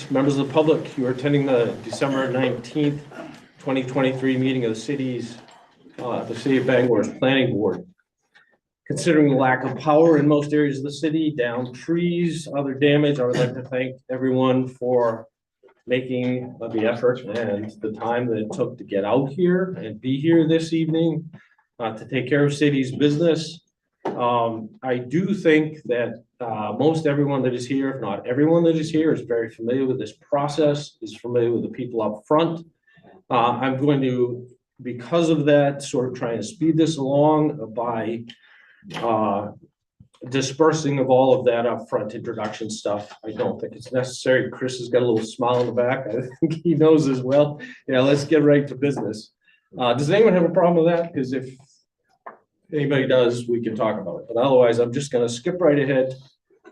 Members of the public, you are attending the December 19th, 2023 meeting of the City of Bangor's Planning Board. Considering the lack of power in most areas of the city, downed trees, other damage, I would like to thank everyone for making the effort and the time that it took to get out here and be here this evening to take care of city's business. I do think that most everyone that is here, if not everyone that is here, is very familiar with this process, is familiar with the people up front. I'm going to, because of that, sort of trying to speed this along by dispersing of all of that upfront introduction stuff. I don't think it's necessary. Chris has got a little smile on the back. I think he knows as well. Yeah, let's get right to business. Does anyone have a problem with that? Because if anybody does, we can talk about it. But otherwise, I'm just going to skip right ahead.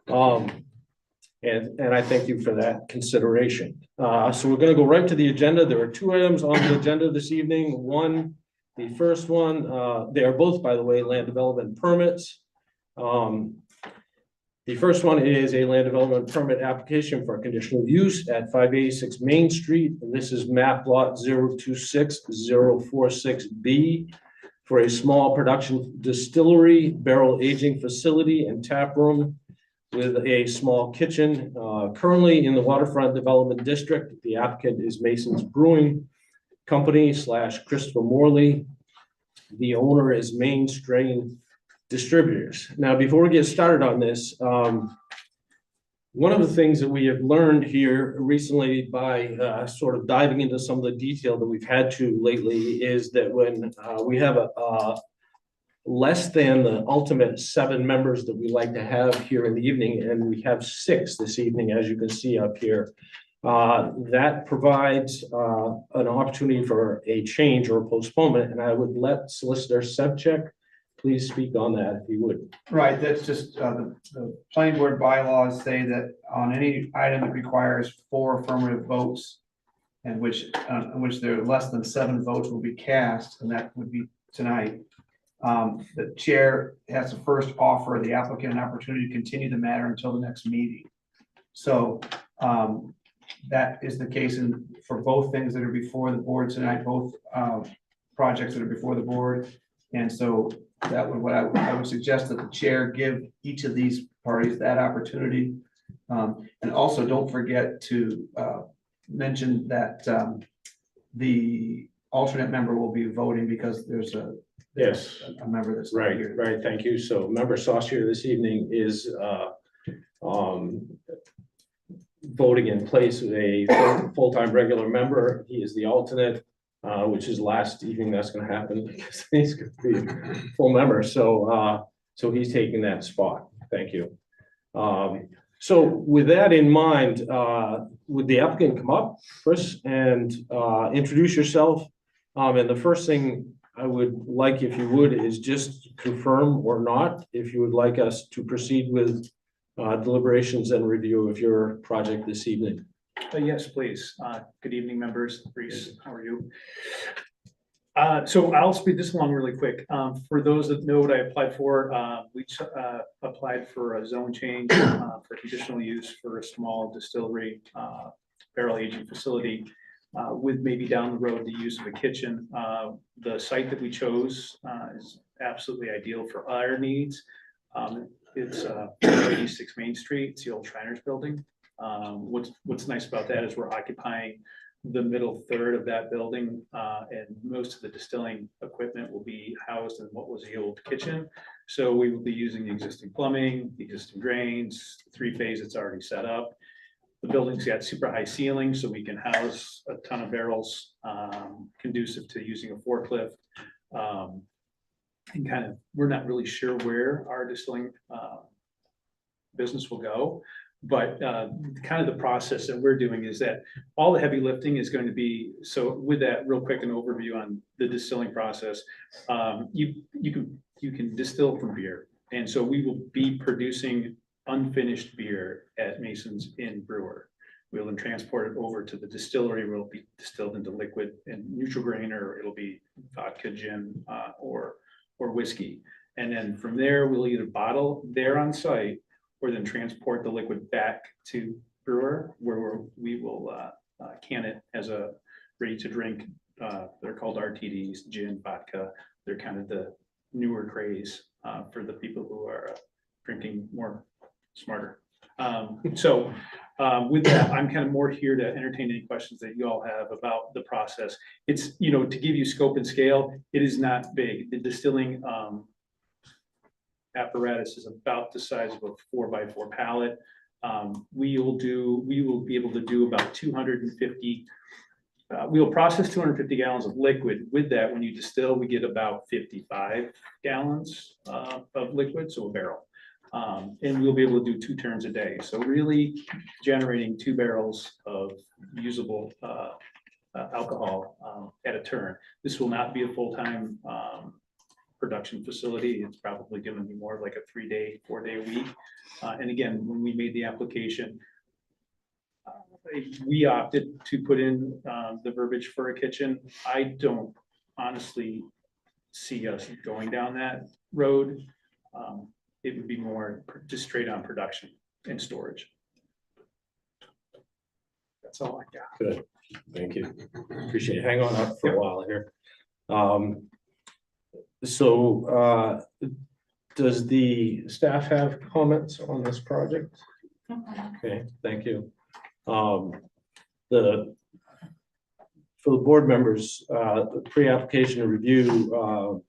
And I thank you for that consideration. So we're going to go right to the agenda. There are two items on the agenda this evening. The first one, they are both, by the way, land development permits. The first one is a land development permit application for conditional use at 586 Main Street. And this is map lot 026046B for a small production distillery, barrel aging facility, and tap room with a small kitchen. Currently in the waterfront development district, the applicant is Mason's Brewing Company / Christopher Morley. The owner is Main Strain Distributors. Now, before we get started on this, one of the things that we have learned here recently by sort of diving into some of the detail that we've had to lately is that when we have a less than the ultimate 7 members that we like to have here in the evening, and we have 6 this evening, as you can see up here. That provides an opportunity for a change or a postponement, and I would let Solicitor Sevcik please speak on that if you would. Right, that's just the planning board bylaws say that on any item that requires 4 affirmative votes, and which there are less than 7 votes will be cast, and that would be tonight. The chair has to first offer the applicant an opportunity to continue the matter until the next meeting. So that is the case for both things that are before the board tonight, both projects that are before the board. And so that would what I would suggest that the chair give each of these parties that opportunity. And also don't forget to mention that the alternate member will be voting because there's a member that's right here. Right, thank you. So member Saucier this evening is voting in place of a full-time regular member. He is the alternate, which is last evening that's going to happen because he's going to be a full member. So so he's taking that spot. Thank you. So with that in mind, would the applicant come up, Chris, and introduce yourself? And the first thing I would like, if you would, is just confirm or not if you would like us to proceed with deliberations and review of your project this evening. Yes, please. Good evening, members. Reese, how are you? So I'll speed this along really quick. For those that know what I applied for, we applied for a zone change for conditional use for a small distillery barrel aging facility with maybe down the road the use of a kitchen. The site that we chose is absolutely ideal for our needs. It's 86 Main Street. It's the old Shriners building. What's nice about that is we're occupying the middle third of that building, and most of the distilling equipment will be housed in what was the old kitchen. So we will be using the existing plumbing, the existing drains, 3-phase that's already set up. The building's got super high ceilings, so we can house a ton of barrels, conducive to using a forklift. And kind of, we're not really sure where our distilling business will go. But kind of the process that we're doing is that all the heavy lifting is going to be, so with that real quick, an overview on the distilling process, you can distill from beer. And so we will be producing unfinished beer at Mason's in Brewer. We'll then transport it over to the distillery where it'll be distilled into liquid and neutral grain, or it'll be vodka, gin, or whiskey. And then from there, we'll either bottle there on site or then transport the liquid back to brewer, where we will can it as a ready to drink. They're called RTDs, gin, vodka. They're kind of the newer craze for the people who are drinking more smarter. With that, I'm kind of more here to entertain any questions that you all have about the process. It's, to give you scope and scale, it is not big. The distilling apparatus is about the size of a 4x4 pallet. We will be able to do about 250. We will process 250 gallons of liquid. With that, when you distill, we get about 55 gallons of liquid, so a barrel. And we'll be able to do 2 turns a day. So really generating 2 barrels of usable alcohol at a turn. This will not be a full-time production facility. It's probably going to be more like a 3-day, 4-day a week. And again, when we made the application, we opted to put in the verbiage for a kitchen. I don't honestly see us going down that road. It would be more just straight on production and storage. That's all I got. Good, thank you. Appreciate it. Hang on up for a while here. Does the staff have comments on this project? Okay, thank you. For the board members, the pre-application review,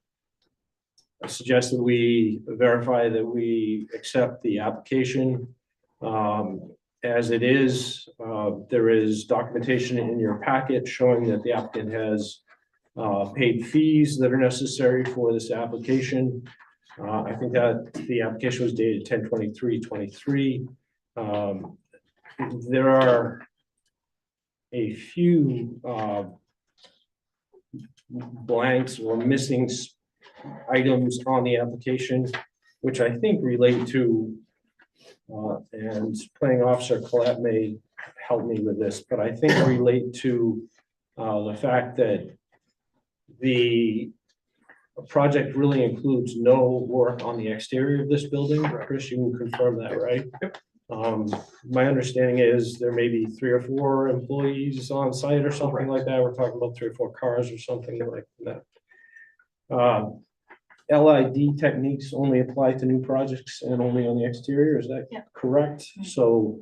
I suggest that we verify that we accept the application as it is. There is documentation in your packet showing that the applicant has paid fees that are necessary for this application. I think that the application was dated 10/23/23. There are a few blanks or missing items on the application, which I think relate to, and planning officer Colette may help me with this, but I think relate to the fact that the project really includes no work on the exterior of this building. Chris, you can confirm that, right? Yep. My understanding is there may be 3 or 4 employees on site or something like that. We're talking about 3 or 4 cars or something like that. LID techniques only apply to new projects and only on the exterior, is that correct? So,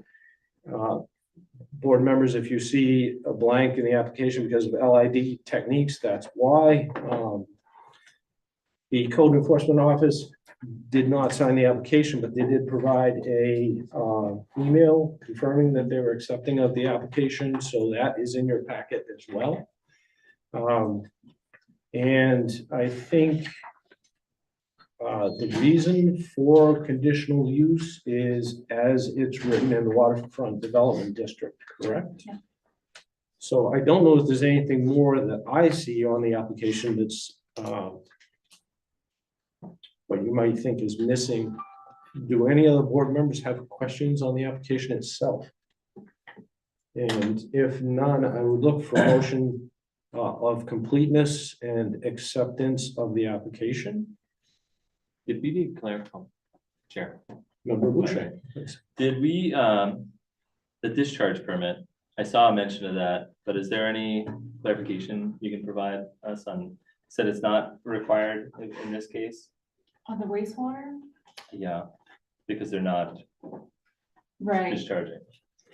board members, if you see a blank in the application because of LID techniques, that's why. The code enforcement office did not sign the application, but they did provide a email confirming that they were accepting of the application, so that is in your packet as well. And I think the reason for conditional use is as it's written in the waterfront development district, correct? Yeah. So I don't know if there's anything more that I see on the application that's what you might think is missing. Do any other board members have questions on the application itself? And if none, I would look for a motion of completeness and acceptance of the application. Did we need clarify, Chair? Member Boucher, please. Did we, the discharge permit, I saw a mention of that, but is there any clarification you can provide us on, said it's not required in this case? On the wastewater? Yeah, because they're not Right, discharging.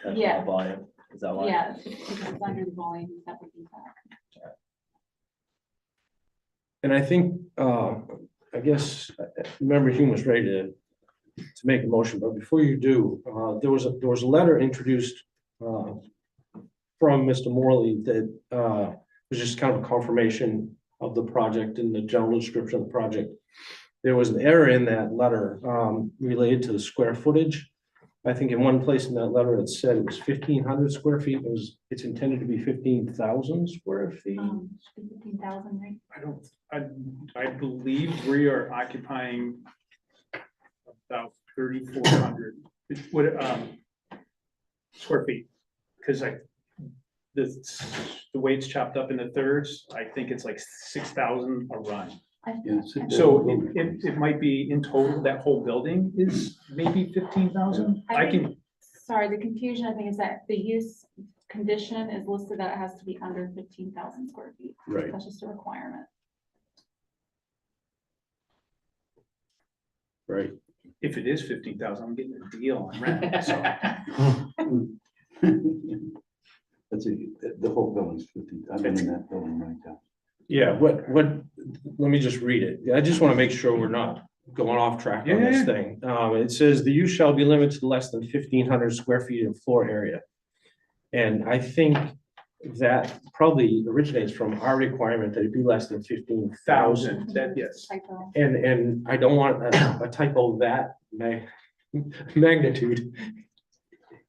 at full Yeah. Volume, is that why? yeah, because it's under the volume, that would be that. And I think, I guess, Member Hume was ready to make a motion, but before you do, there was a letter introduced from Mr. Morley that was just kind of a confirmation of the project and the general description of the project. There was an error in that letter related to the square footage. I think in one place in that letter, it said it was 1,500 square feet. It's intended to be 15,000 square feet. Should be 15,000, right? I believe we are occupying about 3,400 square feet. Because the way it's chopped up into thirds, I think it's like 6,000 a run. So it might be in total, that whole building is maybe 15,000. I can, sorry, the confusion, I think, is that the use condition is listed that it has to be under 15,000 square feet. Right. That's just a requirement. Right. If it is 15,000, I'm getting a deal on rent, so. That's the whole building's 50, I'm in that building right now. Yeah, let me just read it. I just want to make sure we're not going off track on this Yeah. thing. It says the use shall be limited to less than 1,500 square feet of floor area. And I think that probably originates from our requirement that it be less than 15,000. That, yes. Typo. And I don't want a typo of that magnitude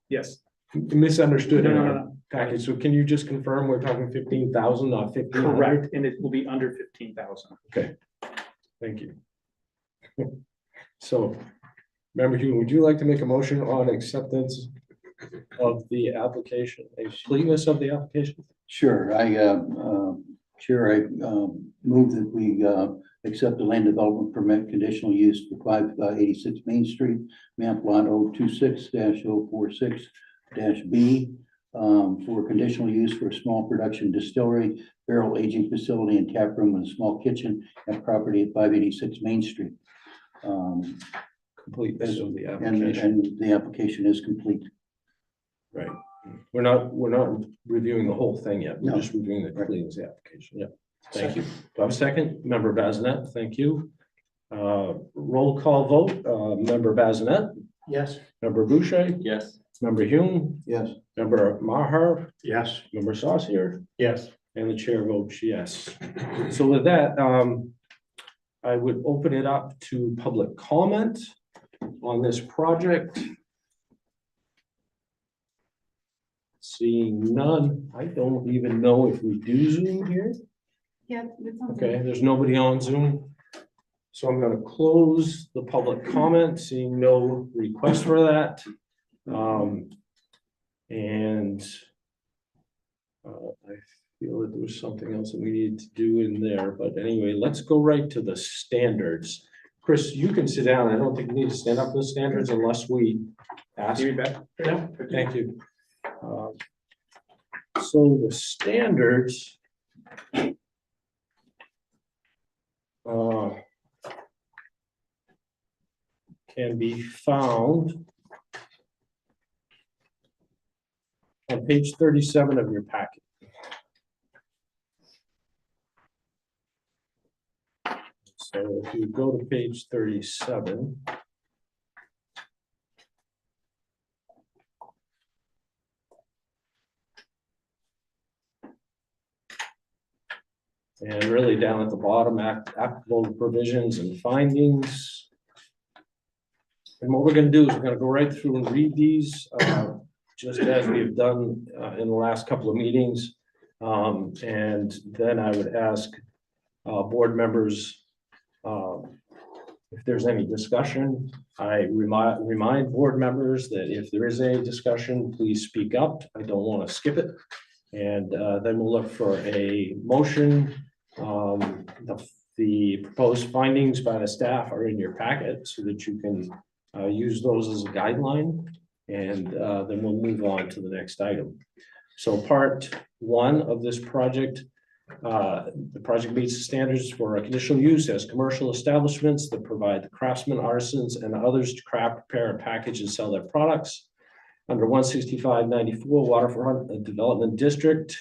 Yes. misunderstood in No, no, our no, package. So can you just confirm we're talking 15,000, not 1,500? correct, and it will be under 15,000. Thank you. So, Member Hugh, would you like to make a motion on acceptance of the application, a completeness of the application? Sure, Chair, I move that we accept the land development permit conditional use for 586 Main Street, map lot 026-046-B, for conditional use for a small production distillery, barrel aging facility and tap room and a small kitchen at property at 586 Main Street. Completeness of the And application, the application is complete. right? We're not reviewing the whole thing yet. We're No. just reviewing the completeness of the application. Yeah, thank you. Do I have a second? Member Bazinet, thank you. Roll call vote, Member Bazinet, Yes. Member Boucher, Yes. Member Hume, Yes. Member Maher, Yes. Member Saucier, Yes. and the chair votes yes. So with that, I would open it up to public comment on this project. Seeing none, I don't even know if we do Zoom here. Yeah, it's on Okay, there's nobody on Zoom. So I'm gonna close the public comment, seeing no request for that. And I feel that there was something else that we needed to do in there, but anyway, let's go right to the standards. Chris, you can sit down. I don't think we need to stand up for the standards unless we ask. Give me back. Yeah, thank you. So the standards. Can be found on page 37 of your packet. So if you go to page 37. And really down at the bottom, applicable provisions and findings. And what we're gonna do is we're gonna go right through and read these, just as we have done in the last couple of meetings. And then I would ask board members if there's any discussion. I remind board members that if there is a discussion, please speak up. I don't want to skip it. And then we'll look for a motion. The proposed findings by the staff are in your packet so that you can use those as a guideline. And then we'll move on to the next item. So part one of this project, the project meets the standards for a conditional use as commercial establishments that provide the craftsmen, artisans, and others to craft, prepare, and package and sell their products. Under 165-94 Waterfront Development District,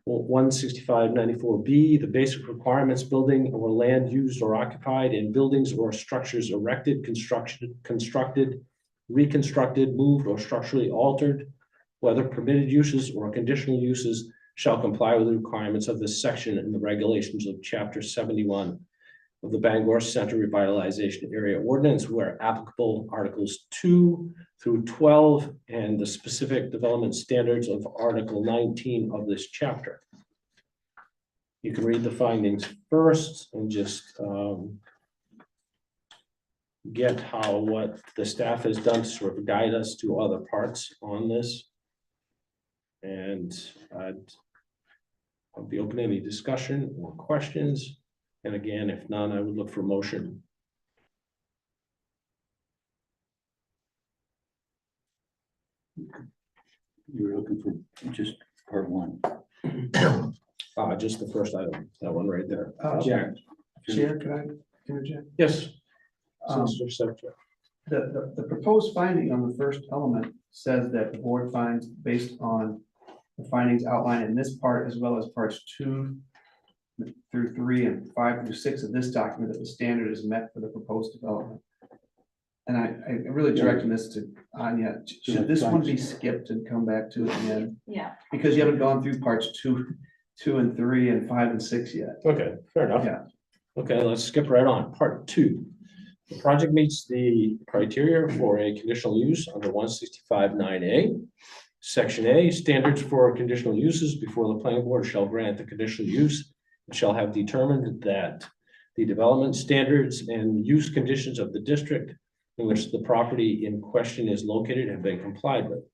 165-94B, the basic requirements building or land used or occupied in buildings or structures erected, constructed, reconstructed, moved, or structurally altered, whether permitted uses or conditional uses shall comply with the requirements of this section and the regulations of Chapter 71 of the Bangor Center Revitalization Area Ordinance, where applicable Articles 2 through 12 and the specific development standards of Article 19 of this chapter. You can read the findings first and just get what the staff has done to sort of guide us to other parts on this. And I'll be open to any discussion or questions. And again, if none, I would look for motion. You're looking for just part one. Just the first item, that one right there. Chair, can I interject? Yes. Um, Solicitor Secretary. The proposed finding on the first element says that the board finds based on the findings outlined in this part as well as parts 2 through 3 and 5 through 6 of this document that the standard is met for the proposed development. And I really directing this to Anya. Should this one be skipped and come back to it again? Yeah, Because you haven't gone through parts 2 and 3 and 5 and 6 yet. Okay, fair enough. Yeah. Okay, let's skip right on. Part 2. The project meets the criteria for a conditional use under 165(9)(a). Section A, standards for conditional uses before the planning board shall grant the conditional use and shall have determined that the development standards and use conditions of the district in which the property in question is located have been complied with.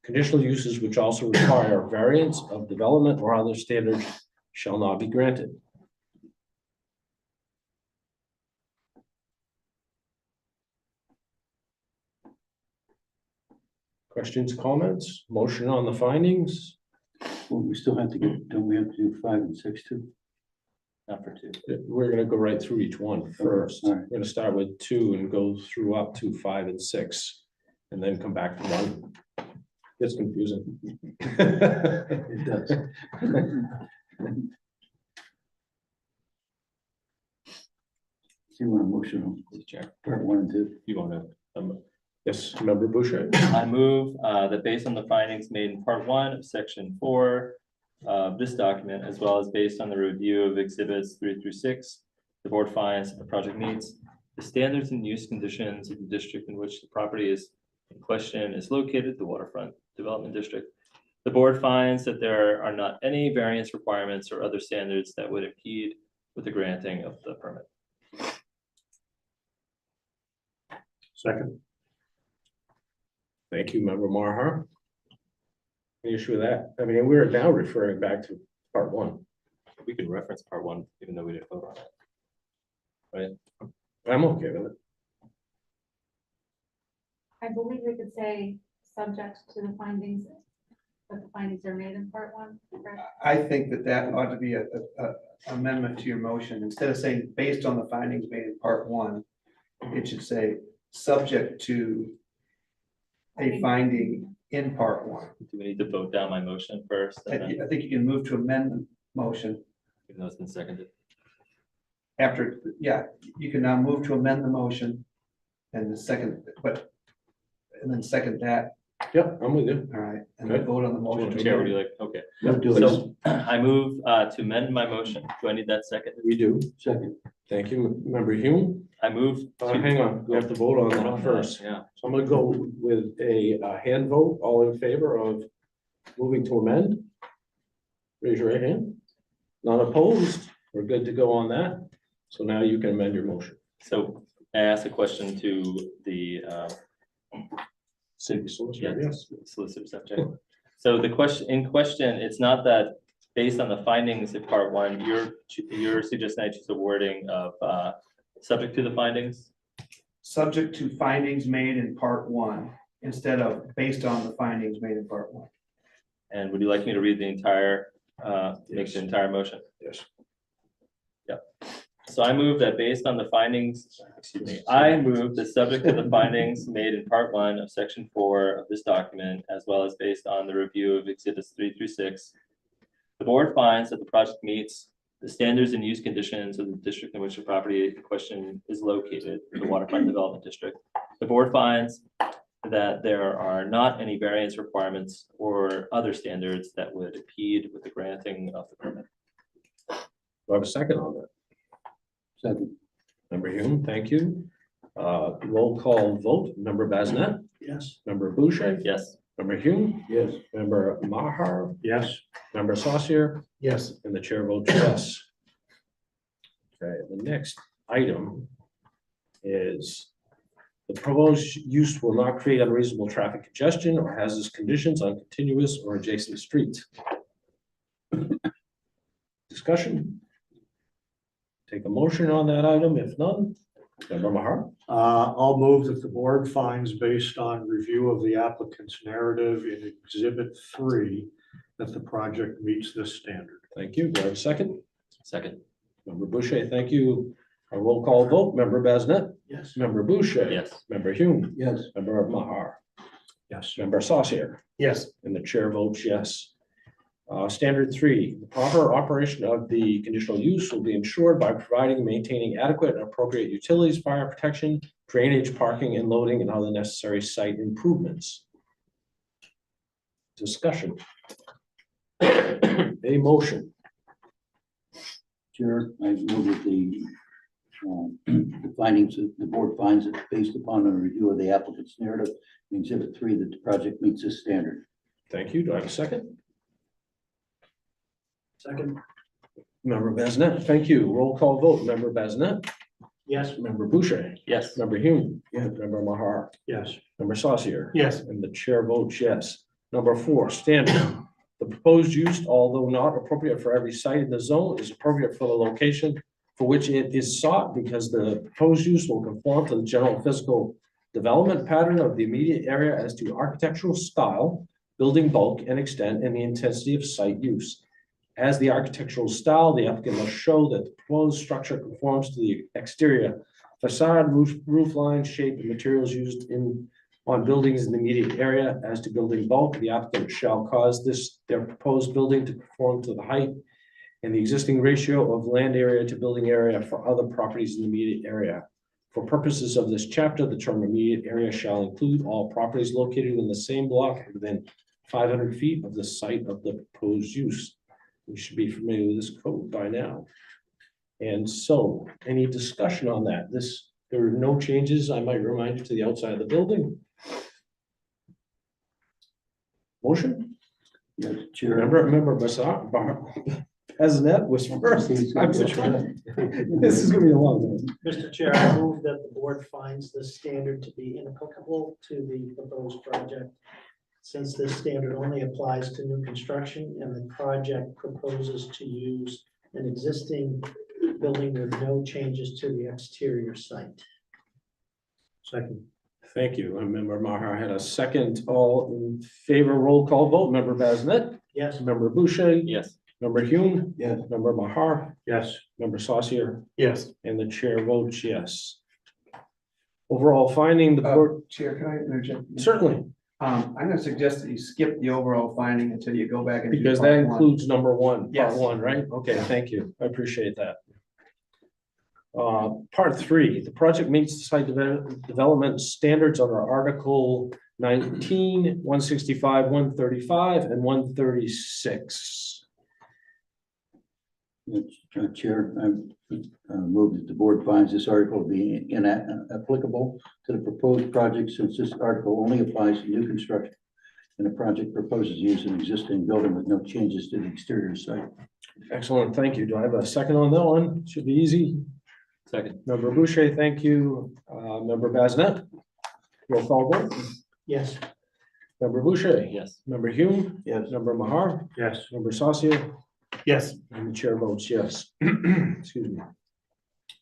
Conditional uses which also require variance of development or other standards shall not be granted. Questions, comments, motion on the findings? Well, we still have to get, don't we have to do 5 and 6 too? Not for 2. We're gonna go right through each one first. all right. We're gonna start with 2 and go through up to 5 and 6, and then come back to 1. It's confusing. It does. So you want a motion on Chair, part 1 and 2? you want to, Yes, member Boucher. I move that based on the findings made in part 1 of section 4 of this document, as well as based on the review of exhibits 3 through 6, the board finds that the project meets the standards and use conditions of the district in which the property is in question is located, the waterfront development district. The board finds that there are not any variance requirements or other standards that would impede with the granting of the permit. Second. Thank you, member Marhar. Any issue with that? I mean, we're now referring back to part 1. We could reference part 1, even though we didn't vote on it. I'm okay with it. I believe we could say, subject to the findings, that the findings are made in part 1, correct? I think that ought to be a amendment to your motion. Instead of saying based on the findings made in part 1, it should say subject to a finding in part 1. Do we need to vote down my motion first? I And then, think you can move to amend the motion even though it's been seconded. after, yeah, you can now move to amend the motion and the second, and then second that, Yep, I'm with you. all right, and then Okay. vote on the motion. Chair, would you like, okay. We'll do it. So I move to amend my motion. Do I need that second? We do. Second. Thank you, member Hume. I move. to- Hang on, we have to vote on that first. Yeah, So I'm gonna go with a hand vote, all in favor of moving to amend? Raise your right hand. Not opposed, we're good to go on that. So now you can amend your motion. so I asked a question to the City solicitor, yes. solicitor subject. So the question, it's not that based on the findings of part 1, you're suggesting I choose the wording of subject to the findings? Subject to findings made in part 1 instead of based on the findings made in part 1. And would you like me to read the entire, make the entire motion? Yes. So I move that based on the findings, excuse me, I move the subject to the findings made in part 1 of section 4 of this document, as well as based on the review of exhibits 3 through 6. The board finds that the project meets the standards and use conditions of the district in which the property in question is located, the waterfront development district. The board finds that there are not any variance requirements or other standards that would impede with the granting of the permit. Do I have a second on that? Second. Member Hume, thank you. Roll call vote, member Basnet, Yes. member Boucher, Yes. member Hume, Yes. member Maher, Yes. member Saucier, Yes. and the chair votes yes. Okay, the next item is the proposed use will not create unreasonable traffic congestion or hazardous conditions on contiguous or adjacent streets. Discussion? Take a motion on that item, if none, Member Mahar, I'll move that the board finds, based on review of the applicant's narrative in Exhibit 3, that the project meets this standard. thank you. Do I have a second? Second. Member Boucher, thank you. A roll call vote. Member Bazinet? Yes. Member Boucher? Yes. Member Hume? Yes. Member Mahar? Yes. Member Saucier? Yes. And the chair votes yes. Standard 3, the proper operation of the conditional use will be ensured by providing and maintaining adequate and appropriate utilities, fire protection, drainage, parking, and loading, and other necessary site improvements. Discussion. A motion. Chair, I move that the findings, that the board finds that based upon a review of the applicant's narrative in Exhibit 3, that the project meets this standard. Thank you. Do I have a second? Second. Member Bazinet, thank you. Roll call vote. Member Bazinet? Yes. Member Boucher? Yes. Member Hume? Member Mahar? Yes. Member Saucier? Yes. And the chair votes yes. Number 4, standard. The proposed use, although not appropriate for every site in the zone, is appropriate for the location for which it is sought because the proposed use will conform to the general physical development pattern of the immediate area as to architectural style, building bulk and extent, and the intensity of site use. As the architectural style, the applicant must show that the proposed structure conforms to the exterior facade, roof line, shape, and materials used on buildings in the immediate area. As to building bulk, the applicant shall cause their proposed building to conform to the height and the existing ratio of land area to building area for other properties in the immediate area. For purposes of this chapter, the term immediate area shall include all properties located in the same block within 500 feet of the site of the proposed use. We should be familiar with this code by now. And so, any discussion on that? There are no changes, I might remind you, to the outside of the building. Motion? Yes, Chair. Remember, Bazinet was first. I'm sorry. This is gonna be a long time. Mr. Chair, I move that the board finds this standard to be inapplicable to the proposed project, since this standard only applies to new construction and the project proposes to use an existing building with no changes to the exterior site. Second. Thank you. Member Maher had a second. All in favor, roll call vote. Member Bazinet? Yes. Member Boucher? Yes. Member Hume? Yes. Member Mahar? Yes. Member Saucier? Yes. And the chair votes yes. Overall finding, the board, Chair, can I interject? certainly, I'm gonna suggest that you skip the overall finding until you go back and. do because that part one. includes number 1, Yes. part 1, right? Okay, thank you. I appreciate that. Part 3, the project meets the site development standards under Article 19, 165, 135, and 136. Chair, I move that the board finds this article to be inapplicable to the proposed project, since this article only applies to new construction and the project proposes to use an existing building with no changes to the exterior site. Excellent, thank you. Do I have a second on that one? Should be easy. Second. Member Boucher, thank you. Member Bazinet? Roll call vote. Yes. Member Boucher? Yes. Member Hume? Yes. Member Mahar? Yes. Member Saucier? Yes. And the chair votes yes. Excuse me.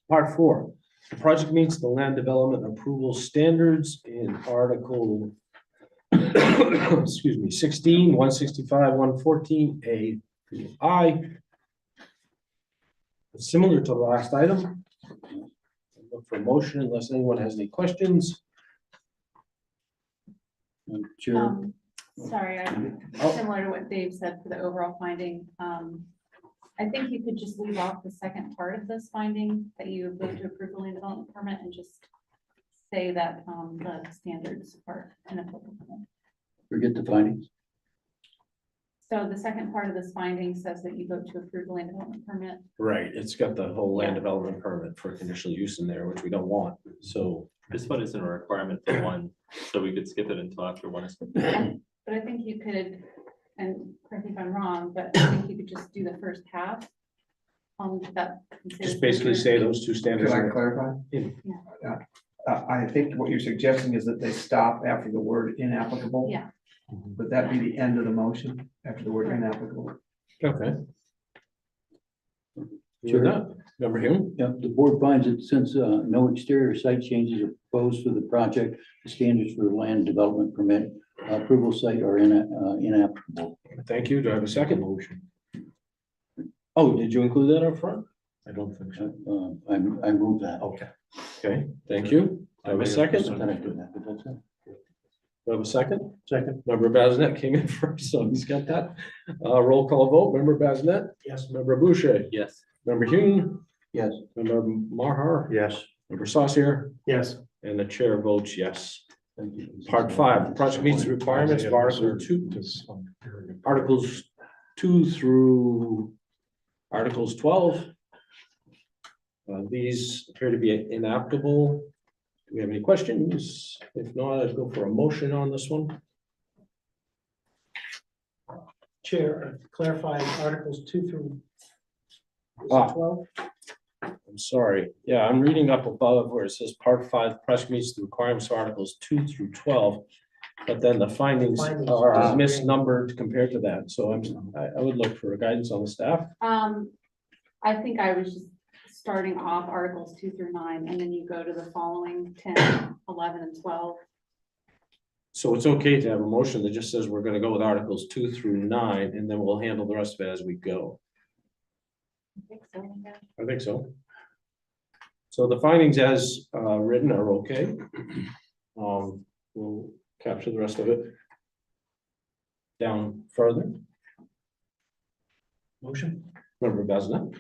Part 4, the project meets the land development approval standards in Article excuse me, 16, 165, 114, A through I. Similar to the last item. Look for motion unless anyone has any questions. Chair, Sorry, Oh. similar to what Dave said for the overall finding. I think you could just leave off the second part of this finding, that you go to approve the land development permit and just say that the standards are inapplicable. forget the findings. So the second part of this finding says that you vote to approve the land development permit. Right, it's got the whole land Yeah. development permit for conditional use in there, which we don't want, so. This one isn't a requirement for 1, so we could skip it until after 1 is. But I think you could, and correct me if I'm wrong, but I think you could just do the first half. That. Just basically say those two standards. Could I are- clarify? Yeah. I think what you're suggesting is that they stop after the word inapplicable. Yeah. Would that be the end of the motion, after the word inapplicable? Okay. Sure. With that, Member Hume? Yeah, the board finds that since no exterior site changes are proposed for the project, the standards for land development permit approval site are inapplicable. Thank you. Do I have a second? Motion. Oh, did you include that up front? I don't think so. I move that. Okay. Okay, thank you. Do I have a second? I thought I did that, but that's it. Do I have a second? Second, Member Bazinet came in first, so he's got that. Roll call vote. Member Bazinet? Yes. Member Boucher? Yes. Member Hume? Yes, Member Maher? yes. Member Saucier? Yes. And the chair votes yes. thank you. Part 5, the project meets the requirements of Articles 2 through Articles 12. These appear to be inapplicable. Do we have any questions? If not, I'd go for a motion on this one. Chair, clarifying Articles 2 through is it Ah. 12? I'm sorry. Yeah, I'm reading up above where it says Part 5, project meets the requirements of Articles 2 through 12. But then the findings Findings are are- misnumbered compared to that. So I would look for guidance on the staff. I think I was just starting off Articles 2 through 9, and then you go to the following 10, 11, and 12. So it's okay to have a motion that just says we're gonna go with Articles 2 through 9, and then we'll handle the rest of it as we go. I think so, yeah. I think so. So the findings as written are okay. We'll capture the rest of it down further. Motion? Member Bazinet?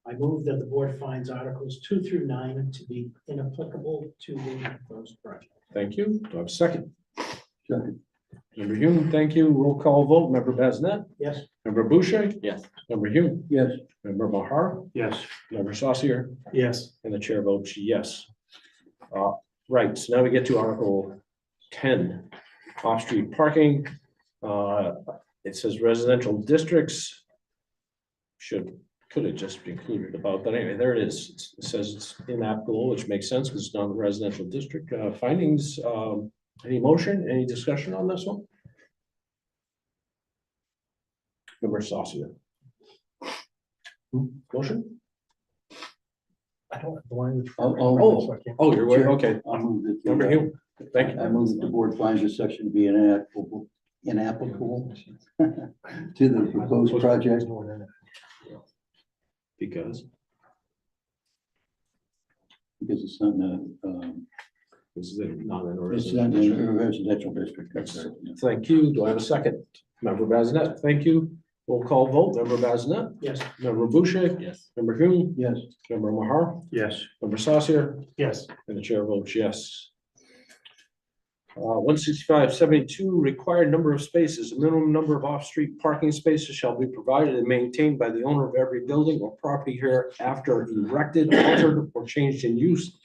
I move that the board finds Articles 2 through 9 to be inapplicable to the proposed project. Thank you. Do I have a second? Second, Member Hume, thank you. Roll call vote. Member Bazinet? Yes. Member Boucher? Yes. Member Hume? yes, Member Mahar? Yes, Member Saucier? Yes. And the chair votes yes. Right, so now we get to Article 10, off-street parking. It says residential districts. Could have just been included about, but anyway, there it is. It says it's inapplicable, which makes sense because it's not a residential district. Findings, any motion, any discussion on this one? Member Saucier. Motion? I don't have the language. Oh, you're waiting, okay. I'll move that. Member Hume, thank I you. move that the board finds this section to be inapplicable to the proposed project. Because Because it's not this is not in it's not in a residential district. That's right. Thank you. Do I have a second? Member Bazinet, thank you. Roll call vote. Member Bazinet, Yes. member Boucher, Yes. member Hume, Yes, member Mahar, Yes, member Saucier, Yes. and the chair votes yes. 165-72, required number of spaces. A minimum number of off-street parking spaces shall be provided and maintained by the owner of every building or property hereafter erected, altered, or changed in use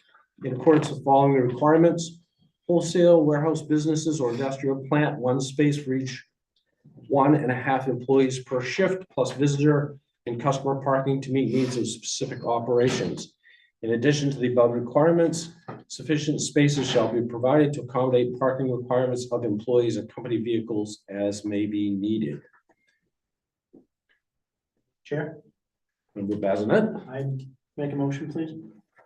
in accordance with following requirements. Wholesale, warehouse businesses, or industrial plant, 1 space for each 1.5 employees per shift, plus visitor and customer parking to meet needs of specific operations. In addition to the above requirements, sufficient spaces shall be provided to accommodate parking requirements of employees and company vehicles as may be needed. Chair, Member Bazinet, I make a motion, please.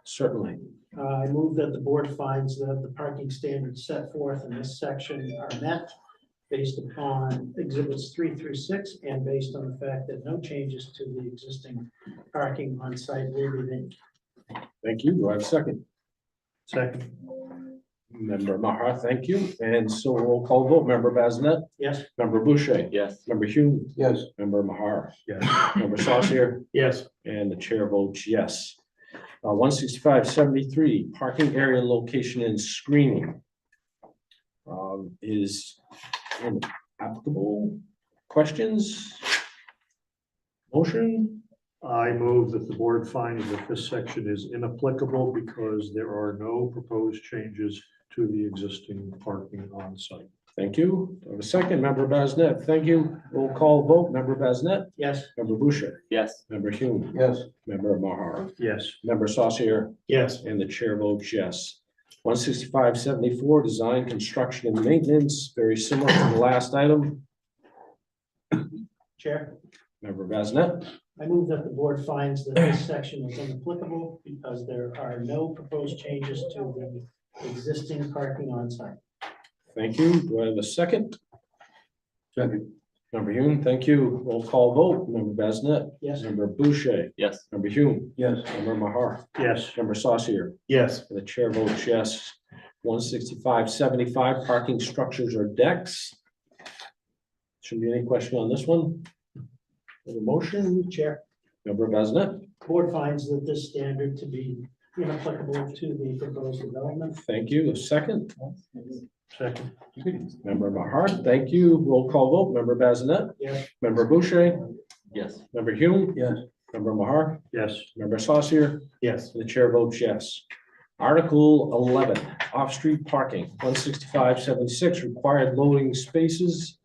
certainly. I move that the board finds that the parking standards set forth in this section are met based upon exhibits 3 through 6 and based on the fact that no changes to the existing parking on site will be made. Thank you. Do I have a second? second, Member Maha, thank you. And so roll call vote. Member Bazinet, Yes. member Boucher, Yes. member Hume, yes, member Mahar, yes, member Saucier, Yes. and the chair votes yes. 165-73, parking area location and screening. Is applicable. Questions? Motion? I move that the board finds that this section is inapplicable because there are no proposed changes to the existing parking on site. Thank you. Do I have a second? Member Bazinet, thank you. Roll call vote. Member Bazinet, Yes. member Boucher, Yes. member Hume, yes, member Mahar, Yes, member Saucier, Yes. and the chair votes yes. 165-74, design, construction, and maintenance, very similar to the last item. Chair, Member Bazinet, I move that the board finds that this section is inapplicable because there are no proposed changes to the existing parking on site. thank you. Do I have a second? Second. Member Hume, thank you. Roll call vote. Member Bazinet. Yes. Member Boucher. Yes. Member Hume. Yes. Member Mahar. Yes. Member Saucier. Yes. The chair votes yes. 165-75 parking structures or decks. Should be any question on this one? Have a motion? Chair, Member Bazinet. board finds that this standard to be inapplicable to the proposed development. Thank you. A second. Second. Member Mahar, thank you. Roll call vote. Member Bazinet. Yes. Member Boucher. Yes. Member Hume. Yes. Member Mahar. Yes. Member Saucier. Yes. The chair votes yes. Article 11, off-street parking, 165-76, required loading spaces.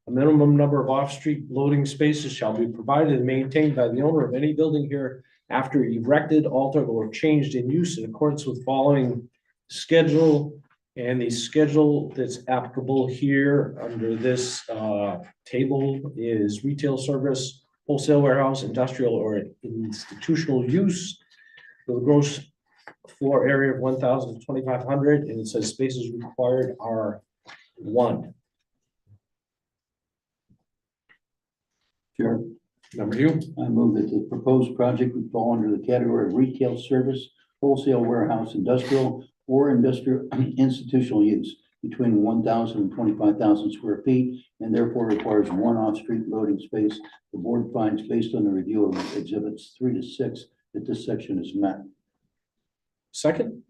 A minimum number of off-street loading spaces shall be provided and maintained by the owner of any building here after erected, altered, or changed in use in accordance with following schedule. And the schedule that's applicable here under this table is retail service, wholesale warehouse, industrial, or institutional use with a gross floor area of 1,000 to 2,500, and it says spaces required are 1. Chair, Member Hume, I move that the proposed project would fall under the category of retail service, wholesale warehouse, industrial, or industrial institutional use between 1,000 and 25,000 square feet, and therefore requires one off-street loading space. The board finds, based on the review of exhibits 3 to 6, that this section is met. second.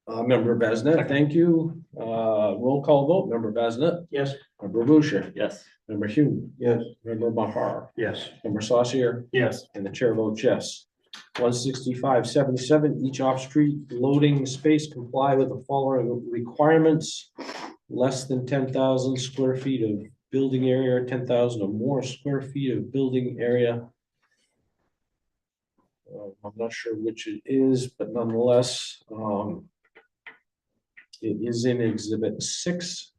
Member Bazinet, thank you. Roll call vote. Member Bazinet, Yes. Member Boucher, Yes. Member Hume, Yes. Member Mahar, Yes. Member Saucier, Yes. and the chair votes yes. 165-77, each off-street loading space comply with the following requirements. Less than 10,000 square feet of building area, 10,000 or more square feet of building area. I'm not sure which it is, but nonetheless, it is in exhibit 6.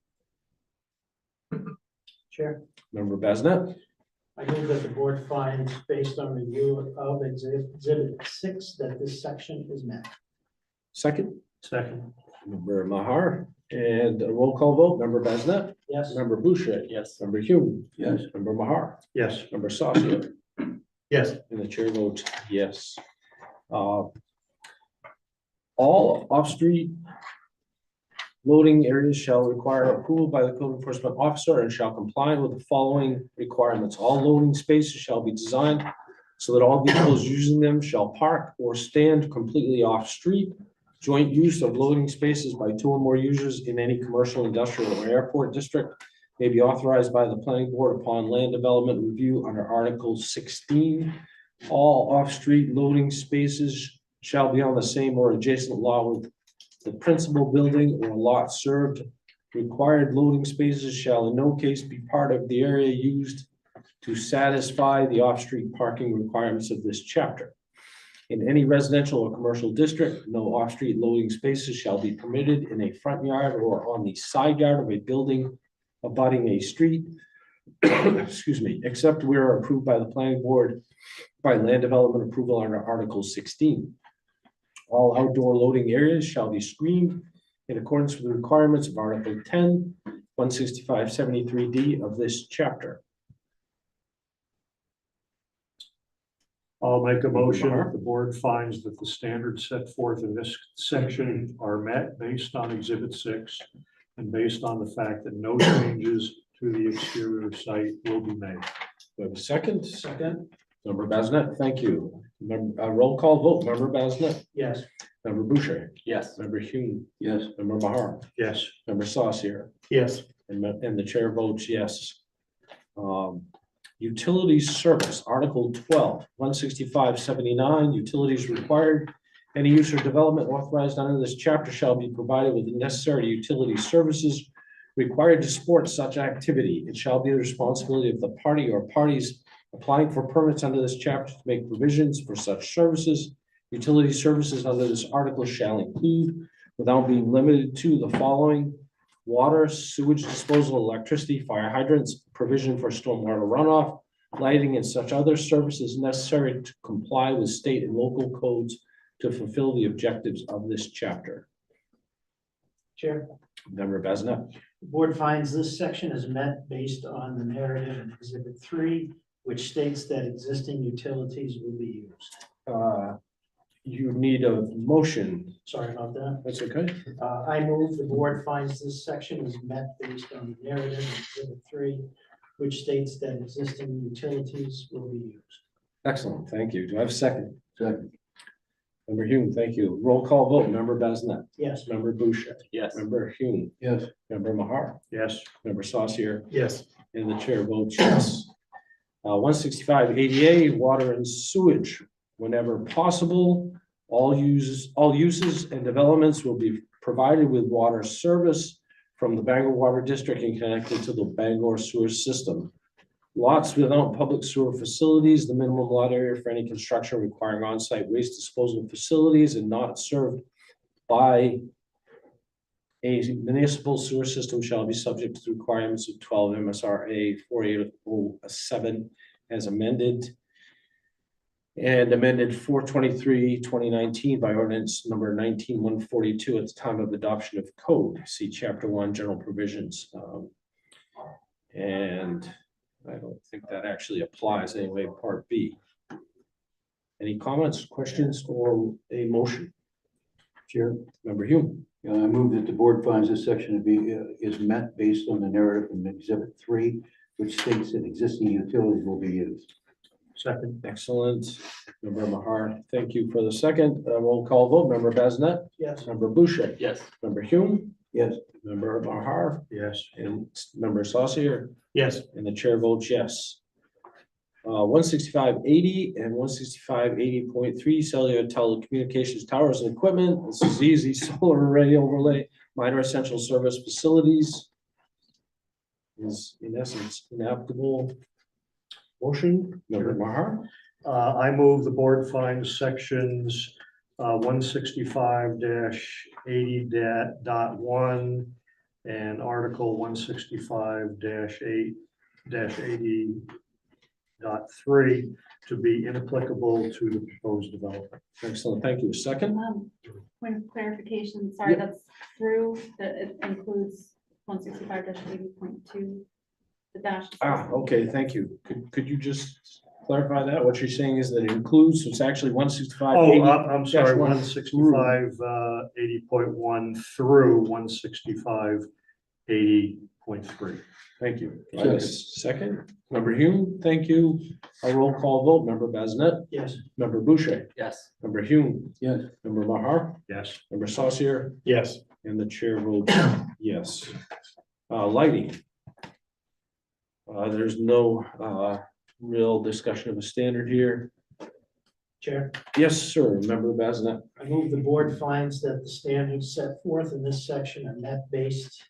Chair, Member Bazinet, I move that the board finds, based on review of exhibit 6, that this section is met. second. Second. Member Mahar, and a roll call vote. Member Bazinet, Yes. Member Boucher, Yes. Member Hume, Yes. Member Mahar, Yes. Member Saucier, Yes. and the chair votes yes. All off-street loading areas shall require approval by the code enforcement officer and shall comply with the following requirements. All loading spaces shall be designed so that all vehicles using them shall park or stand completely off-street. Joint use of loading spaces by 2 or more users in any commercial, industrial, or airport district may be authorized by the planning board upon land development review under Article 16. All off-street loading spaces shall be on the same or adjacent lot with the principal building or lot served. Required loading spaces shall in no case be part of the area used to satisfy the off-street parking requirements of this chapter. In any residential or commercial district, no off-street loading spaces shall be permitted in a front yard or on the side yard of a building abutting a street, excuse me, except where approved by the planning board by land development approval under Article 16. All outdoor loading areas shall be screened in accordance with the requirements of Article 10, 165-73D of this chapter. I'll make a motion that the board finds that the standards set forth in this section are met based on exhibit 6 and based on the fact that no changes to the exterior site will be made. Do I have a second? Second. Member Bazinet, thank you. Roll call vote. Member Bazinet, Yes. Member Boucher, Yes. Member Hume, Yes. Member Mahar, Yes. Member Saucier, Yes. and the chair votes yes. Utilities service, Article 12, 165-79, utilities required. Any use or development authorized under this chapter shall be provided with the necessary utility services required to support such activity. It shall be the responsibility of the party or parties applying for permits under this chapter to make provisions for such services. Utility services under this article shall include, without being limited to, the following: water, sewage disposal, electricity, fire hydrants, provision for stormwater runoff, lighting, and such other services necessary to comply with state and local codes to fulfill the objectives of this chapter. Chair, Member Besnett. the board finds this section is met based on the narrative in Exhibit 3, which states that existing utilities will be used. You need a motion. Sorry about that. That's okay. I move the board finds this section is met based on the narrative in Exhibit 3, which states that existing utilities will be used. Excellent. Thank you. Do I have a second? Second. Member Hume, thank you. Roll call vote. Member Besnett. Yes. Member Boucher. Yes. Member Hume. Yes. Member Mahar. Yes. Member Saucier. Yes. And the chair votes yes. 165 ADA, water and sewage. Whenever possible, all uses and developments will be provided with water service from the Bangor Water District and connected to the Bangor sewer system. Lots without public sewer facilities, the minimum lot area for any construction requiring on-site waste disposal facilities and not served by a municipal sewer system shall be subject to the requirements of 12 MSRA 4807 as amended and amended 4/23/2019 by ordinance number 19-142 at the time of adoption of code. See Chapter 1, General Provisions. And I don't think that actually applies anyway, Part B. Any comments, questions, or a motion? Chair, Member Hume. I move that the board finds this section to be, is met based on the narrative in Exhibit 3, which states that existing utilities will be used. Second. Excellent. Member Mahar, thank you for the second. Roll call vote. Member Besnett. Yes. Member Boucher. Yes. Member Hume. Yes. Member Mahar. Yes. And Member Saucier. Yes. And the chair votes yes. 16580 and 16580.3 cellular telecommunications towers and equipment. This is easy. Solar array overlay, minor essential service facilities is in essence inapplicable. Motion, Member Mahar. I move the board finds sections 165-80.1 and Article 165-8-80.3 to be inapplicable to the proposed development. Excellent. Thank you. Second. Point of clarification, sorry, Yep. that's through, that it includes 165-80.2, the dash. Okay, thank you. Could you just clarify that? What you're saying is that it includes, so it's actually 165. Oh, I'm sorry, 1 165, 80.1 through 165, 80.3. Thank you. Do I have a second. Member Hume, thank you. A roll call vote. Member Besnett. Yes. Member Boucher. Yes. Member Hume. Yes. Member Mahar. Yes. Member Saucier. Yes. And the chair votes yes. Lighting. There's no real discussion of a standard here. Chair, Yes, sir. Member Besnett. I move the board finds that the standards set forth in this section are met based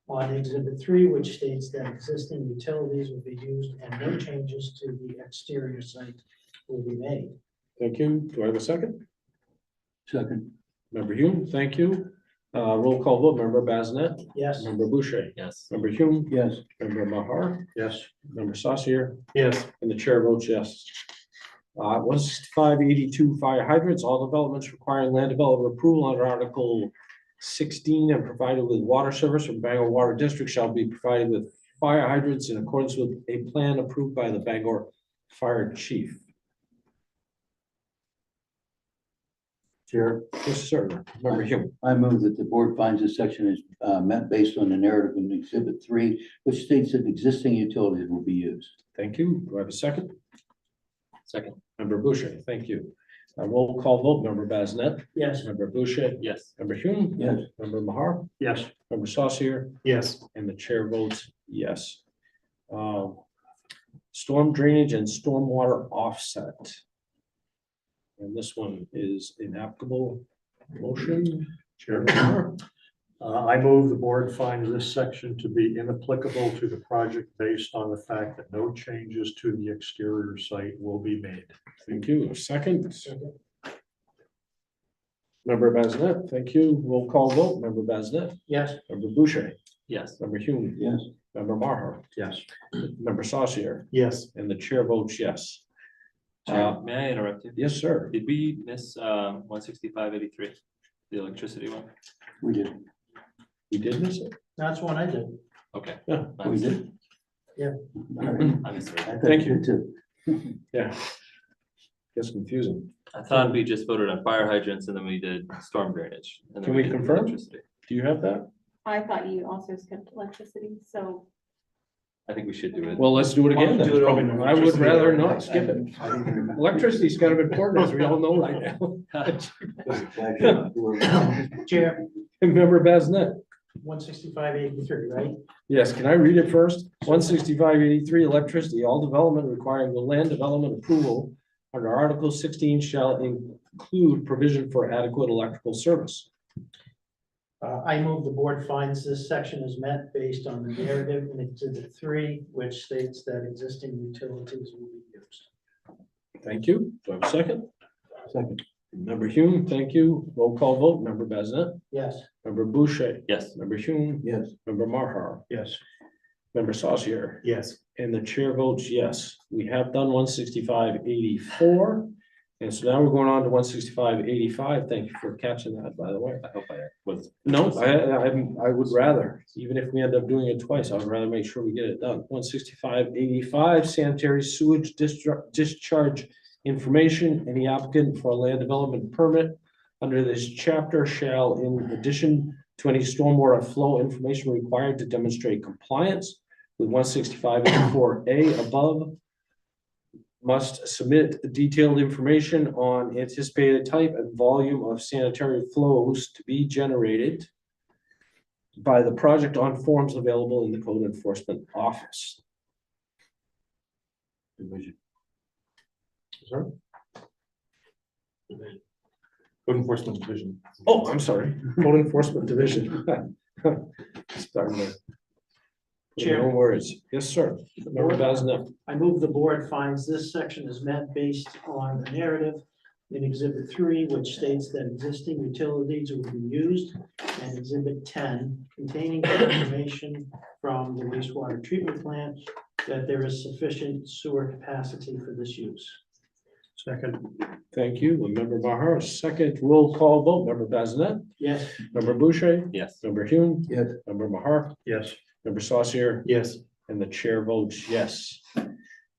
on Exhibit 3, which states that existing utilities will be used and no changes to the exterior site will be made. Thank you. Do I have a second? Second. Member Hume, thank you. Roll call vote. Member Besnett. Yes. Member Boucher. Yes. Member Hume. Yes. Member Mahar. Yes. Member Saucier. Yes. And the chair votes yes. 16582 fire hydrants, all developments requiring land development approval under Article 16 and provided with water service from Bangor Water District shall be provided with fire hydrants in accordance with a plan approved by the Bangor Fire Chief. Chair, Yes, sir. Member Hume. I move that the board finds this section is met based on the narrative in Exhibit 3, which states that existing utilities will be used. Thank you. Do I have a second? Second. Member Boucher, thank you. Roll call vote. Member Besnett. Yes. Member Boucher. Yes. Member Hume. Yes. Member Mahar. Yes. Member Saucier. Yes. And the chair votes yes. Storm drainage and stormwater offset. And this one is inapplicable. Motion. Chair. I move the board finds this section to be inapplicable to the project based on the fact that no changes to the exterior site will be made. Thank you. A second. Member Bazinet, thank you. Roll call vote. Member Bazinet, Yes. member Boucher, Yes. member Hume, Yes. member Maher, Yes. member Saucier, Yes. and the chair votes yes. Chair, may I interrupt you? Yes, sir. Did we miss 16583, the electricity one? We did. We did miss it. That's one I did. Okay. Yeah, I We missed it. did. Yeah. All right. I missed I it. thought Thank did too. Yeah. Gets confusing. I thought we just voted on fire hydrants and then we did storm drainage. and then Can we did confirm? electricity. Do you have that? I thought you also skipped electricity, so I think we should do it. Well, let's do it again then. Do it over. I would rather not skip it. I didn't remember. Electricity's kind of important, as we all know right now. Chair, Member Bazinet. 16583, right? Yes, can I read it first? 16583 electricity, all development requiring the land development approval under Article 16 shall include provision for adequate electrical service. I move the board finds this section is met based on the narrative in Exhibit 3, which states that existing utilities will be used. Thank you. Do I have a second? Second. Member Hume, thank you. Roll call vote. Member Bazinet, Yes. member Boucher, Yes. member Hume, Yes. member Marhar, Yes. member Saucier, Yes. and the chair votes yes. We have done 16584. And so now we're going on to 16585. Thank you for catching that, by the way. I hope I was. No, I would rather, even if we end up doing it twice, I would rather make sure we get it done. 16585 sanitary sewage discharge information. Any applicant for a land development permit under this chapter shall, in addition to any stormwater flow information required to demonstrate compliance with 16584A above, must submit detailed information on anticipated type and volume of sanitary flows to be generated by the project on forms available in the code enforcement office. Division. Sorry? Code Enforcement Division. Oh, I'm sorry, code enforcement division. Starting to. put my own words. Yes, sir. Member Bazinet. I move the board finds this section is met based on the narrative in Exhibit 3, which states that existing utilities will be used, and Exhibit 10 containing information from the wastewater treatment plant that there is sufficient sewer capacity for this use. Second. Thank you. And Member Maher, second roll call vote. Member Bazinet, Yes. member Boucher, Yes. member Hume, Yes. member Maher, Yes. member Saucier, Yes. and the chair votes yes.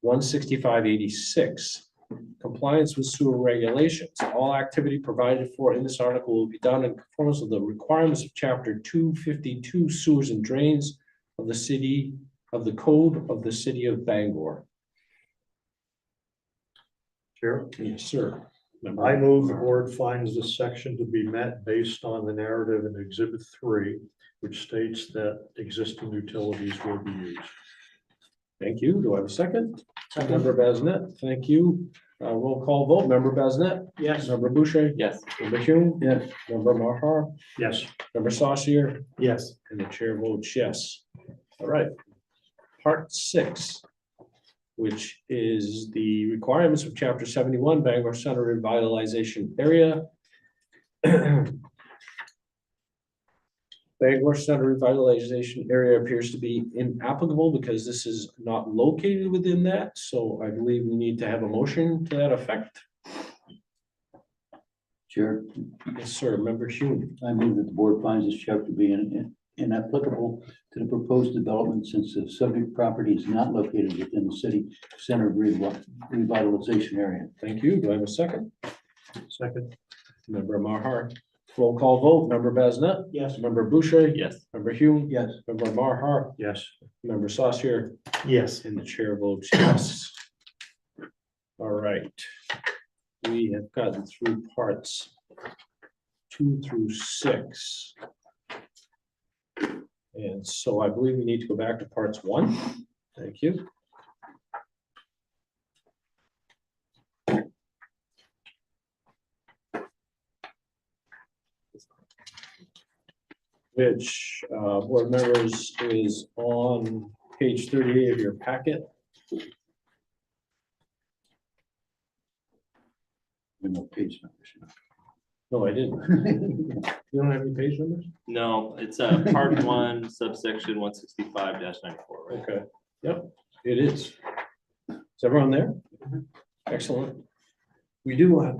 16586, compliance with sewer regulations. All activity provided for in this article will be done in conformance with the requirements of chapter 252 sewers and drains of the city, of the code of the city of Bangor. Chair, Yes, sir. Member I move the Maher. board finds this section to be met based on the narrative in Exhibit 3, which states that existing utilities will be used. Thank you. Do I have a second? Member Bazinet, thank you. Roll call vote. Member Bazinet, Yes. member Boucher, Yes. member Hume, Yes. member Maher, Yes. member Saucier, Yes. and the chair votes yes. All right. Part 6, which is the requirements of chapter 71 Bangor Center Revitalization Area. Bangor Center Revitalization Area appears to be inapplicable because this is not located within that, so I believe we need to have a motion to that effect. Chair, Yes, sir. Member Hume. I move that the board finds this chapter to be inapplicable to the proposed development since the subject property is not located within the city center revitalization area. Thank you. Do I have a second? Second. Member Maher. Roll call vote. Member Bazinet. Yes. Member Boucher. Yes. Member Hume. Yes. Member Maher. Yes. Member Saucier. Yes. And the chair votes yes. All right. We have gotten through parts 2 through 6. And so I believe we need to go back to parts 1. Thank you. Which, board members, is on page 38 of your packet. No page numbers. No, I didn't. You don't have any page numbers? No, it's part one, subsection 165-94, right? Okay, yep, it is. Is everyone there? Excellent. We do have,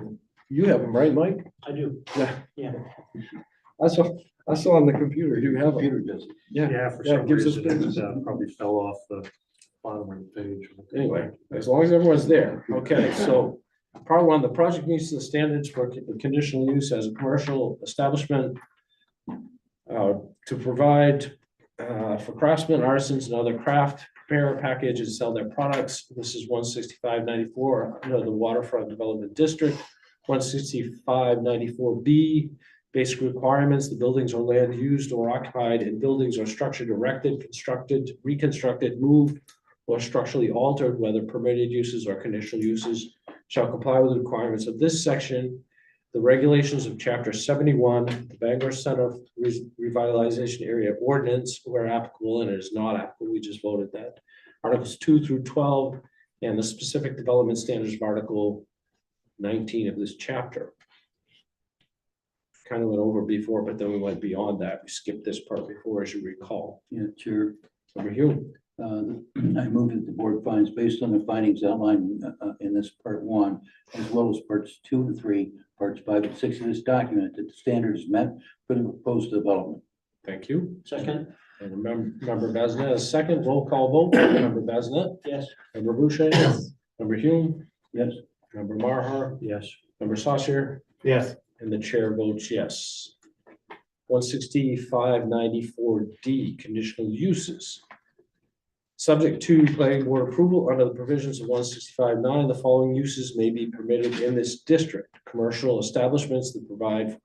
you have them, right, Mike? I do, Yeah. yeah. I saw on the computer, you have them. Computer does it. Yeah, Yeah, for Yeah, some it gives us reason, business. it probably fell off the bottom of the page. anyway, as long as everyone's there. Okay, so part one, the project meets the standards for conditional use as a commercial establishment to provide for craftsmen, artisans, and other craft, prepare, package, and sell their products. This is 165-94 under the Waterfront Development District. 165-94B, basic requirements, the buildings or land used or occupied, and buildings or structure erected, constructed, reconstructed, moved, or structurally altered, whether permitted uses or conditional uses, shall comply with the requirements of this section, the regulations of chapter 71, the Bangor Center Revitalization Area Ordinance, where applicable, and it is not applicable, we just voted that. Articles 2 through 12, and the specific development standards of Article 19 of this chapter. Kind of went over before, but then we went beyond that. We skipped this part before, as you recall. Yeah, Chair. Member Hume, I move that the board finds, based on the findings outlined in this part one, as well as parts 2 and 3, parts 5 and 6 of this document, that the standard is met for the proposed development. thank you. Second, And member Bazinet, a second roll call vote. Member Bazinet, yes. member Boucher. Yes. Member Hume, Yes, member Marhar, Yes, member Saucier, Yes. and the chair votes yes. 165-94D, conditional uses. Subject to planning board approval under the provisions of 165-9, the following uses may be permitted in this district. Commercial establishments that provide for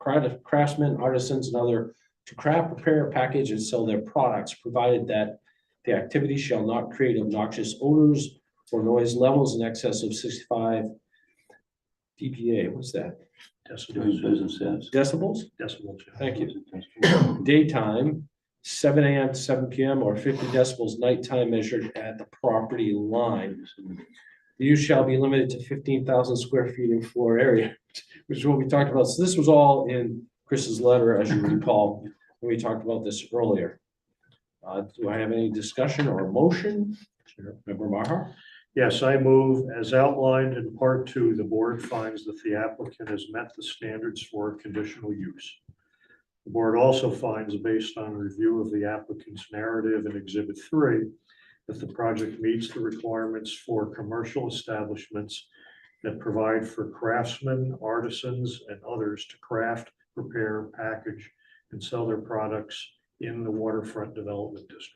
craftsmen, artisans, and other to craft, prepare, package, and sell their products, provided that the activity shall not create obnoxious odors or noise levels in excess of 65 dBA. What's that? doing decibels, business as. Decibels? decibels. yeah. Thank you. Daytime, 7 AM to 7 PM, or 50 decibels nighttime measured at the property line. The use shall be limited to 15,000 square feet in floor area, which is what we talked about. So this was all in Chris's letter, as you recall, when we talked about this earlier. Do I have any discussion or motion? Member Maher? Yes, I move, as outlined in part 2, the board finds that the applicant has met the standards for conditional use. The board also finds, based on review of the applicant's narrative in Exhibit 3, that the project meets the requirements for commercial establishments that provide for craftsmen, artisans, and others to craft, prepare, package, and sell their products in the Waterfront Development District.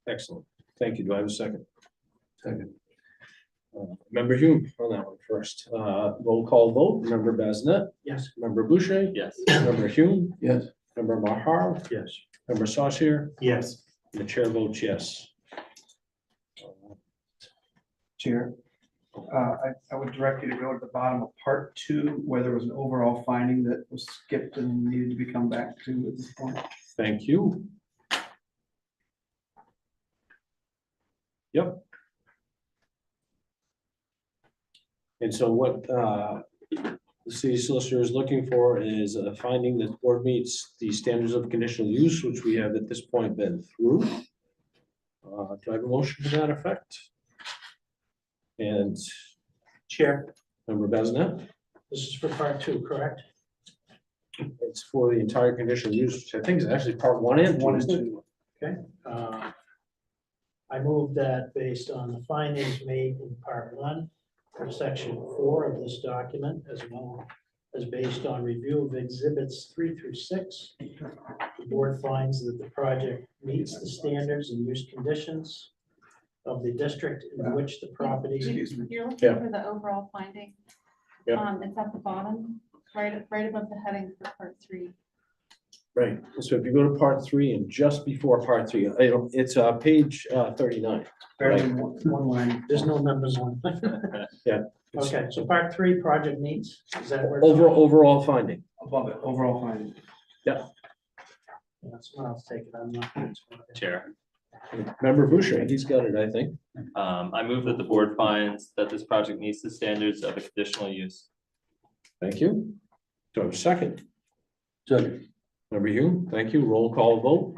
Excellent. Thank you. Do I have a second? Second. Member Hume on that one first. Roll call vote. Member Bazinet, Yes. member Boucher, Yes. member Hume, Yes, member Mahar, Yes, member Saucier, Yes. and the chair votes yes. Chair, I would direct you to go to the bottom of part 2, where there was an overall finding that was skipped and needed to be come back to at this point. Thank you. Yep. And so what the city solicitor is looking for is a finding that the board meets the standards of conditional use, which we have at this point been through. Do I have a motion to that effect? And Chair, member Bazinet, this is for part 2, correct? it's for the entire conditional use, which I think is actually part 1 and 2. 1 and isn't it? 2. Okay. I move that based on the findings made in part 1 of section 4 of this document, as well as based on review of exhibits 3 through 6, the board finds that the project meets the standards and use conditions of the district in which the property. Excuse me. You're Yeah. looking for the overall finding. Yep. It's at the bottom, right above the heading for part 3. Right, so if you go to part 3 and just before part 3, it's page 39. Barely one line. There's no numbers on. It's Okay, so part 3, project meets, is that where? overall finding. Above it, overall finding. Yeah, someone else take it, I'm not. Chair. Member Boucher, he's got it, I think. I move that the board finds that this project meets the standards of a conditional use. Thank you. Do I have a second? Second. Member Hume, thank you. Roll call vote.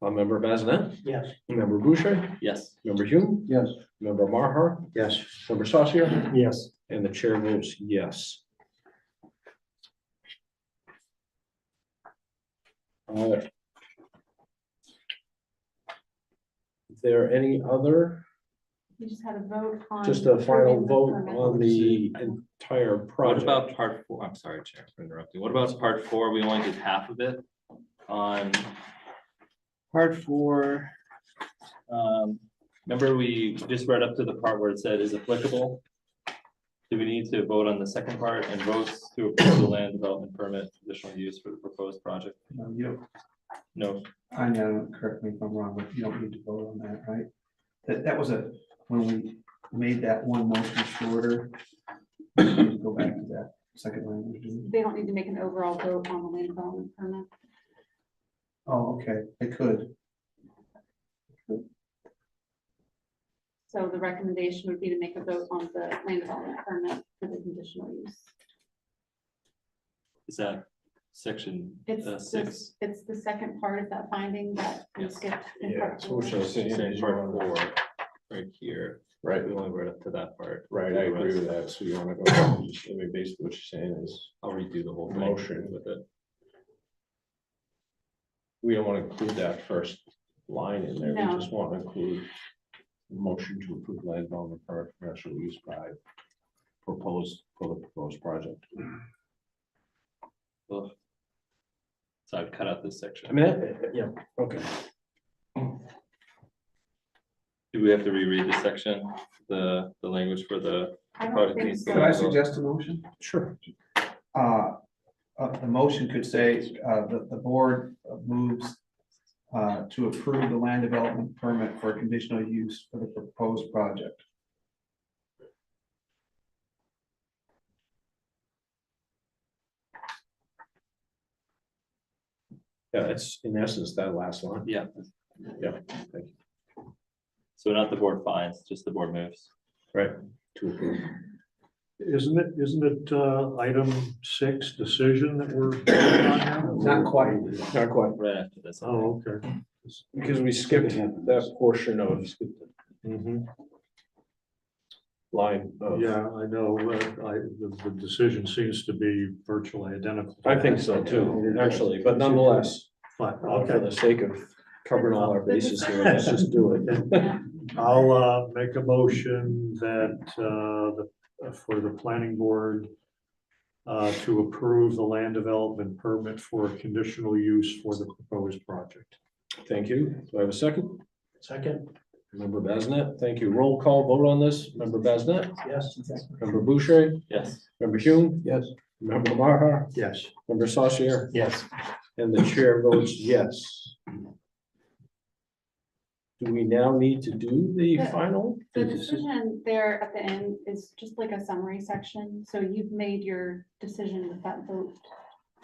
Member Bazinet, Yes. member Boucher, Yes. member Hume, Yes. member Marhar, Yes. member Saucier, Yes. and the chair votes yes. Is there any other, You just had a vote on. just a final approving the vote permit. on the entire What project? about part four? I'm sorry, Chair, for interrupting. What about part four? We only did half of it on part four. Remember, we just read up to the part where it said is applicable. Do we need to vote on the second part and votes to approve the land development permit additional use for the proposed project? No, you don't, No, I know, correct me if I'm wrong, but you don't need to vote on that, right? That was when we made that one motion shorter. Go back to that second language. didn't we? They don't need to make an overall vote on the land development permit. Oh, okay, they could. So the recommendation would be to make a vote on the land development permit for the conditional use. is that section It's six? it's the second part of that finding that we Yes. skipped. in Yeah, part so four. what should I say? Say part four, right here. Right. We only read up to that part. Right, I agree with that. So you wanna go, I mean, basically what you're saying is I'll redo the whole thing. motion with it. We don't wanna include that first line in there. We No. just want to include motion to approve land development for commercial use by proposed, for the proposed project. Ugh. So I've cut out this section. I mean, yeah, okay. Do we have to reread this section, the language for the, I don't Project think needs to Could I so. suggest a motion? Sure. The motion could say, the board moves to approve the land development permit for conditional use for the proposed project. Yeah, it's in essence that last line. yeah. Yeah, thank you. So not the board finds, just the board moves. Right, to approve. Isn't it item 6, decision that we're voting on now? Not quite. Not quite, Right after this. Oh, okay. because we skipped that portion of Mhm. line of. Yeah, I know, the decision seems to be virtually identical. to I think that. so too, actually, but nonetheless, But, for okay, the sake of covering all our bases here, let's just do it. I'll make a motion that for the planning board to approve the land development permit for conditional use for the proposed project. Thank you. Do I have a second? Second, Member Bazinet, thank you. Roll call vote on this. Member Bazinet, yes. member Boucher, Yes. member Hume, Yes. member Marhar, Yes. member Saucier, Yes. and the chair votes yes. Do we now need to do the Yeah. final? The decision there at the end is just like a summary section, so you've made your decision with that vote.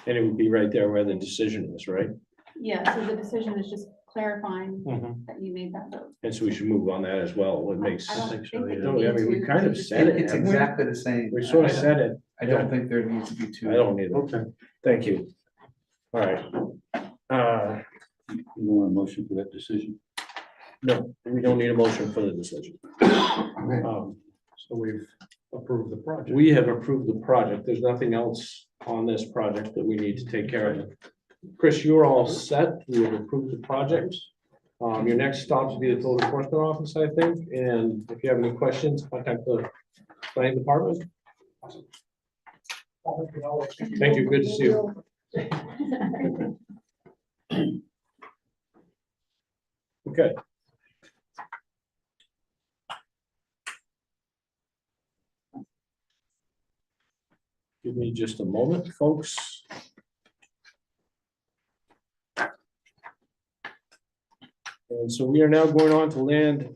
And it would be right there where the decision is, right? Yeah, so the decision is just clarifying Mhm. that you made that vote. And so we should move on that as well. It makes. I don't think think so, that yeah. you No, I need mean, we to, kind of you just said need it, It's to- haven't we? exactly the same. We sort of said it. I don't think there needs to be two. I don't need it. Okay. Thank you. All right. You want a motion for that decision? No, we don't need a motion for the decision. So we've approved the project. We have approved the project. There's nothing else on this project that we need to take care of. Chris, you're all set. We have approved the project. Your next stop will be the code enforcement office, I think, and if you have any questions, contact the planning department. Thank you. Good to see you. Okay. Give me just a moment, folks. And so we are now going on to land,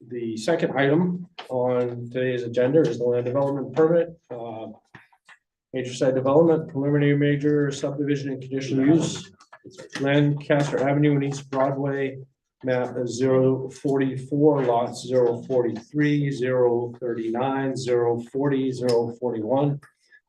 the second item on today's agenda is the land development permit. Major site development, preliminary major subdivision and conditional use. Lancaster Avenue and East Broadway, map 044, lots 043, 039, 040, 041.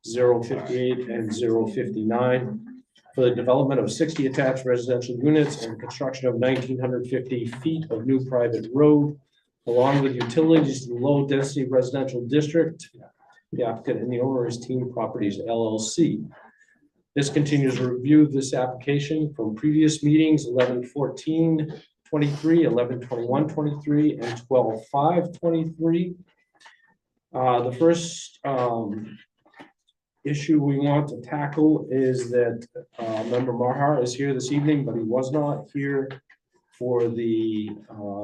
058 and 059 for the development of 60 attached residential units and construction of 1,950 feet of new private road, along with utilities to the low-density residential district. The applicant and the owner is Team Properties LLC. This continues a review of this application from previous meetings, 11/14/23, 11/21/23, and 12/5/23. The first issue we want to tackle is that Member Mahar is here this evening, but he was not here for the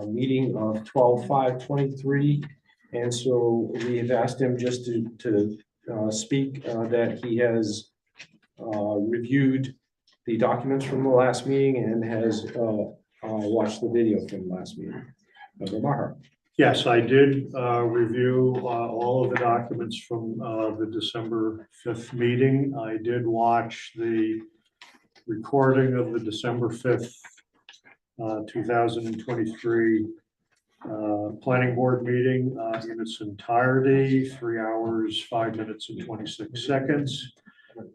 meeting of 12/5/23. And so we have asked him just to speak that he has reviewed the documents from the last meeting and has watched the video from the last meeting. Member Maher. Yes, I did review all of the documents from the December 5th meeting. I did watch the recording of the December 5th, 2023 planning board meeting in its entirety, 3 hours, 5 minutes and 26 seconds.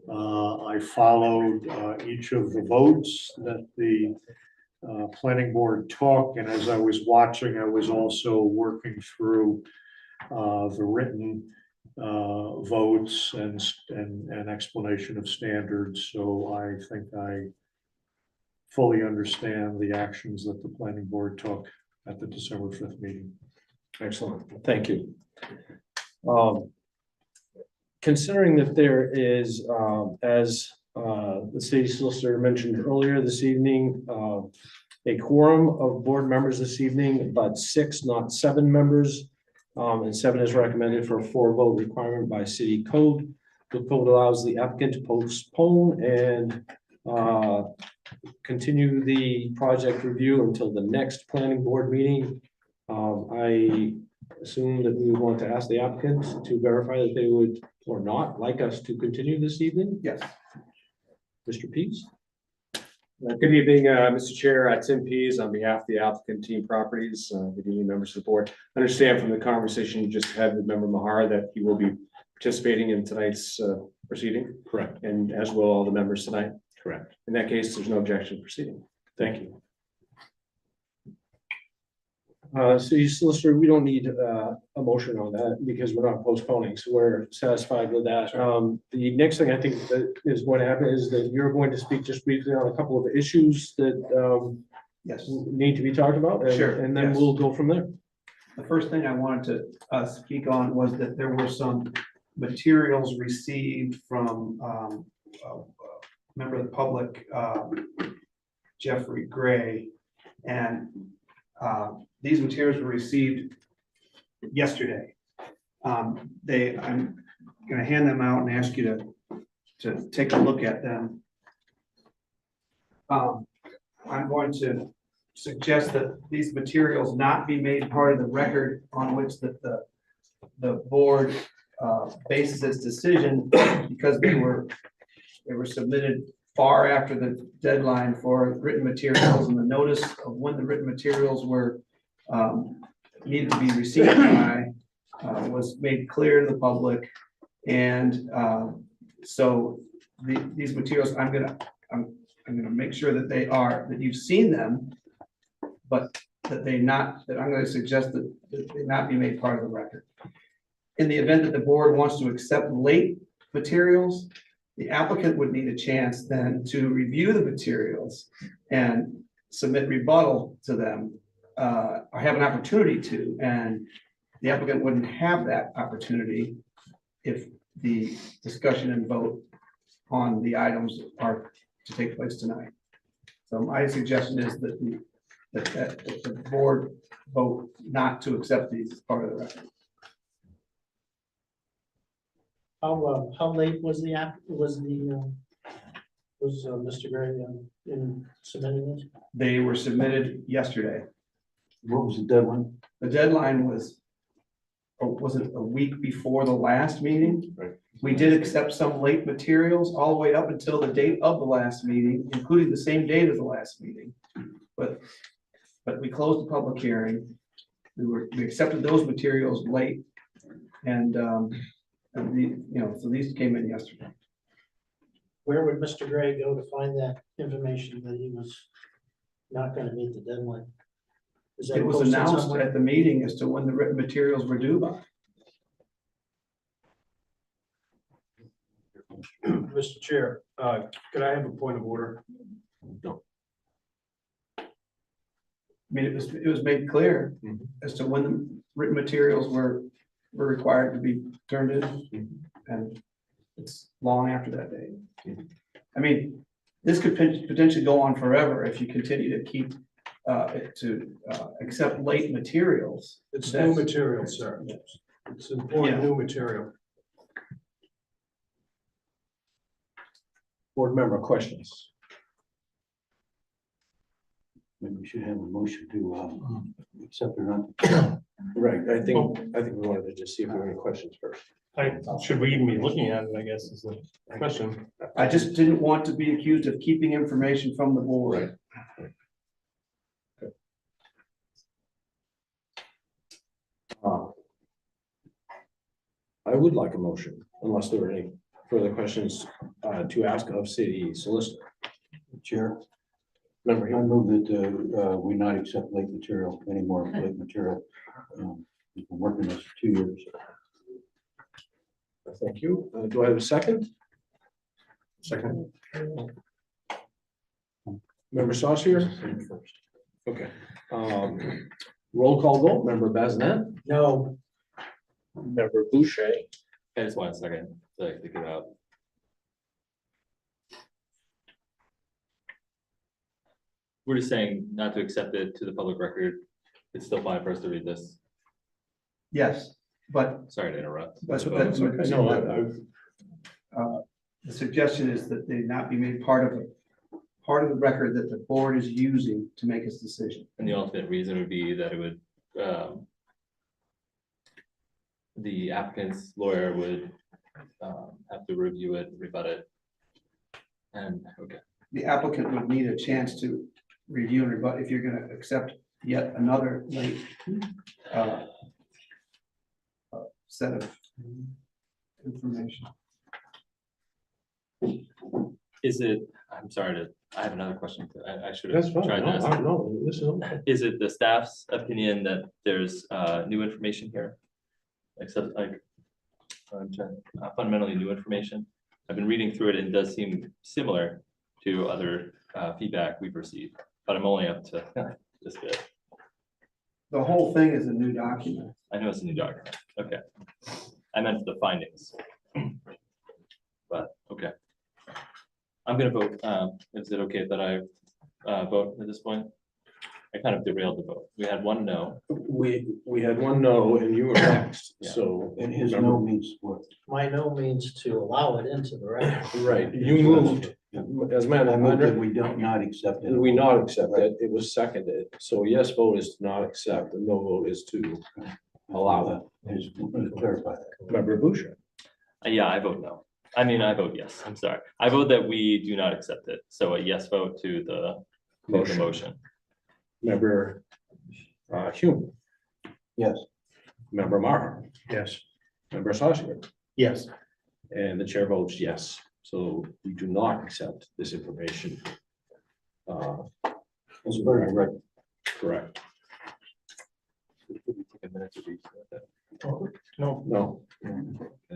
I followed each of the votes that the planning board took, and as I was watching, I was also working through the written votes and explanation of standards. So I think I fully understand the actions that the planning board took at the December 5th meeting. Excellent, thank you. Considering that there is, as the city solicitor mentioned earlier this evening, a quorum of board members this evening, but 6, not 7 members, and 7 is recommended for a 4-vote requirement by city code. The code allows the applicant to postpone and continue the project review until the next planning board meeting. I assume that we would want to ask the applicant to verify that they would or not like us to continue this evening. Yes. Mr. Pease? Good evening, Mr. Chair, Tim Pease on behalf of the applicant Team Properties, good evening, members of the board. I understand from the conversation you just had with Member Mahar that he will be participating in tonight's proceeding, Correct. and as will all the members tonight. Correct. In that case, there's no objection to proceeding. Thank you. City solicitor, we don't need a motion on that because we're not postponing, so we're satisfied with that. The next thing I think that is going to happen is that you're going to speak just briefly on a couple of issues that Yes. need to be talked about. And, Sure, and then yes. we'll go from there. The first thing I wanted to speak on was that there were some materials received from a member of the public, Jeffrey Gray. And these materials were received yesterday. I'm gonna hand them out and ask you to take a look at them. I'm going to suggest that these materials not be made part of the record on which the board bases its decision, because they were submitted far after the deadline for written materials, and the notice of when the written materials were needed to be received by was made clear to the public. And so these materials, I'm gonna make sure that that you've seen them, but that I'm gonna suggest that they not be made part of the record. In the event that the board wants to accept late materials, the applicant would need a chance then to review the materials and submit rebuttal to them, or have an opportunity to, and the applicant wouldn't have that opportunity if the discussion and vote on the items are to take place tonight. So my suggestion is that the board vote not to accept these as part of the record. How late was Mr. Gray in submitting it? They were submitted yesterday. What was the deadline? The deadline was it a week before the last meeting? Right. We did accept some late materials all the way up until the date of the last meeting, including the same date as the last meeting. But we closed the public hearing. We accepted those materials late, and And so these came in yesterday. Where would Mr. Gray go to find that information that he was not gonna meet the deadline? Is that It was posted announced somewhere? at the meeting as to when the written materials were due by. Mr. Chair, could I have a point of order? I mean, it was made clear as to when the written materials were required to be turned in. And it's long after that date. I mean, this could potentially go on forever if you continue to keep, accept late materials. It's new material, sir. It's important new material. Board member questions? Maybe we should have a motion to accept or not. Right, I think we wanted to just see if there were any questions first. Should we even be looking at it, I guess, is the question. I just didn't want to be accused of keeping information from the board. I would like a motion, unless there are any further questions to ask of city solicitor. Chair, Member I Hill. move that we not accept late material, any more late material. We've been working this for 2 years. Thank you. Do I have a second? Second. Member Saucier? Okay. Roll call vote, member Bazinet, No, member Boucher, I just want a second to think it out. We're just saying not to accept it to the public record. It's still fine for us to read this. Yes, but Sorry to interrupt. That's what that's okay. No, the suggestion is that they not be made part of the record that the board is using to make its decision. And the ultimate reason would be that it would, the applicant's lawyer would have to review it, rebut it. And, okay, The applicant would need a chance to review and rebut if you're gonna accept yet another late set of information. is it, I'm sorry to, I have another question. I should that's have fine. tried No, this. I don't know. This is okay. Is it the staff's opinion that there's new information here? Except like fundamentally new information? I've been reading through it and it does seem similar to other feedback we've received, but I'm only up to this bit. The whole thing is a new document. I know it's a new document, okay. I meant the findings. But, okay. I'm gonna vote, is it okay that I vote at this point? I kind of derailed the vote. We had one no. We had one no and you were next, Yeah. so. And his no means what? my no means to allow it into the record. Right, you moved, as man, I move that we don't not accept it. we not accept it, it was seconded, so yes vote is to not accept, the no vote is to allow it. I just want to clarify that. Member Boucher. Yeah, I vote no. I mean, I vote yes, I'm sorry. I vote that we do not accept it. So a yes vote to the motion. Member Hume, Yes. member Maher, Yes. member Saucier, Yes. and the chair votes yes, so we do not accept this information. As part of the record. Correct. Take a minute to read that. No,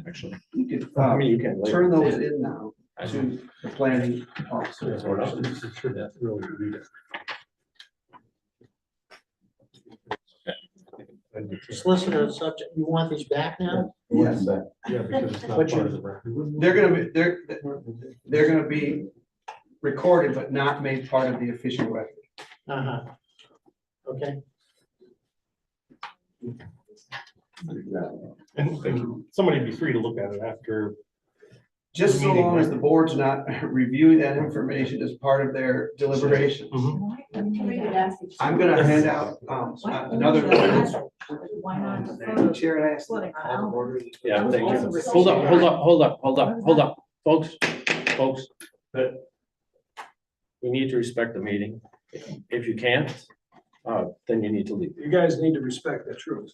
actually, You could I mean, you can later. turn those in now I to the planning officer. Really read it. Solicitor, subject, you want these back now? Yes. Welcome back. Yeah, because it's not But part you- of the record. They're gonna be recorded but not made part of the official record. Uh-huh. Okay, And somebody be free to look at it after. Just so long as the board's not reviewing that information as part of their deliberations. I'm gonna hand out another. Chair, I asked. Yeah, thank you. Hold up, folks. We need to respect the meeting. If you can't, then you need to leave. You guys need to respect the truth.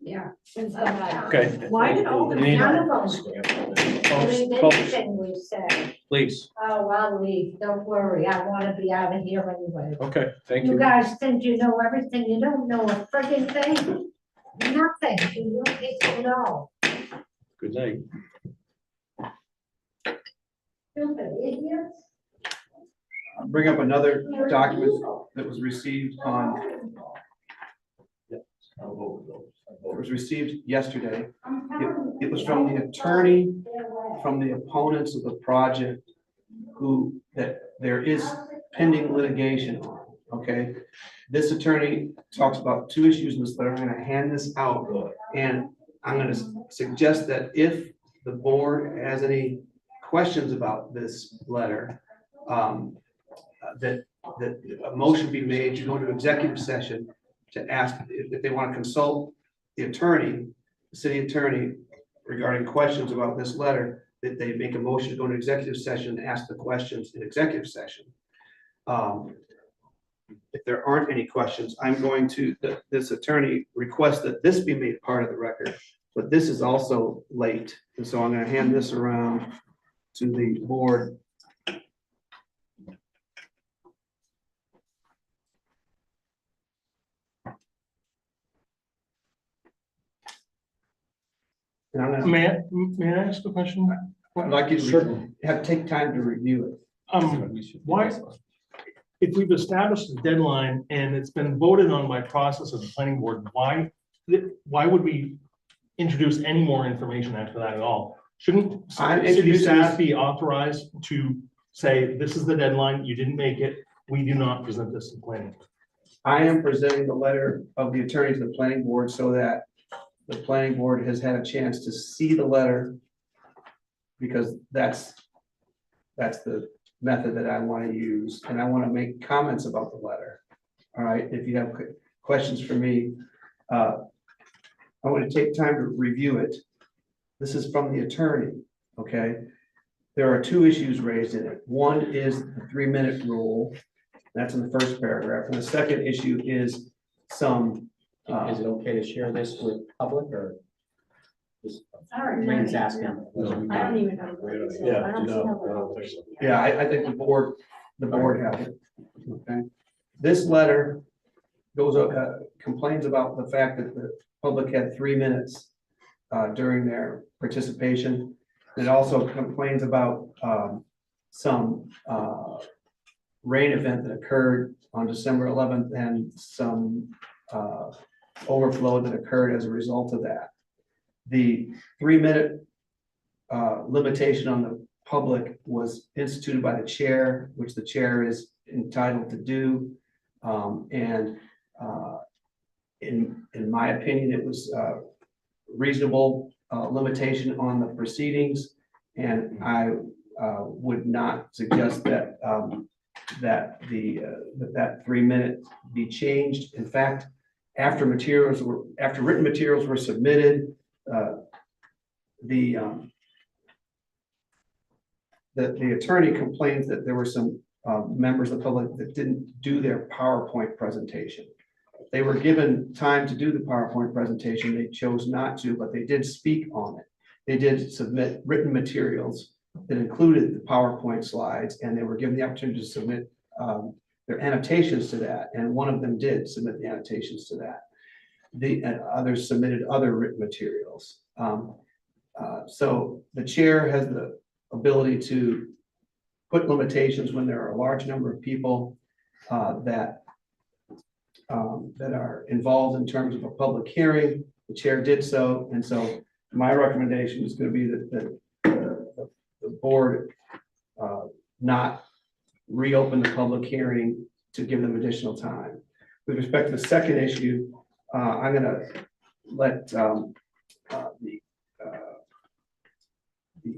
Yeah. since the time. Okay. Why did all the Any- none of them? I mean, Folks, anything we say, please. oh, I'll leave, don't worry, I wanna be out of here anyway. Okay, thank You you. guys think you know everything, you don't know a friggin' thing. Nothing, you people know. Good night. Stupid idiots. I'll bring up another document that was received on, it was received yesterday. I'm telling It you, was from the attorney, from the opponents of the project, who, that there is pending litigation on, okay? This attorney talks about two issues in this letter. I'm gonna hand this out, and I'm gonna suggest that if the board has any questions about this letter, that a motion be made to go into executive session to ask if they want to consult the attorney, the city attorney, regarding questions about this letter, that they make a motion to go into executive session and ask the questions in executive session. If there aren't any questions, I'm going to, this attorney requests that this be made part of the record, but this is also late. And so I'm going to hand this around to the board. And I'm gonna, May I ask a question? I'd like you to Certainly. take time to review it. Why, if we've established a deadline and it's been voted on by process of the planning board, why would we introduce any more information after that at all? Shouldn't I'm city introducing staff this- be authorized to say, this is the deadline, you didn't make it, we do not present this to planning? I am presenting the letter of the attorney to the planning board so that the planning board has had a chance to see the letter, because that's the method that I want to use, and I want to make comments about the letter. All right, if you have questions for me, I want to take time to review it. This is from the attorney, okay? There are two issues raised in it. One is the 3-minute rule. That's in the first paragraph. And the second issue is some, Is it okay to share this with public or? Sorry, Wayne's no, asking. no. I don't even know. what it is. Yeah, I don't see how no, I that don't works. think yeah, I think the board has it. Okay. This letter goes up, complains about the fact that the public had 3 minutes during their participation. It also complains about some rain event that occurred on December 11th and some overflow that occurred as a result of that. The 3-minute limitation on the public was instituted by the chair, which the chair is entitled to do. In my opinion, it was reasonable limitation on the proceedings. And I would not suggest that that 3-minute be changed. In fact, after written materials were submitted, the attorney complains that there were some members of the public that didn't do their PowerPoint presentation. They were given time to do the PowerPoint presentation. They chose not to, but they did speak on it. They did submit written materials that included the PowerPoint slides, and they were given the opportunity to submit their annotations to that. And one of them did submit the annotations to that. And others submitted other written materials. So the chair has the ability to put limitations when there are a large number of people that are involved in terms of a public hearing. The chair did so, and so my recommendation is going to be that the board not reopen the public hearing to give them additional time. With respect to the second issue, I'm going to let the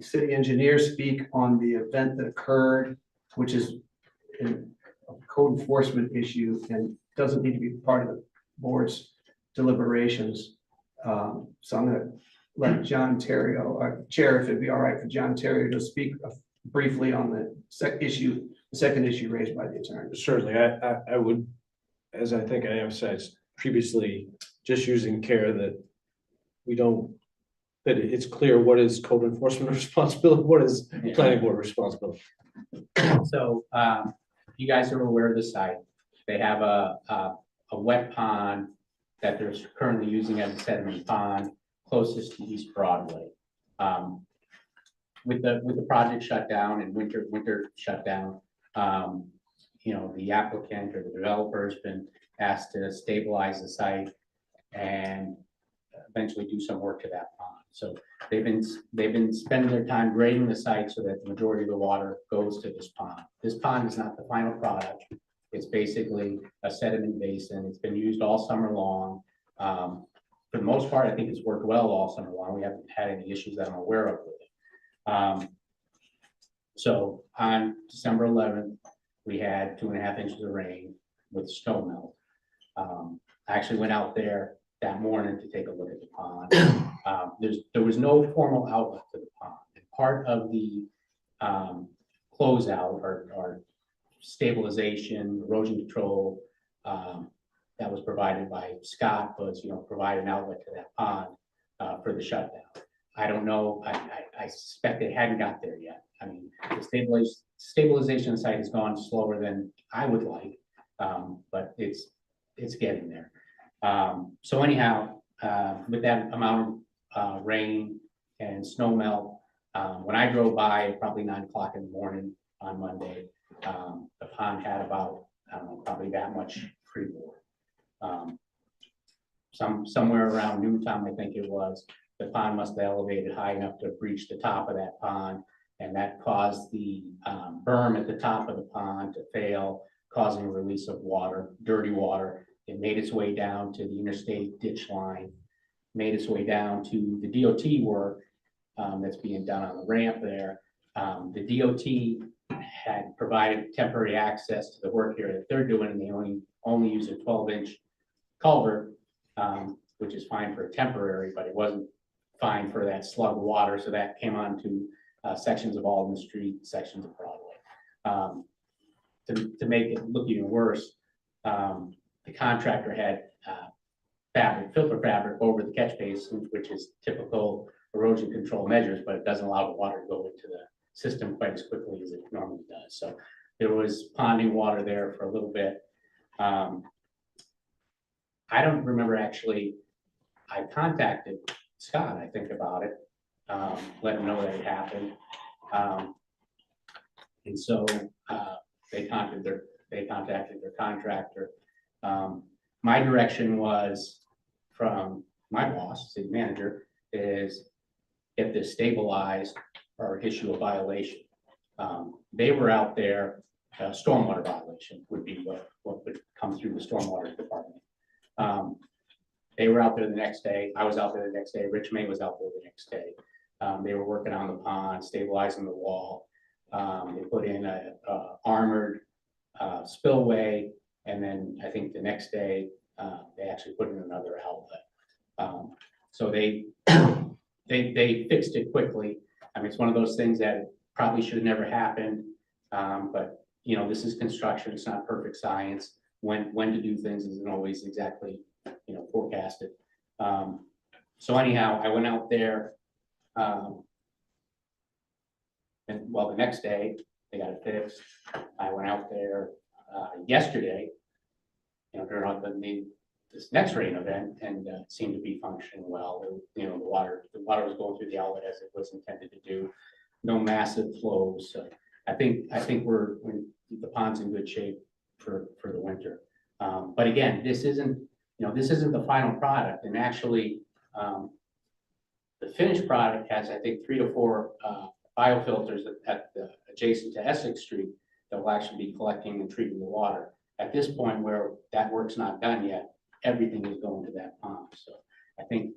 city engineer speak on the event that occurred, which is a code enforcement issue and doesn't need to be part of the board's deliberations. So I'm going to let John Terrio, Chair, if it'd be all right for John Terrio to speak briefly on the second issue raised by the attorney. Certainly, I would, as I think I emphasized previously, just using care that we don't, that it's clear what is code enforcement responsibility, what is planning board responsibility. So, you guys are aware of the site. They have a wet pond that they're currently using as a sediment pond closest to East Broadway. With the project shut down and winter shut down, you know, the applicant or the developer has been asked to stabilize the site and eventually do some work to that pond. So they've been spending their time grading the site so that the majority of the water goes to this pond. This pond is not the final product. It's basically a sediment basin. It's been used all summer long. For the most part, I think it's worked well all summer long. We haven't had any issues that I'm aware of with it. So on December 11th, we had 2.5 inches of rain with snow melt. I actually went out there that morning to take a look at the pond. There was no formal outlet to the pond. And part of the closeout or stabilization, erosion control that was provided by Scott was, you know, provide an outlet to that pond for the shutdown. I don't know, I suspect it hadn't got there yet. I mean, the stabilization site has gone slower than I would like, but it's getting there. So anyhow, with that amount of rain and snow melt, when I drove by at probably 9 o'clock in the morning on Monday, the pond had about, I don't know, probably that much free water. Somewhere around noontime, I think it was, the pond must have elevated high enough to breach the top of that pond, and that caused the berm at the top of the pond to fail, causing a release of water, dirty water. It made its way down to the interstate ditch line, made its way down to the DOT work that's being done on the ramp there. The DOT had provided temporary access to the work here that they're doing, and they only use a 12-inch culvert, which is fine for a temporary, but it wasn't fine for that slug of water, so that came onto sections of Alden Street, sections of Broadway. To make it look even worse, the contractor had filter fabric over the catch basin, which is typical erosion control measures, but it doesn't allow the water to go into the system quite as quickly as it normally does. So there was ponding water there for a little bit. I don't remember actually, I contacted Scott, I think, about it, let him know that it happened. And so they contacted their contractor. My direction was from my boss, city manager, is get this stabilized or issue a violation. They were out there, stormwater violation would be what would come through the stormwater department. They were out there the next day. I was out there the next day. Rich May was out there the next day. They were working on the pond, stabilizing the wall. They put in a armored spillway, and then I think the next day they actually put in another outlet. So they fixed it quickly. I mean, it's one of those things that probably should have never happened. But you know, this is construction. It's not perfect science. When to do things isn't always exactly, you know, forecasted. So anyhow, I went out there, and well, the next day they got it fixed. I went out there yesterday, you know, during this next rain event, and it seemed to be functioning well. You know, the water was going through the outlet as it was intended to do. No massive flows. So I think the pond's in good shape for the winter. But again, this isn't the final product, and actually, the finished product has, I think, 3 to 4 biofilters adjacent to Essex Street that will actually be collecting and treating the water. At this point, where that work's not done yet, everything is going to that pond. So I think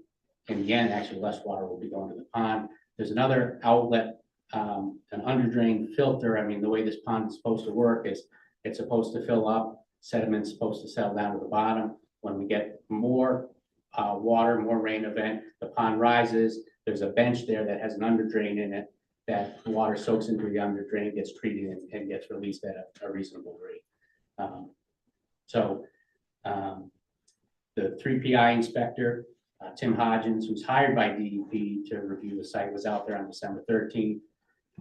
in the end, actually, less water will be going to the pond. There's another outlet, an under drain filter. I mean, the way this pond is supposed to work is it's supposed to fill up, sediment's supposed to settle down to the bottom. When we get more water, more rain event, the pond rises. There's a bench there that has an under drain in it that the water soaks into the under drain, gets treated, and gets released at a reasonable rate. The 3PI inspector Tim Hodgins, who's hired by DEP to review the site, was out there on December 13th,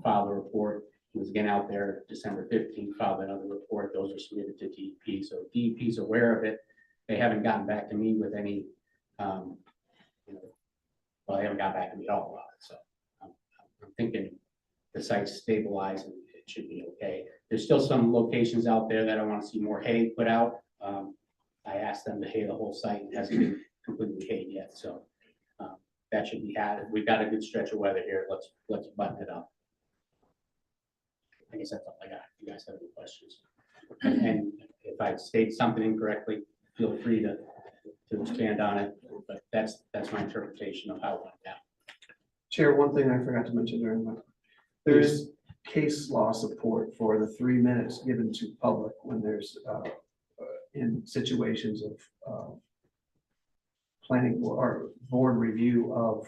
filed a report. He was again out there December 15th, filed another report. Those were submitted to DEP. So DEP is aware of it. They haven't gotten back to me with any, well, they haven't got back to me at all about it. So I'm thinking the site's stabilized and it should be okay. There's still some locations out there that I want to see more hay put out. I asked them to hay the whole site. It hasn't been completely hayed yet. So that should be added. We've got a good stretch of weather here. Let's button it up. I guess that's all I got. If you guys have any questions? And if I state something incorrectly, feel free to expand on it. But that's my interpretation of how it went down. Chair, one thing I forgot to mention during my, there is case law support for the 3 minutes given to public when there's in situations of planning or board review of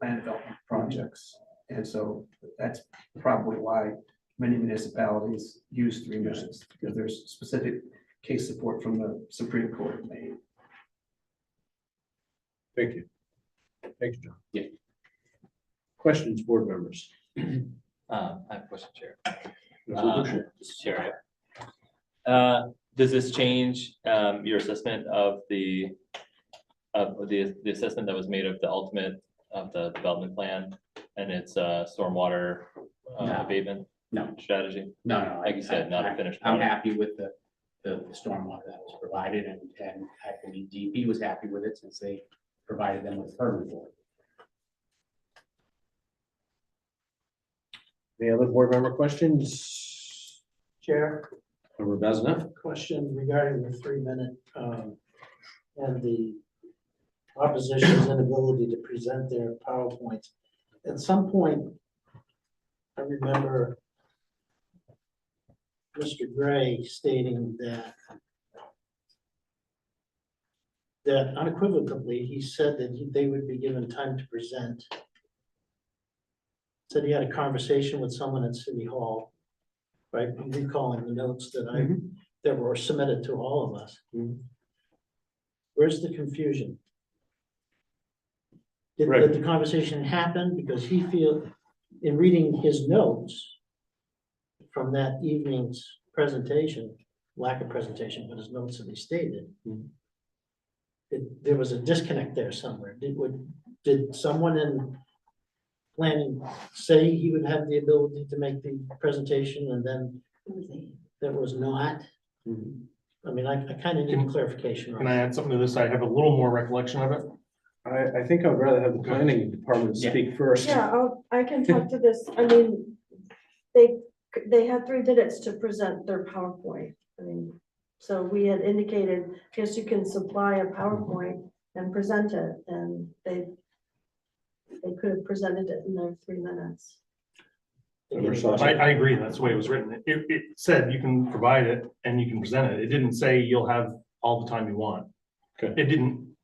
land development projects. And so that's probably why many municipalities use 3 minutes, because there's specific case support from the Supreme Court of Maine. Thank you. Thank you, John. Yeah. Questions, board members? I have a question, Chair. Mr. Mr. Chair. Does this change your assessment of the assessment that was made of the ultimate of the development plan and its stormwater No. abatement No. strategy? No. Like you said, not a finished I'm product. happy with the stormwater that was provided, and I believe DEP was happy with it since they provided them with permit for it. Any other board member questions? Chair, Member Besna? question regarding the 3-minute, and the opposition's inability to present their PowerPoints. At some point, I remember Mr. Gray stating that unequivocally, he said that they would be given time to present. Said he had a conversation with someone at City Hall, right? I'm recalling the notes that were submitted to all of us. Mhm. Where's the confusion? Did Right. the conversation happen because he feel, in reading his notes from that evening's presentation, lack of presentation, but his notes that he stated, Mhm. there was a disconnect there somewhere. Did someone in planning say he would have the ability to make the presentation and then there was not? Mhm. I mean, I kind of need clarification on Can I that. add something to this? I have a little more recollection of it. I think I'd rather have the planning department Yeah. speak first. Yeah, I can talk to this. I mean, they had 3 minutes to present their PowerPoint. I mean, so we had indicated, I guess you can supply a PowerPoint and present it, and they could have presented it in their 3 minutes. I agree, that's the way it was written. It said you can provide it and you can present it. It didn't say you'll have all the time you want. Okay. It didn't.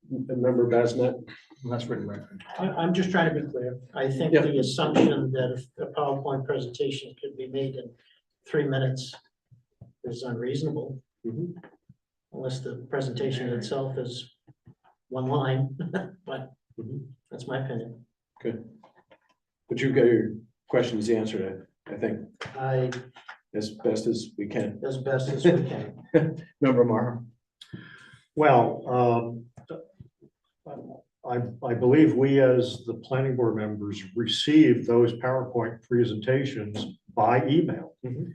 Member Besna? That's written right. I'm just trying to be clear. I think Yeah. the assumption that if a PowerPoint presentation could be made in 3 minutes is unreasonable, Mhm. unless the presentation itself is 1 line, but Mhm. that's my opinion. Good. But you've got your questions answered, I think, I, as best as we can. as best as we can. Member Maher? Well, I believe we, as the planning board members, received those PowerPoint presentations by email. Mhm.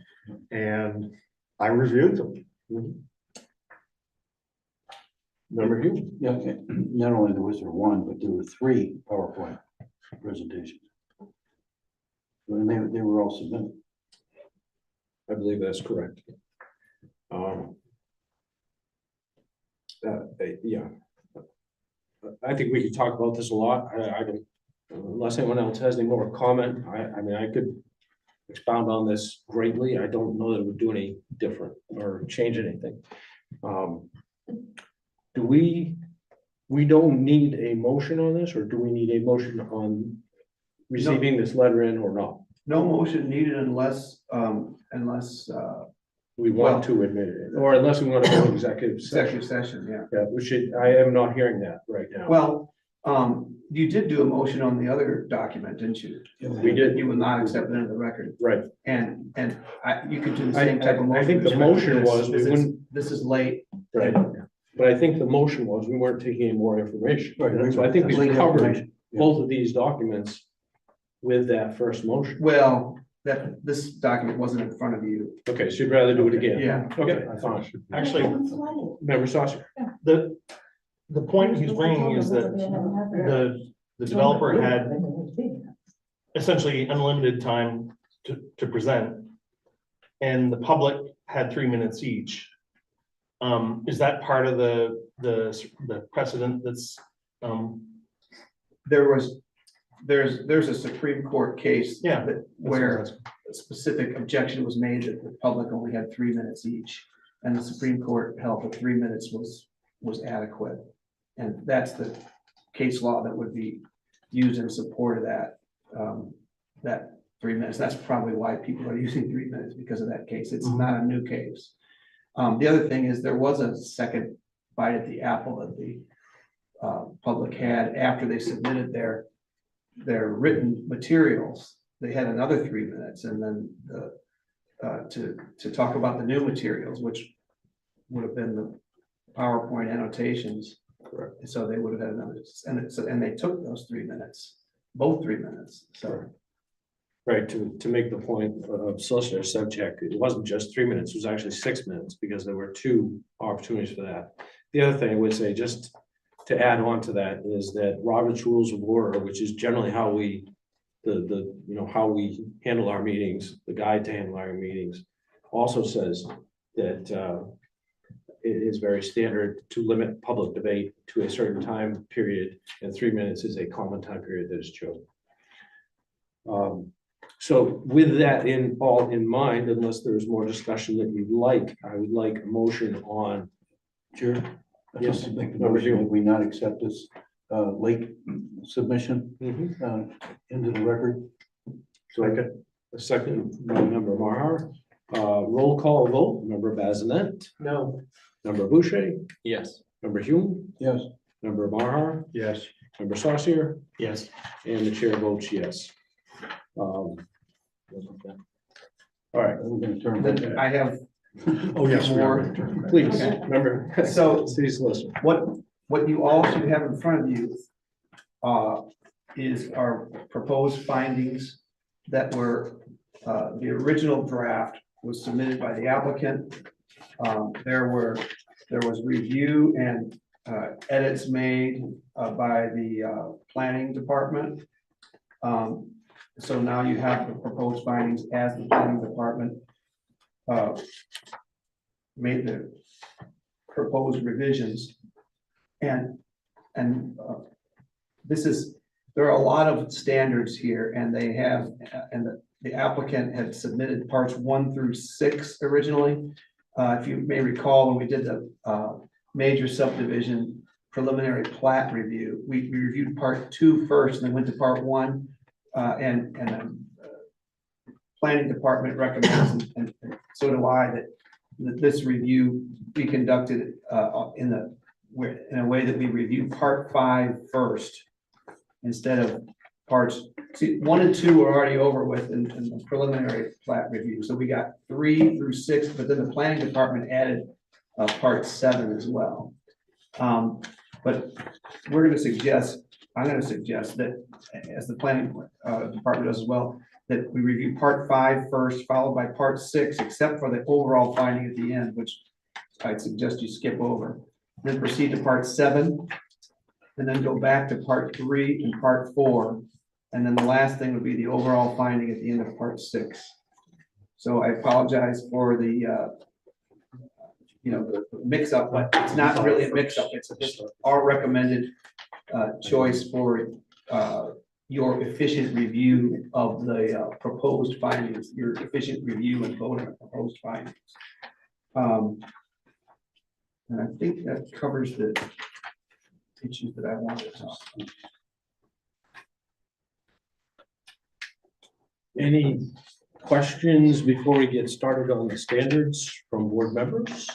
And I reviewed them. Member Hugh? Yeah, okay. Not only was there 1, but there were 3 PowerPoint presentations. And they were all submitted. I believe that's correct. Yeah. I think we could talk about this a lot. I don't, unless anyone else has any more comment, I mean, I could expound on this greatly. I don't know that it would do any different or change anything. Do we don't need a motion on this, or do we need a motion on receiving this letter in or not? No motion needed unless We want to admit it, or unless we want to go to executive session. Executive session, yeah. Yeah, we should, I am not hearing that right now. Well, you did do a motion on the other document, didn't you? We did. You will not accept it into the record. Right. And you could do the I- same type of motion. I think the with respect to motion this. was we This is- wouldn't- This is late. Right. But I think the motion was we weren't taking any more information. Right. So I think we Late covered information. Yeah. both of these documents with that first motion. Well, this document wasn't in front of you. Okay, so you'd rather do it again? Yeah. Okay, fine. Actually, Member Saucier. the point he's bringing is that the developer had essentially unlimited time to present. And the public had 3 minutes each. Is that part of the precedent that's, There's a Supreme Court case. Yeah, that- Where a specific objection was made that the public only had 3 minutes each. And the Supreme Court held that 3 minutes was adequate. And that's the case law that would be used in support of that 3 minutes. That's probably why people are using 3 minutes, because of that case. It's not a new case. The other thing is there was a second bite at the apple that the public had after they submitted their written materials. They had another 3 minutes, and then to talk about the new materials, which would have been the PowerPoint annotations. Correct. So they would have had another, and they took those 3 minutes, both 3 minutes, so. Right, to make the point of solicitor subject, it wasn't just 3 minutes, it was actually 6 minutes, because there were 2 opportunities for that. The other thing I would say, just to add on to that, is that Robert's Rules of Order, which is generally how we, how we handle our meetings, the guide to handle our meetings, also says that it is very standard to limit public debate to a certain time period, and 3 minutes is a common time period that is chosen. So with that all in mind, unless there's more discussion that you'd like, I would like a motion on. Chair? Yes, I'd make the Member motion that Hume. we not accept this late submission Mhm. into the record. So a second by Member Maher. Roll call vote, Member Bazinet, no, Member Boucher, Yes. Member Hume, Yes. Member Maher, Yes. Member Saucier, yes. and the chair votes yes. All right, We're gonna turn. Then I have Oh, yes. we are. please, member. So- City Solicitor. What you all should have in front of you is our proposed findings that were, the original draft was submitted by the applicant. There was review and edits made by the planning department. So now you have the proposed findings as the planning department made the proposed revisions. And this is, there are a lot of standards here, and they have, and the applicant had submitted parts 1 through 6 originally. If you may recall, when we did the major subdivision preliminary plat review, we reviewed part 2 first, and then went to part 1. And planning department recommends, and so do I, that this review be conducted in a way that we review part 5 first, instead of parts, 1 and 2 are already over with in the preliminary plat review. So we got 3 through 6, but then the planning department added part 7 as well. But I'm gonna suggest that, as the planning department does as well, that we review part 5 first, followed by part 6, except for the overall finding at the end, which I'd suggest you skip over. Then proceed to part 7, and then go back to part 3 and part 4. And then the last thing would be the overall finding at the end of part 6. So I apologize for the mix up, but it's not really a mix up. It's just our recommended choice for your efficient review of the proposed findings, your efficient review and vote on the proposed findings. And I think that covers the issues that I wanted to talk about. Any Questions before we get started on the standards from board members?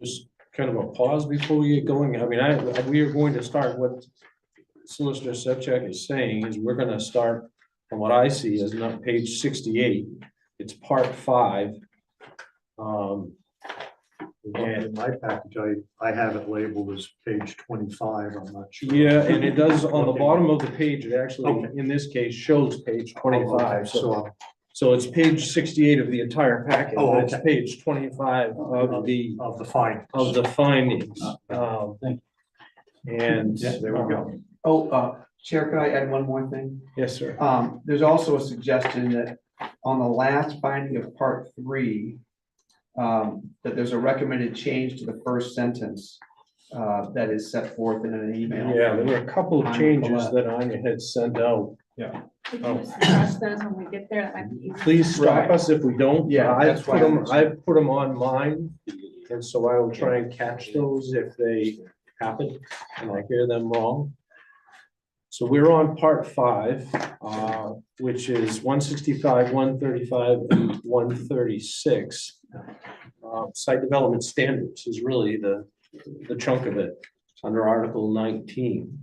Just kind of a pause before we get going. I mean, we are going to start what Solicitor Subcheck is saying is we're gonna start from what I see as not page 68. It's part 5. And in my package, I have it labeled as page 25, I'm not sure. Yeah, and it does on the bottom of the page, it actually, in this case, shows page 25. So it's page 68 of the entire packet, Oh, but it's okay. page 25 of the Of the findings. And Yeah, there we go. Chair, could I add one more thing? Yes, sir. There's also a suggestion that on the last finding of part 3, that there's a recommended change to the first sentence that is set forth in an email. Yeah, there were a couple of changes that Anya had sent out. Could you just address those when we get there? That might be easier. Please stop us if we don't. Yeah, that's why I've put them on mine, and so I will try and catch those if they happen and I hear them wrong. So we're on part 5, which is 165, 135, and 136. Site development standards is really the chunk of it under Article 19.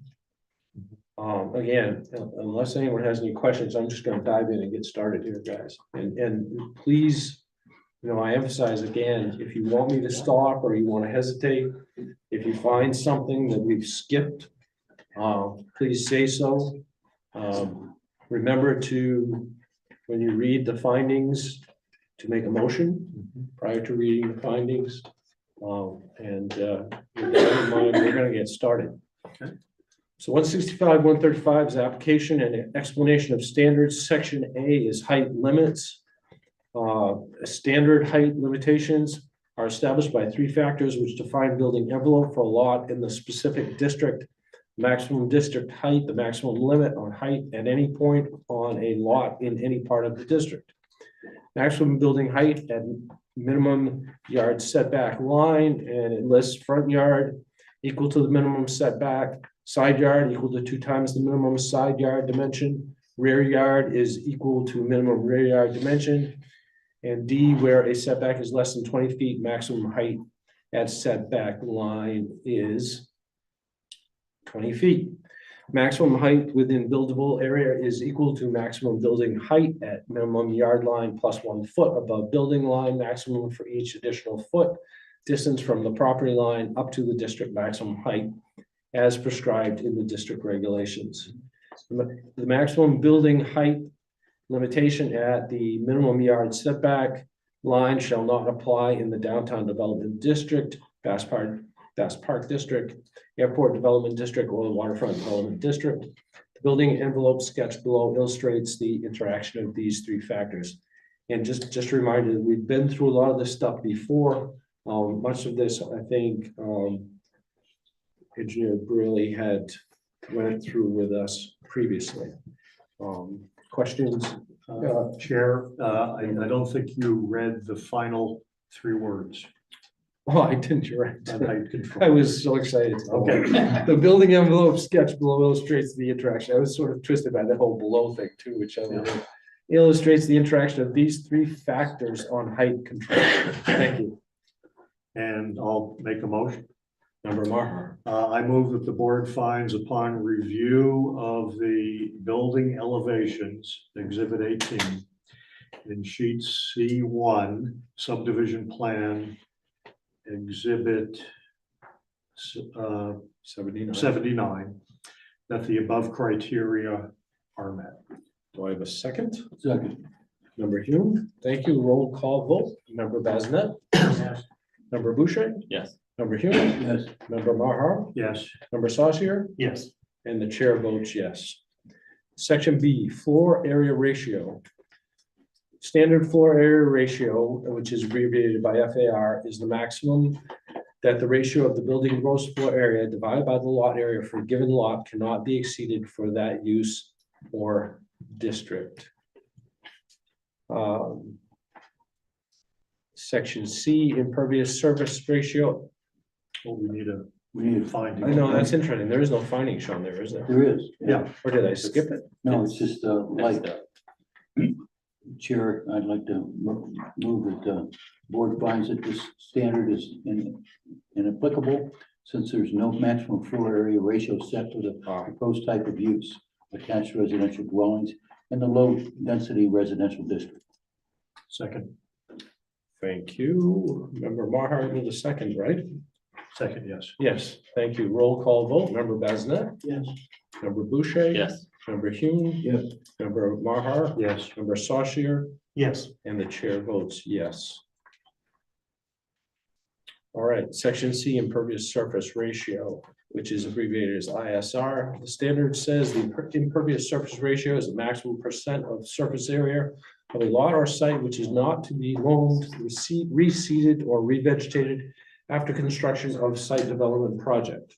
Again, unless anyone has any questions, I'm just gonna dive in and get started here, guys. And please, I emphasize again, if you want me to stop or you want to hesitate, if you find something that we've skipped, please say so. Remember to, when you read the findings, to make a motion prior to reading the findings. With that in mind, we're gonna get started. So 165, 135 is application and explanation of standards. Section A is height limits. Standard height limitations are established by 3 factors which define building envelope for a lot in the specific district. Maximum district height, the maximum limit on height at any point on a lot in any part of the district. Maximum building height at minimum yard setback line, and it lists front yard equal to the minimum setback, side yard equal to 2 times the minimum side yard dimension, rear yard is equal to minimum rear yard dimension, and D, where a setback is less than 20 feet, maximum height at setback line is 20 feet. Maximum height within buildable area is equal to maximum building height at minimum yard line plus 1 foot above building line, maximum for each additional foot distance from the property line up to the district maximum height as prescribed in the district regulations. The maximum building height limitation at the minimum yard setback line shall not apply in the downtown development district, Bass Park District, Airport Development District, or the Waterfront Development District. The building envelope sketch below illustrates the interaction of these 3 factors. And just a reminder, we've been through a lot of this stuff before. Much of this, I think, Engineer Brearley had went through with us previously. Questions? Chair, I don't think you read the final 3 words. Oh, I didn't, you're right. That height control. I was so excited. Okay. The building envelope sketch below illustrates the interaction. I was sort of twisted by that whole below thing too, which illustrates the interaction of these 3 factors on height control. Thank you. And I'll make a motion. Member Maher. I move that the board finds upon review of the building elevations, exhibit 18, in sheet C1, subdivision plan, exhibit 79, that the above criteria are met. Do I have a second? Second. Member Hume, thank you. Roll call vote. Member Basnet. Member Boucher. Yes. Member Hume. Yes. Member Maher. Yes. Member Saucier. Yes. And the chair votes yes. Section B, floor area ratio. Standard floor area ratio, which is abbreviated by FAR, is the maximum that the ratio of the building gross floor area divided by the lot area for a given lot cannot be exceeded for that use or district. Section C, impervious surface ratio. Well, we need a finding. I know, that's interesting. There is no finding shown there, is there? There is. Yeah. Or did I skip it? No, it's just light. Chair, I'd like to move that the board finds that this standard is inapplicable since there's no maximum floor area ratio set for the proposed type of use, attached residential dwellings in the low-density residential district. Second, Thank you. Member Maher with a second, right? second, yes. Yes, thank you. Roll call vote. Member Bazinet? Yes. Member Boucher? Yes. Member Hume? Yes. Member Maher? Yes. Member Saucier? Yes. And the chair votes yes. All right, section C, impervious surface ratio, which is abbreviated as ISR. The standard says the impervious surface ratio is the maximum percent of surface area of a lot or site which is not to be loamed, reseeded, or revegetated after construction of site development project.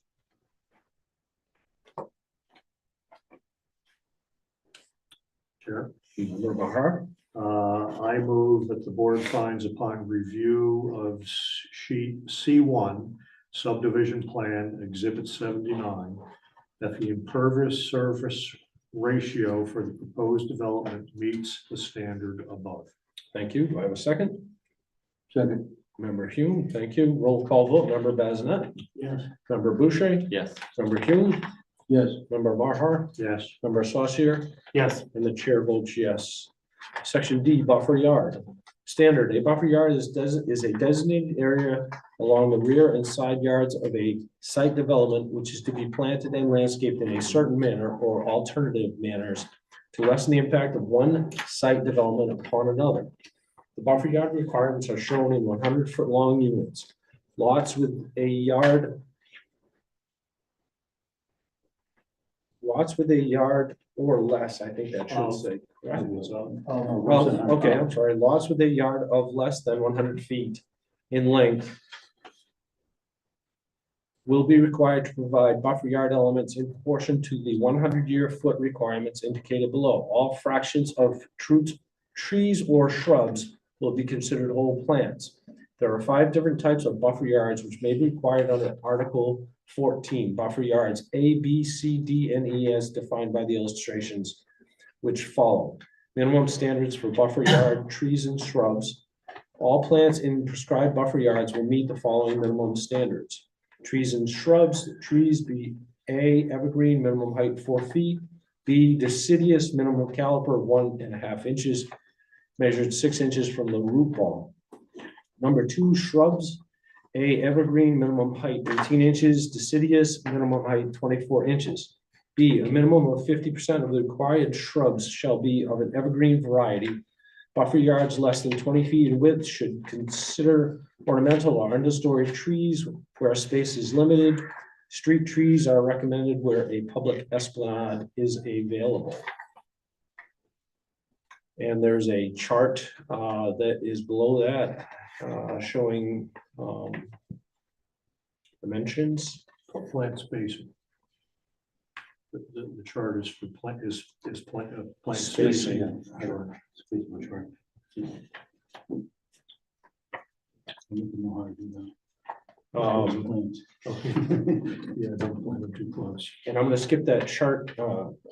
Chair. Member Maher? I move that the board finds upon review of sheet C1 subdivision plan exhibit 79 that the impervious surface ratio for the proposed development meets the standard above. Thank you. Do I have a second? Second. Member Hume, thank you. Roll call vote. Member Bazinet? Yes. Member Boucher? Yes. Member Hume? Yes. Member Maher? Yes. Member Saucier? Yes. And the chair votes yes. Section D, buffer yard. Standard, a buffer yard is a designated area along the rear and side yards of a site development which is to be planted and landscaped in a certain manner or alternative manners to lessen the impact of one site development upon another. The buffer yard requirements are shown in 100-foot long units. Lots with a yard or less, I think that should say, correct? Well, okay, I'm sorry, lots with a yard of less than 100 feet in length will be required to provide buffer yard elements in proportion to the 100-year foot requirements indicated below. All fractions of trees or shrubs will be considered whole plants. There are 5 different types of buffer yards which may be required under Article 14, buffer yards A, B, C, D, and E as defined by the illustrations which follow. Minimum standards for buffer yard trees and shrubs. All plants in prescribed buffer yards will meet the following minimum standards. Trees and shrubs, trees be A, evergreen, minimum height 4 feet, B, deciduous, minimum caliper of 1.5 inches, measured 6 inches from the root ball. Number 2, shrubs, A, evergreen, minimum height 18 inches, deciduous, minimum height 24 inches. B, a minimum of 50% of the required shrubs shall be of an evergreen variety. Buffer yards less than 20 feet in width should consider ornamental or understory trees where space is limited. Street trees are recommended where a public esplanade is available. And there's a chart that is below that showing dimensions. Plant spacing. The chart is for plant plant spacing. Sure. Sure. I don't know how to do that. Yeah, don't plant them too close. And I'm gonna skip that chart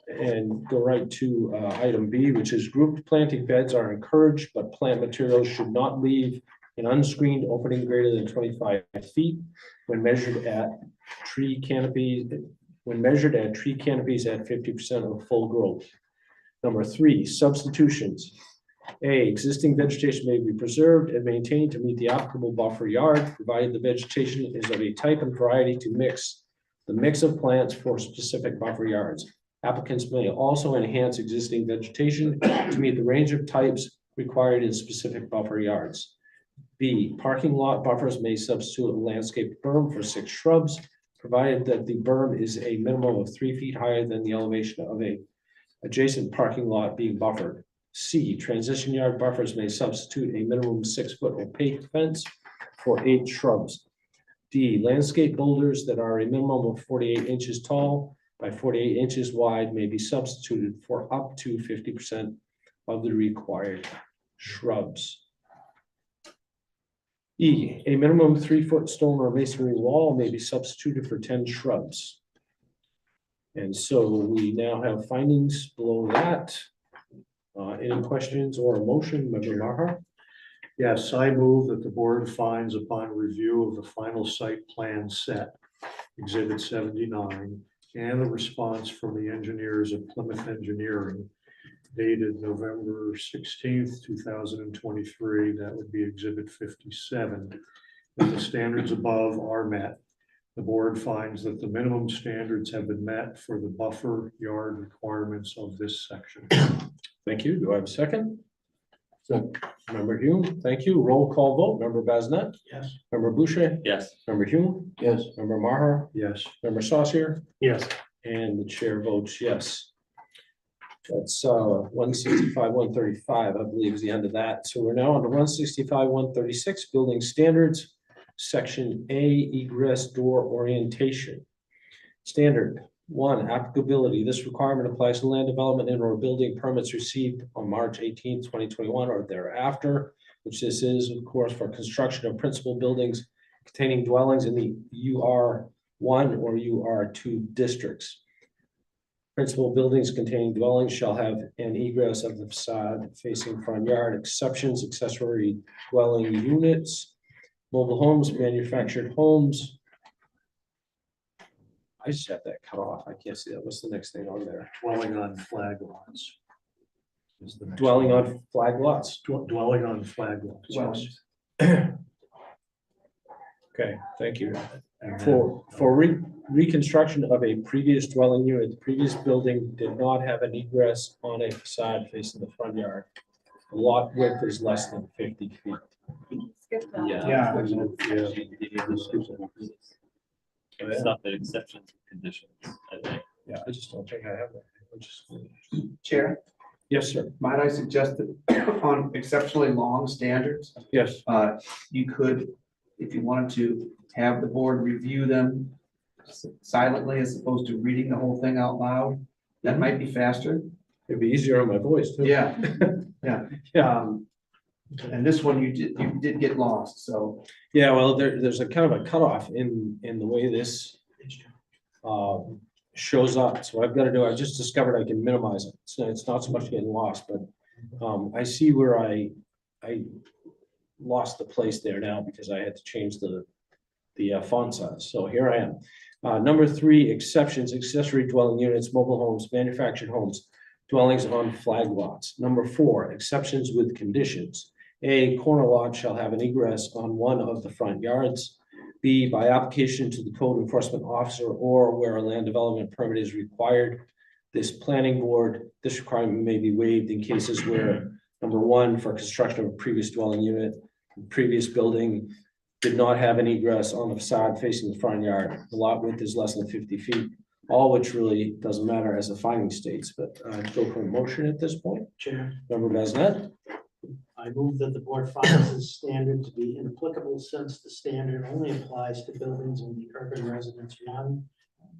and go right to item B, which is grouped planting beds are encouraged, but plant materials should not leave an unscreened opening greater than 25 feet when measured at tree canopies at 50% of full growth. Number 3, substitutions. A, existing vegetation may be preserved and maintained to meet the applicable buffer yard, provided the vegetation is of a type and variety to mix the mix of plants for specific buffer yards. Applicants may also enhance existing vegetation to meet the range of types required in specific buffer yards. B, parking lot buffers may substitute a landscape berm for 6 shrubs, provided that the berm is a minimum of 3 feet higher than the elevation of a adjacent parking lot being buffered. C, transition yard buffers may substitute a minimum 6-foot opaque fence for 8 shrubs. D, landscape boulders that are a minimum of 48 inches tall by 48 inches wide may be substituted for up to 50% of the required shrubs. E, a minimum 3-foot stone or masonry wall may be substituted for 10 shrubs. And so we now have findings below that. Any questions or a motion, member Maher? Yes, I move that the board finds upon review of the final site plan set, Exhibit 79, and the response from the engineers of Plymouth Engineering dated November 16th, 2023, that would be Exhibit 57, that the standards above are met. The board finds that the minimum standards have been met for the buffer yard requirements of this section. Thank you. Do I have a second? Second. Member Hume, thank you. Roll call vote. Member Bazinet? Yes. Member Boucher? Yes. Member Hume? Yes. Member Maher? Yes. Member Saucier? Yes. And the chair votes yes. That's 165, 135, I believe is the end of that. So we're now on to 165, 136, building standards, section A, egress door orientation. Standard 1, applicability. This requirement applies to land development and or building permits received on March 18, 2021 or thereafter, which this is, of course, for construction of principal buildings containing dwellings in the UR1 or UR2 districts. Principal buildings containing dwellings shall have an egress of the facade facing front yard, exceptions, accessory dwelling units, mobile homes, manufactured homes. I just have that cut off. I can't see that. What's the next thing on there? Dwelling on flag lots. is the next Dwelling one. on flag lots. Dwelling on flag lots. yes. Dwellings. Okay, thank you. And For reconstruction of a previous dwelling unit, the previous building did not have an egress on a facade facing the front yard. The lot width is less than 50 feet. Skip that. It's not that exceptions and conditions, I think. Yeah, I just don't think I have that. I'll just- Chair, Yes, sir. might I suggest that on exceptionally long standards, Yes. you could, if you wanted to, have the board review them silently as opposed to reading the whole thing out loud. That might be faster. It'd be easier on my voice too. Yeah, yeah. Yeah. And this one you did get lost, so. Yeah, well, there's a kind of a cutoff in the way this shows up. So what I've got to do, I just discovered I can minimize it. So it's not so much getting lost, but I see where I lost the place there now because I had to change the font size. So here I am. Number 3, exceptions, accessory dwelling units, mobile homes, manufactured homes, dwellings on flag lots. Number 4, exceptions with conditions. A, corner lot shall have an egress on one of the front yards. B, by application to the code enforcement officer or where a land development permit is required. This planning board, this requirement may be waived in cases where, number 1, for construction of a previous dwelling unit, previous building did not have an egress on the facade facing the front yard. The lot width is less than 50 feet, all which really doesn't matter as the finding states, but go for a motion at this point. Chair, Member Bazinet? I move that the board finds this standard to be inapplicable since the standard only applies to buildings in the urban residence 1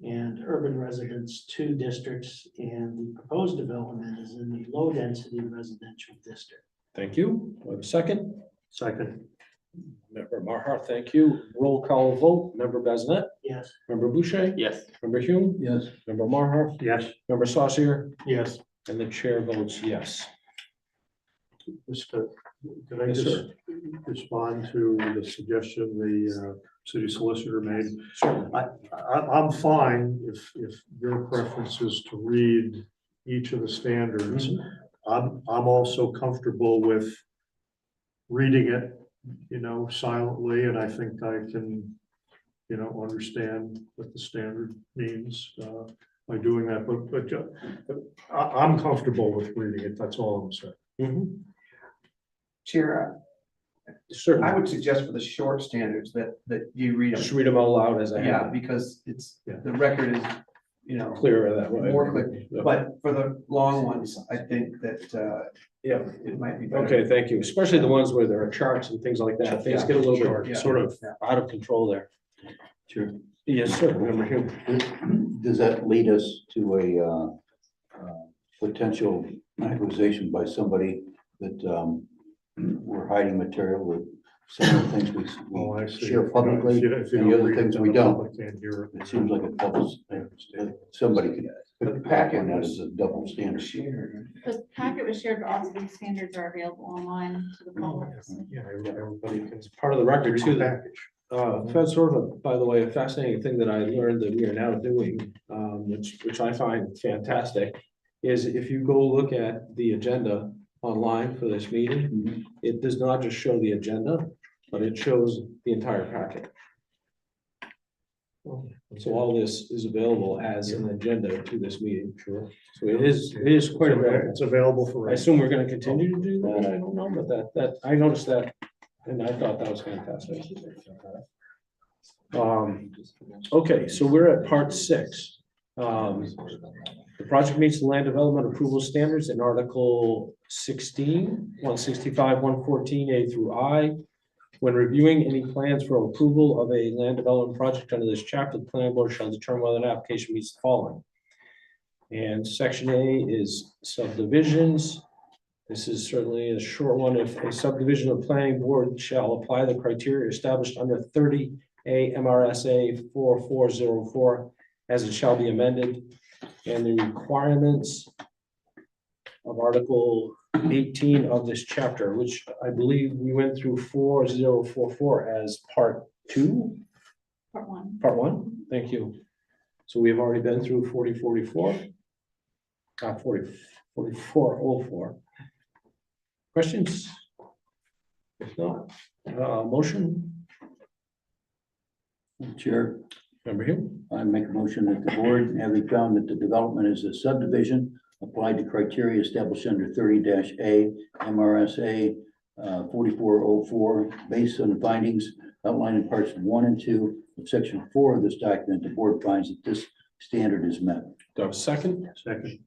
and urban residence 2 districts, and the proposed development is in the low density residential district. Thank you. Do I have a second? Second. Member Maher, thank you. Roll call vote. Member Bazinet? Yes. Member Boucher? Yes. Member Hume? Yes. Member Maher? Yes. Member Saucier? Yes. And the chair votes yes. Mr. Can I Yes, just sir. respond to the suggestion the city solicitor made? Certainly. I'm fine if your preference is to read each of the standards. I'm also comfortable with reading it, silently, and I think I can, understand what the standard means by doing that, but I'm comfortable with reading it, that's all I'm saying. Mhm. Chair, Certainly. I would suggest for the short standards that you read Just them. read them all out as I Yeah, have because it's, Yeah. the record is, clearer that way. more clear. Yeah. But for the long ones, I think that Yeah, it might be better. okay, thank you. Especially the ones where there are charts and things like that. Things Yeah, get a little sure, bit yeah. sort of Yeah. out of control there. Sure. Yes, sir. Member Hume. Does that lead us to a potential accusation by somebody that we're hiding material, that some of the things Oh, I we see. share publicly, If you and the don't other read it, things then we the don't? public can't hear it. It seems like a double, that somebody could The packet That was is a double standard. shared. The packet was shared, but also these standards are available online to the public. Yeah, everybody can. It's part of the record too. Package. That's sort of, by the way, a fascinating thing that I learned that we are now doing, which I find fantastic, is if you go look at the agenda online for this meeting, it does not just show the agenda, but it shows the entire packet. So all this is available as an agenda to this meeting. Sure. So it is quite available. It's available for. I assume we're gonna continue to do that. I don't know, but that, I noticed that, and I thought that was fantastic. Okay, so we're at part 6. The project meets the land development approval standards in Article 16, 165, 114, A through I. When reviewing any plans for approval of a land development project under this chapter, the planning board shall determine whether an application meets the following. And section A is subdivisions. This is certainly a short one. If a subdivision of planning board shall apply the criteria established under 30 MRSA 4404 as it shall be amended, and the requirements of Article 18 of this chapter, which I believe we went through 4044 as part 2. Part 1. Part 1, thank you. So we have already been through 4044. 4404. Questions? If not, motion, Chair, Member Hume. I make a motion that the board, having found that the development is a subdivision, applied to criteria established under 30-A MRSA 4404, based on the findings outlined in parts 1 and 2 of section 4 of this document, the board finds that this standard is met. Do I have a second? Second.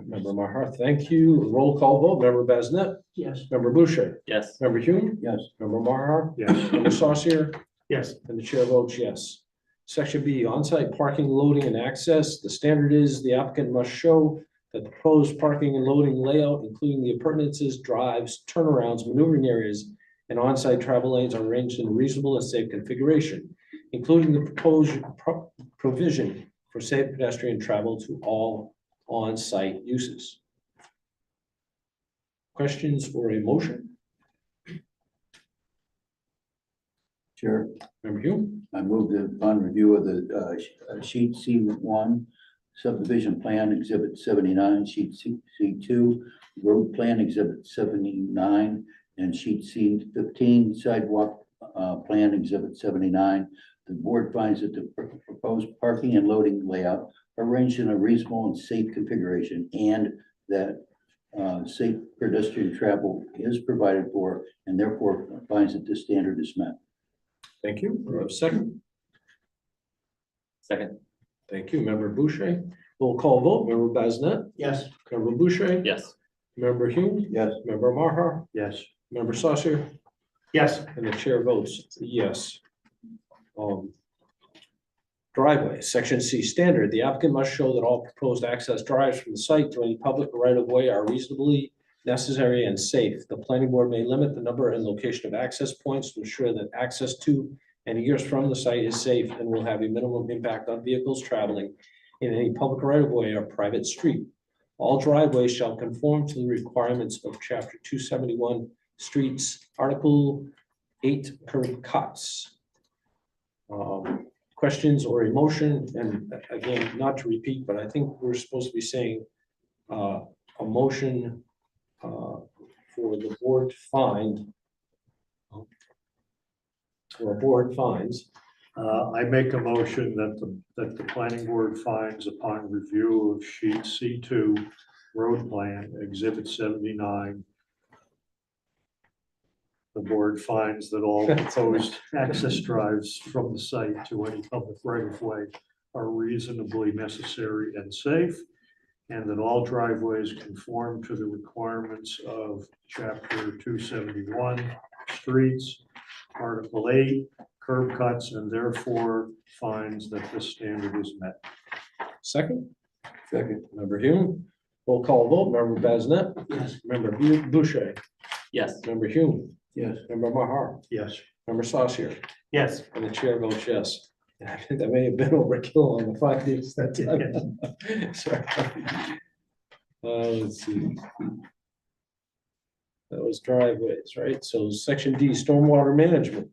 Member Maher, thank you. Roll call vote. Member Bazinet. Yes. Member Boucher. Yes. Member Hume. Yes. Member Maher. Yes. Member Saucier. Yes. And the chair votes yes. Section B, on-site parking, loading, and access. The standard is the applicant must show that the proposed parking and loading layout, including the appurtenances, drives, turnarounds, maneuvering areas, and on-site travel lanes are arranged in a reasonable and safe configuration, including the proposed provision for safe pedestrian travel to all on-site uses. Questions or a motion? Chair, Member Hume. I move that upon review of the sheet C1 subdivision plan exhibit 79, sheet C2 road plan exhibit 79, and sheet C15 sidewalk plan exhibit 79. The board finds that the proposed parking and loading layout are arranged in a reasonable and safe configuration, and that safe pedestrian travel is provided for, and therefore finds that this standard is met. Thank you. Do I have a second? Second. Thank you. Member Boucher. Roll call vote. Member Bazinet. Yes. Member Boucher. Yes. Member Hume. Yes. Member Maher. Yes. Member Saucier. Yes. And the chair votes yes. Driveway, section C, standard. The applicant must show that all proposed access drives from the site to any public right of way are reasonably necessary and safe. The planning board may limit the number and location of access points to ensure that access to and egress from the site is safe and will have a minimum impact on vehicles traveling in any public right of way or private street. All driveways shall conform to the requirements of chapter 271 streets, article 8 curb cuts. Questions or a motion, and again, not to repeat, but I think we're supposed to be saying a motion for the board to find, or a board finds. I make a motion that the planning board finds upon review of sheet C2 road plan exhibit 79. The board finds that all proposed access drives from the site to any public right of way are reasonably necessary and safe, and that all driveways conform to the requirements of chapter 271 streets, article 8 curb cuts, and therefore finds that this standard is met. Second? Second. Member Hume, roll call vote. Member Bazinet. Yes. Member Boucher. Yes. Member Hume. Yes. Member Maher. Yes. Member Saucier. Yes. And the chair votes yes. I think that may have been overkill on the findings that time. Sorry. Let's see. That was driveways, right? So section D, stormwater management.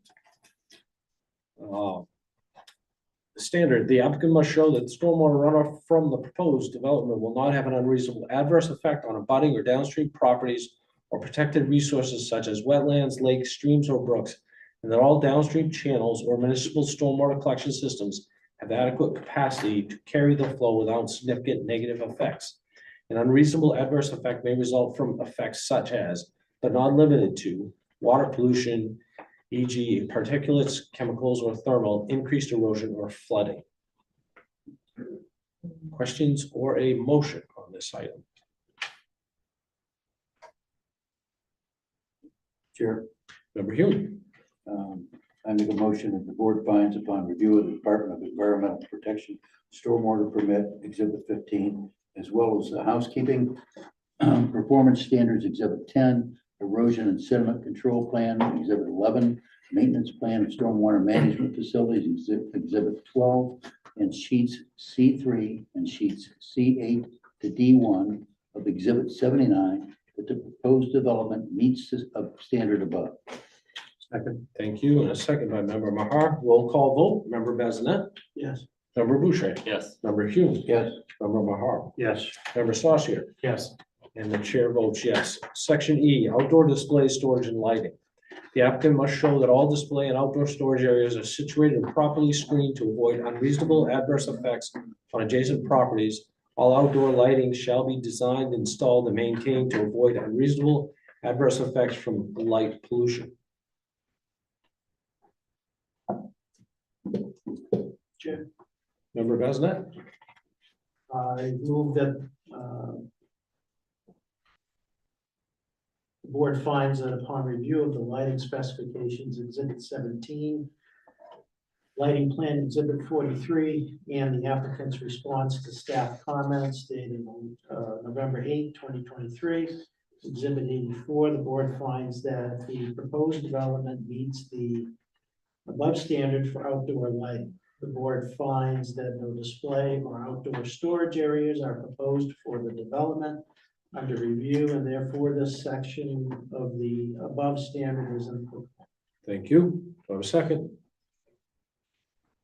Standard, the applicant must show that stormwater runoff from the proposed development will not have an unreasonable adverse effect on abutting or downstream properties or protected resources such as wetlands, lakes, streams, or brooks, and that all downstream channels or municipal stormwater collection systems have adequate capacity to carry the flow without significant negative effects. An unreasonable adverse effect may result from effects such as, but not limited to, water pollution, e.g. particulates, chemicals, or thermal, increased erosion, or flooding. Questions or a motion on this item? Chair, Member Hume. I make a motion that the board finds upon review of the Department of Environmental Protection Stormwater Permit Exhibit 15, as well as the housekeeping performance standards Exhibit 10, erosion and sediment control plan Exhibit 11, maintenance plan of stormwater management facilities Exhibit 12, and sheets C3 and sheets C8 to D1 of Exhibit 79, that the proposed development meets the standard above. Second. Thank you. And a second by member Mahar. Roll call vote. Member Bazinet. Yes. Member Boucher. Yes. Member Hume. Yes. Member Mahar. Yes. Member Saucier. Yes. And the chair votes yes. Section E, outdoor display, storage, and lighting. The applicant must show that all display and outdoor storage areas are situated and properly screened to avoid unreasonable adverse effects on adjacent properties. All outdoor lighting shall be designed, installed, and maintained to avoid unreasonable adverse effects from light pollution. Chair, Member Bazinet. I move that the board finds that upon review of the lighting specifications, Exhibit 17, lighting plan Exhibit 43, and the applicant's response to staff comments dated November 8, 2023, Exhibit 84, the board finds that the proposed development meets the above standard for outdoor lighting. The board finds that no display or outdoor storage areas are proposed for the development under review, and therefore this section of the above standard is applicable. Thank you. Do I have a second?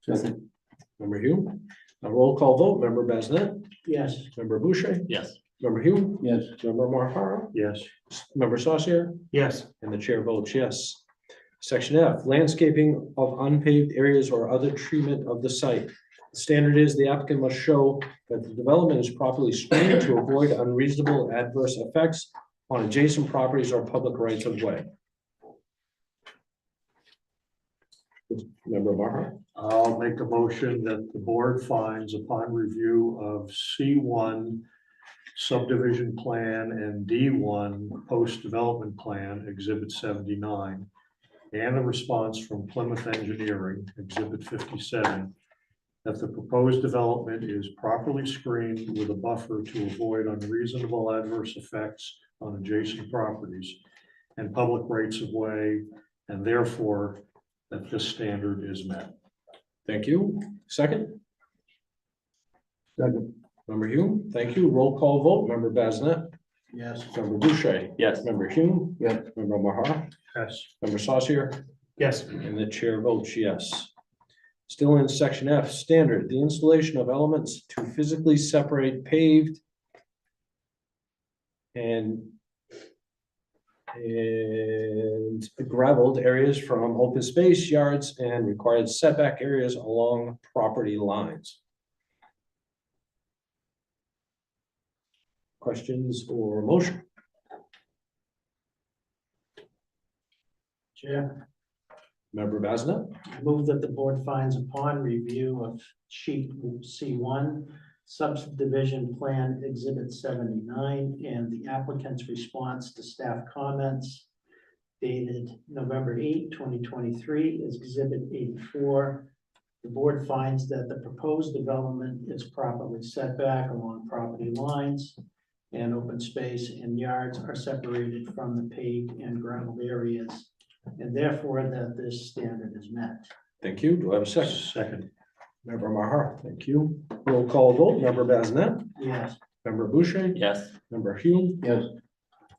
Second. Member Hume. A roll call vote. Member Bazinet. Yes. Member Boucher. Yes. Member Hume. Yes. Member Mahar. Yes. Member Saucier. Yes. And the chair votes yes. Section F, landscaping of unpaved areas or other treatment of the site. The standard is the applicant must show that the development is properly screened to avoid unreasonable adverse effects on adjacent properties or public rights of way. Member Maher. I'll make a motion that the board finds upon review of C1 subdivision plan and D1 post-development plan, Exhibit 79, and a response from Plymouth Engineering, Exhibit 57, that the proposed development is properly screened with a buffer to avoid unreasonable adverse effects on adjacent properties and public rights of way, and therefore that this standard is met. Thank you. Second, Second. Member Hume. Thank you. Roll call vote. Member Bazinet. Yes. Member Boucher. Yes. Member Hume. Yes. Member Mahar. Yes. Member Saucier. Yes. And the chair votes yes. Still in section F, standard, the installation of elements to physically separate paved and gravelled areas from open space, yards, and required setback areas along property lines. Questions or motion? Chair, Member Bazinet? I move that the board finds upon review of sheet C1, subdivision plan Exhibit 79, and the applicant's response to staff comments dated November 8, 2023, is Exhibit 84. The board finds that the proposed development is properly set back along property lines, and open space and yards are separated from the paved and gravel areas, and therefore that this standard is met. Thank you. Do I have a second? Second. Member Maher, thank you. Roll call vote, member Bazinet, Yes. member Boucher, Yes. member Hume, Yes.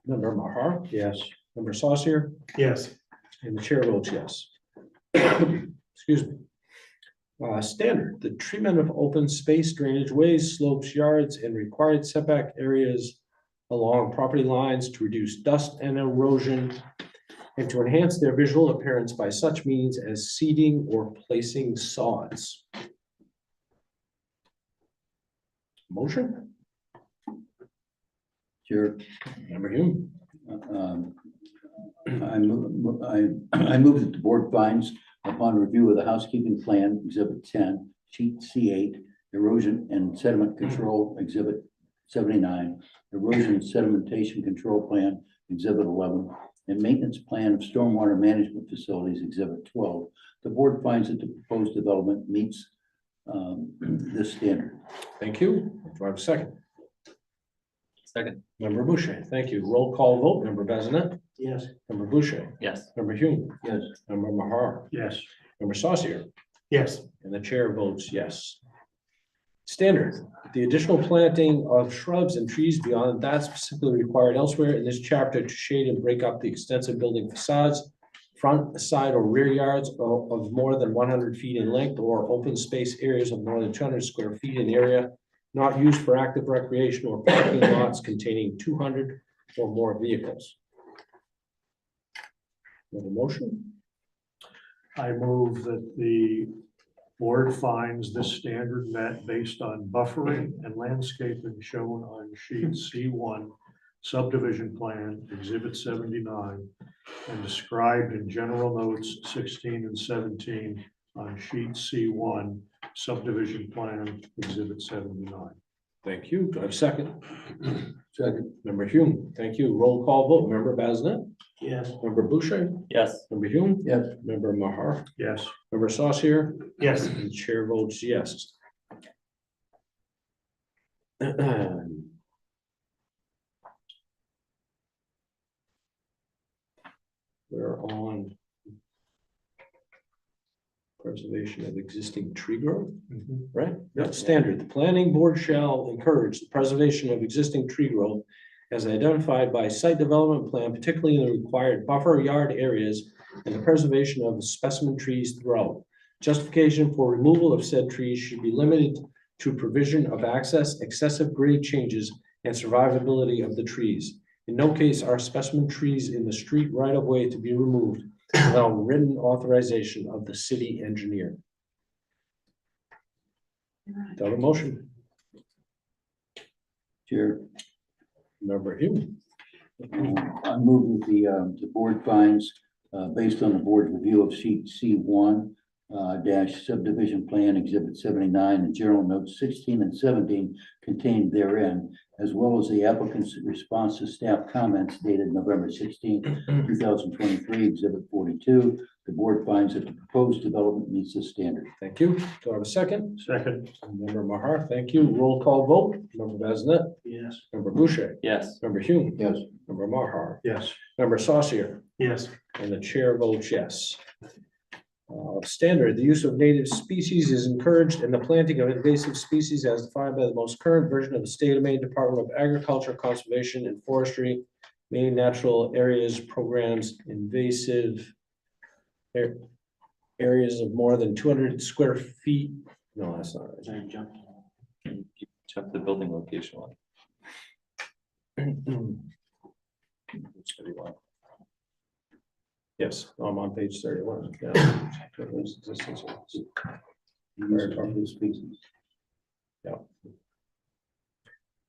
member Maher, Yes. member Saucier, Yes. and the chair votes yes. Excuse me. Standard, the treatment of open space, drainage ways, slopes, yards, and required setback areas along property lines to reduce dust and erosion and to enhance their visual appearance by such means as seeding or placing sods. Motion, Chair, member Hume. I move that the board finds upon review of the housekeeping plan, exhibit 10, sheet C8, erosion and sediment control, exhibit 79, erosion and sedimentation control plan, exhibit 11, and maintenance plan of stormwater management facilities, exhibit 12. The board finds that the proposed development meets this standard. Thank you. Do I have a second? Second. Member Boucher, thank you. Roll call vote, member Bazinet, Yes. member Boucher, Yes. member Hume, Yes. member Mahar, Yes. member Saucier, Yes. and the chair votes yes. Standard, the additional planting of shrubs and trees beyond that specifically required elsewhere in this chapter to shade and break up the extensive building facades, front, side, or rear yards of more than 100 feet in length or open space areas of more than 200 square feet in area not used for active recreation or parking lots containing 200 or more vehicles. Have a motion? I move that the board finds this standard met based on buffering and landscaping shown on sheet C1 subdivision plan, exhibit 79, and described in general notes 16 and 17 on sheet C1 subdivision plan, exhibit 79. Thank you. Do I have a second? Second. Member Hume, thank you. Roll call vote. Member Bazinet, Yes. member Boucher, Yes. member Hume, Yes. member Mahar, Yes. member Saucier, Yes. and the chair votes yes. We're on preservation of existing tree growth, right? That's standard. The planning board shall encourage the preservation of existing tree growth as identified by site development plan, particularly in the required buffer yard areas and the preservation of specimen trees throughout. Justification for removal of said trees should be limited to provision of access, excessive grade changes, and survivability of the trees. In no case are specimen trees in the street right of way to be removed without written authorization of the city engineer. Do I have a motion? Chair, Member Hume. I move that the board finds, based on the board's review of sheet C1 dash subdivision plan exhibit 79 and general notes 16 and 17 contained therein, as well as the applicant's response to staff comments dated November 16, 2023, exhibit 42. The board finds that the proposed development meets this standard. Thank you. Do I have a second? Second. Member Mahar, thank you. Roll call vote. Member Bazinet, Yes. member Boucher, Yes. member Hume, Yes. member Mahar, Yes. member Saucier, Yes. and the chair votes yes. Standard, the use of native species is encouraged and the planting of invasive species as defined by the most current version of the State of Maine Department of Agriculture, Conservation and Forestry, Maine Natural Areas Programs, invasive areas of more than 200 square feet. No, that's not right. Check the building location one. Page 31. Yes, I'm on page 31. Yeah. Yeah.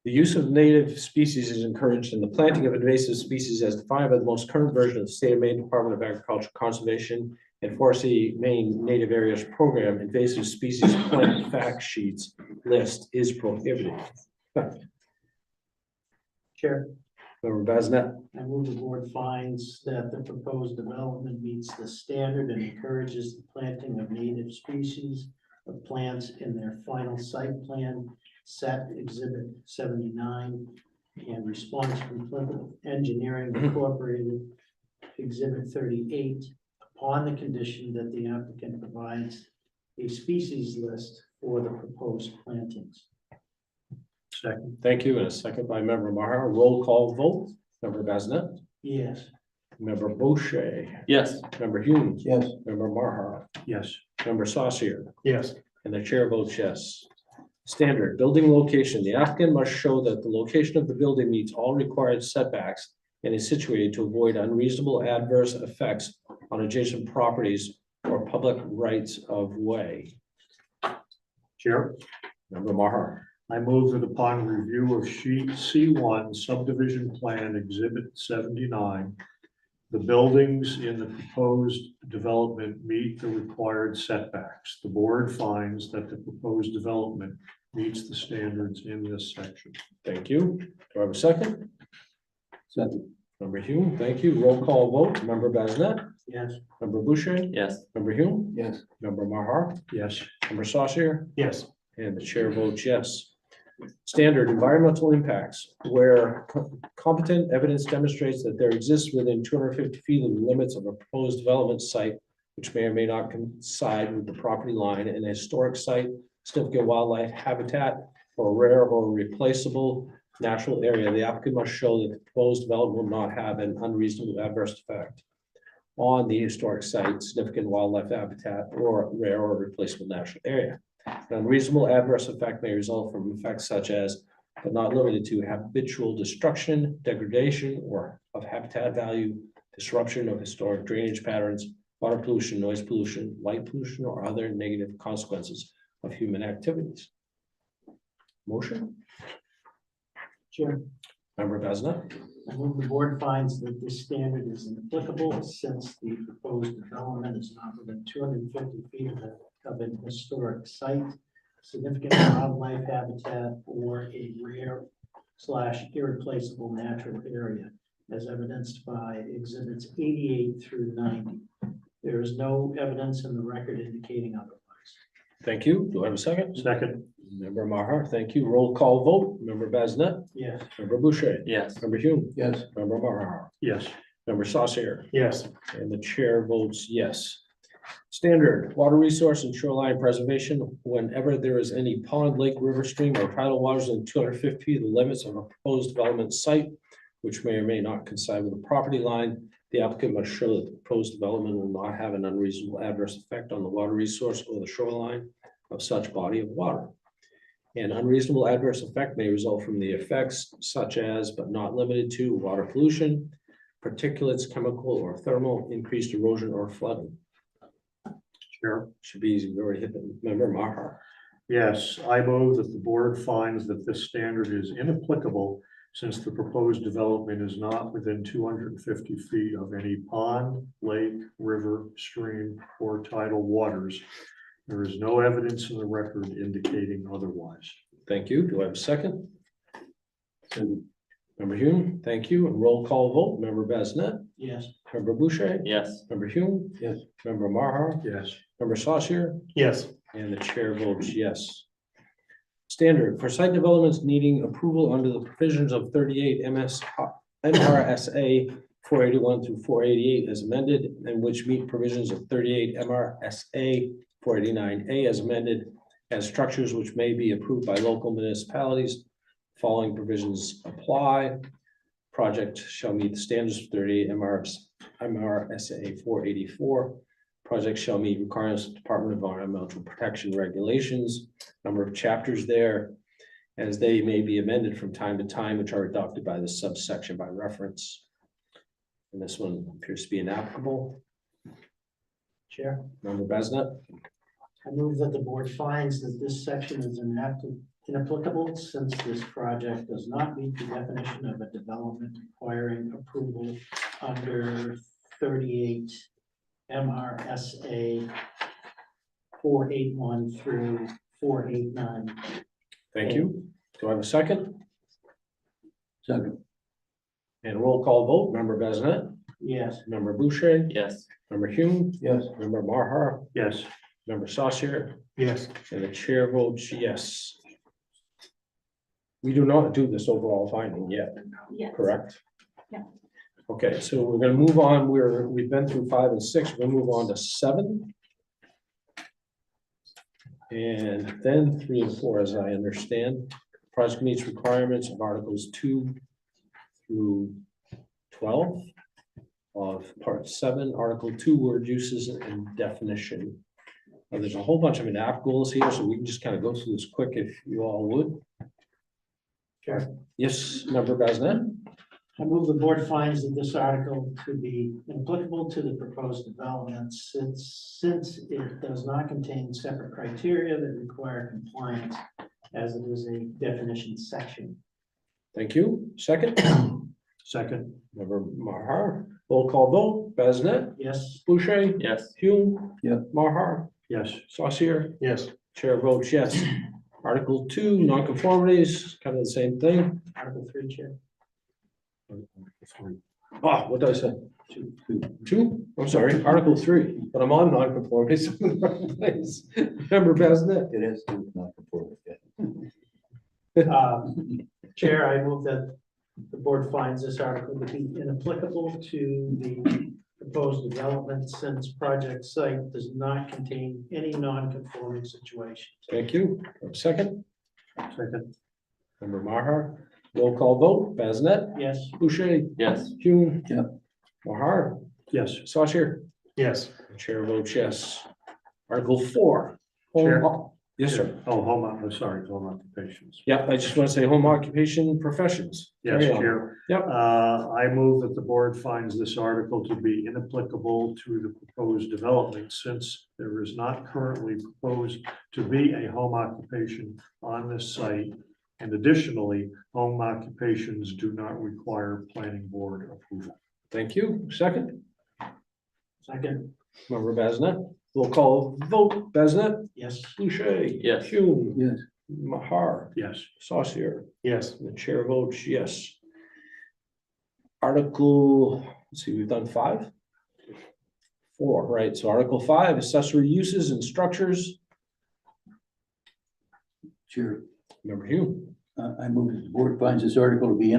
The use of native species is encouraged and the planting of invasive species as defined by the most current version of the State of Maine Department of Agriculture, Conservation and Forestry Maine Native Areas Program invasive species plant fact sheets list is prohibited. Chair, Member Bazinet, I move the board finds that the proposed development meets the standard and encourages the planting of native species of plants in their final site plan set exhibit 79 and response from Plymouth Engineering Incorporated exhibit 38 upon the condition that the applicant provides a species list for the proposed plantings. Second. Thank you. And a second by member Maher. Roll call vote. Member Bazinet, Yes. member Boucher, Yes. member Hume, Yes. member Maher, Yes. member Saucier, Yes. and the chair votes yes. Standard building location. The applicant must show that the location of the building meets all required setbacks and is situated to avoid unreasonable adverse effects on adjacent properties or public rights of way. Chair, Member Maher. I move that upon review of sheet C1 subdivision plan exhibit 79, the buildings in the proposed development meet the required setbacks. The board finds that the proposed development meets the standards in this section. Thank you. Do I have a second? Second. Member Hume, thank you. Roll call vote. Member Bazinet, Yes. member Boucher, Yes. member Hume, Yes. member Maher, Yes. member Saucier, Yes. and the chair votes yes. Standard environmental impacts, where competent evidence demonstrates that there exists within 250 feet of the limits of a proposed development site, which may or may not coincide with the property line, an historic site, significant wildlife habitat, or rare or replaceable natural area, the applicant must show that the proposed development will not have an unreasonable adverse effect on the historic site, significant wildlife habitat, or rare or replaceable natural area. An unreasonable adverse effect may result from effects such as, but not limited to, habitual destruction, degradation, or of habitat value, disruption of historic drainage patterns, water pollution, noise pollution, light pollution, or other negative consequences of human activities. Motion, Chair, member Bazinet. I move the board finds that this standard is inapplicable since the proposed development is not within 250 feet of an historic site, significant wildlife habitat, or a rare / irreplaceable natural area, as evidenced by exhibits 88 through 90. There is no evidence in the record indicating otherwise. Thank you. Do I have a second? Second. Member Maher, thank you. Roll call vote. Member Bazinet, Yes. member Boucher, Yes. member Hume, Yes. member Maher, Yes. member Saucier, Yes. and the chair votes yes. Standard water resource and shoreline preservation, whenever there is any pond, lake, river, stream, or tidal waters in 250 feet of the limits of a proposed development site, which may or may not coincide with the property line, the applicant must show that the proposed development will not have an unreasonable adverse effect on the water resource or the shoreline of such body of water. An unreasonable adverse effect may result from the effects such as, but not limited to, water pollution, particulates, chemical or thermal, increased erosion or flooding. Chair. Should be easy. We already hit the member Maher. Yes, I move that the board finds that this standard is inapplicable since the proposed development is not within 250 feet of any pond, lake, river, stream, or tidal waters. There is no evidence in the record indicating otherwise. Thank you. Do I have a second? Second. Member Hume, thank you. And roll call vote. Member Bazinet, Yes. member Boucher, Yes. member Hume, Yes. member Maher, Yes. member Saucier, Yes. and the chair votes yes. Standard for site developments needing approval under the provisions of 38 MRSA 481 through 488 as amended, and which meet provisions of 38 MRSA 489A as amended, as structures which may be approved by local municipalities. Following provisions apply. Project shall meet the standards of 38 MRSA 484. Project shall meet requirements of Department of Environmental Protection regulations, number of chapters there, as they may be amended from time to time, which are adopted by the subsection by reference. And this one appears to be inapplicable. Chair, Member Bazinet, I move that the board finds that this section is inapplicable since this project does not meet the definition of a development requiring approval under 38 MRSA 481 through 489. thank you. Do I have a second? Second. And roll call vote, member Bazinet, Yes. member Boucher, Yes. member Hume, Yes. member Maher, Yes. member Saucier, Yes. and the chair votes yes. We do not do this overall finding yet, Yes. correct? Yeah. Okay, so we're gonna move on. We've been through 5 and 6. We're gonna move on to 7. And then 3 and 4, as I understand, project meets requirements of Articles 2 through 12 of Part 7, Article 2, word uses and definition. Now, there's a whole bunch of enact goals here, so we can just kind of go through this quick if you all would. Sure. Yes, Member Basnet? I move the board finds that this article to be applicable to the proposed development since it does not contain separate criteria that require compliance as it is a definition section. Thank you. Second, Second, Member Mahar, roll call vote, Basnet, Yes, Boucher, Yes. Hume. Yeah. Mahar, yes. Saucier, Yes. chair votes yes. Article 2, nonconformities, kind of the same thing. Article 3, Chair. Oh, what did I say? Two? I'm sorry, Article 3, but I'm on nonconformities. Member Basnet. It has to do with non-conforming. Chair, I move that the board finds this article to be inapplicable to the proposed development since project site does not contain any non-conforming situation. Thank you. Second, Second, Member Mahar, roll call vote, Basnet, Yes, Boucher, Yes. Hume. Yeah. Mahar, yes. Saucier, Yes. chair votes yes. Article 4. home Chair. o- Yes, sir. Oh, sorry, home occupations. Yeah, I just want to say home occupation professions. Yes, Carry on. Chair. Yep. I move that the board finds this article to be inapplicable to the proposed development since there is not currently proposed to be a home occupation on this site. And additionally, home occupations do not require planning board approval. Thank you. Second, second, Member Basnet, roll call vote, Basnet, yes, Boucher. Yes. Hume. Yes. Mahar, Yes. Saucier. Yes. The chair votes yes. Article, let's see, we've done 5? 4, right, so Article 5, accessory uses and structures. Chair, Member Hume. I move that the board finds this article to be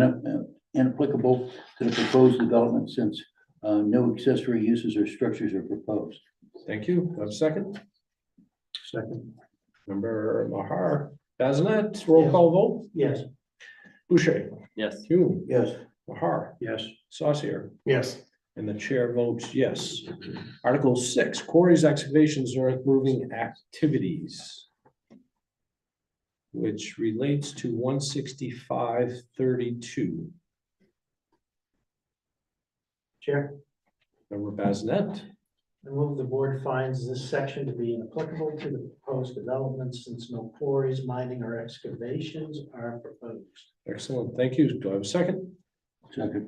inapplicable to the proposed development since no accessory uses or structures are proposed. Thank you. Do I have a second? Second, Member Mahar, Basnet, roll call vote, yes, Boucher, Yes. Hume, Yes. Mahar, yes. Saucier, Yes. and the chair votes yes. Article 6, quarries, excavations, and earth moving activities, which relates to 16532. Chair. Member Basnet, I move the board finds this section to be inapplicable to the proposed development since no quarries, mining, or excavations are proposed. excellent, thank you. Do I have a second? Second.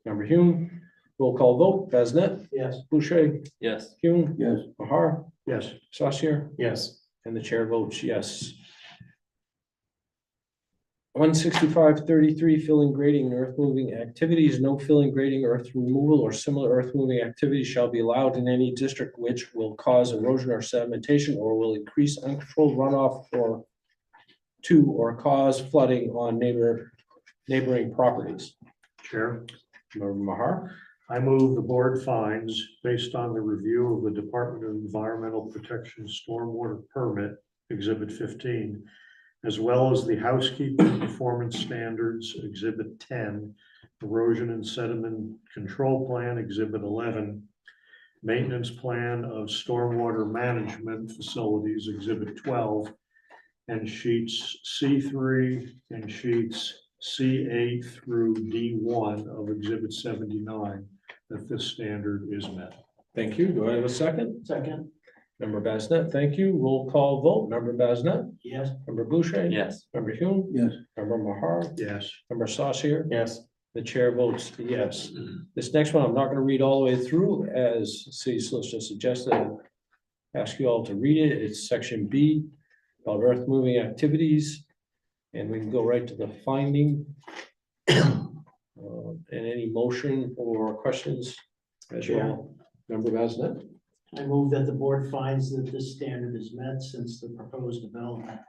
Member Hume, roll call vote, Basnet, Yes, Boucher, Yes. Hume, Yes. Mahar, Yes. Saucier, Yes. and the chair votes yes. 16533, filling, grading, and earth moving activities. No filling, grading, earth removal, or similar earth moving activities shall be allowed in any district which will cause erosion or sedimentation or will increase uncontrolled runoff or cause flooding on neighboring properties. Chair. Member Mahar, I move the board finds, based on the review of the Department of Environmental Protection Stormwater Permit, Exhibit 15, as well as the housekeeping performance standards, Exhibit 10, erosion and sediment control plan, Exhibit 11, maintenance plan of stormwater management facilities, Exhibit 12, and sheets C3 and sheets C8 through D1 of Exhibit 79, that this standard is met. thank you. Do I have a second? second, Member Basnet, thank you. Roll call vote. Member Basnet, yes, Member Boucher. Yes. Member Hume, Yes. Member Mahar, Yes. Member Saucier. Yes. The chair votes yes. This next one, I'm not gonna read all the way through as city solicitor suggested. I'll ask you all to read it. It's section B of earth moving activities. And we can go right to the finding. And any motion or questions as well. Member Basnet, I move that the board finds that this standard is met since the proposed development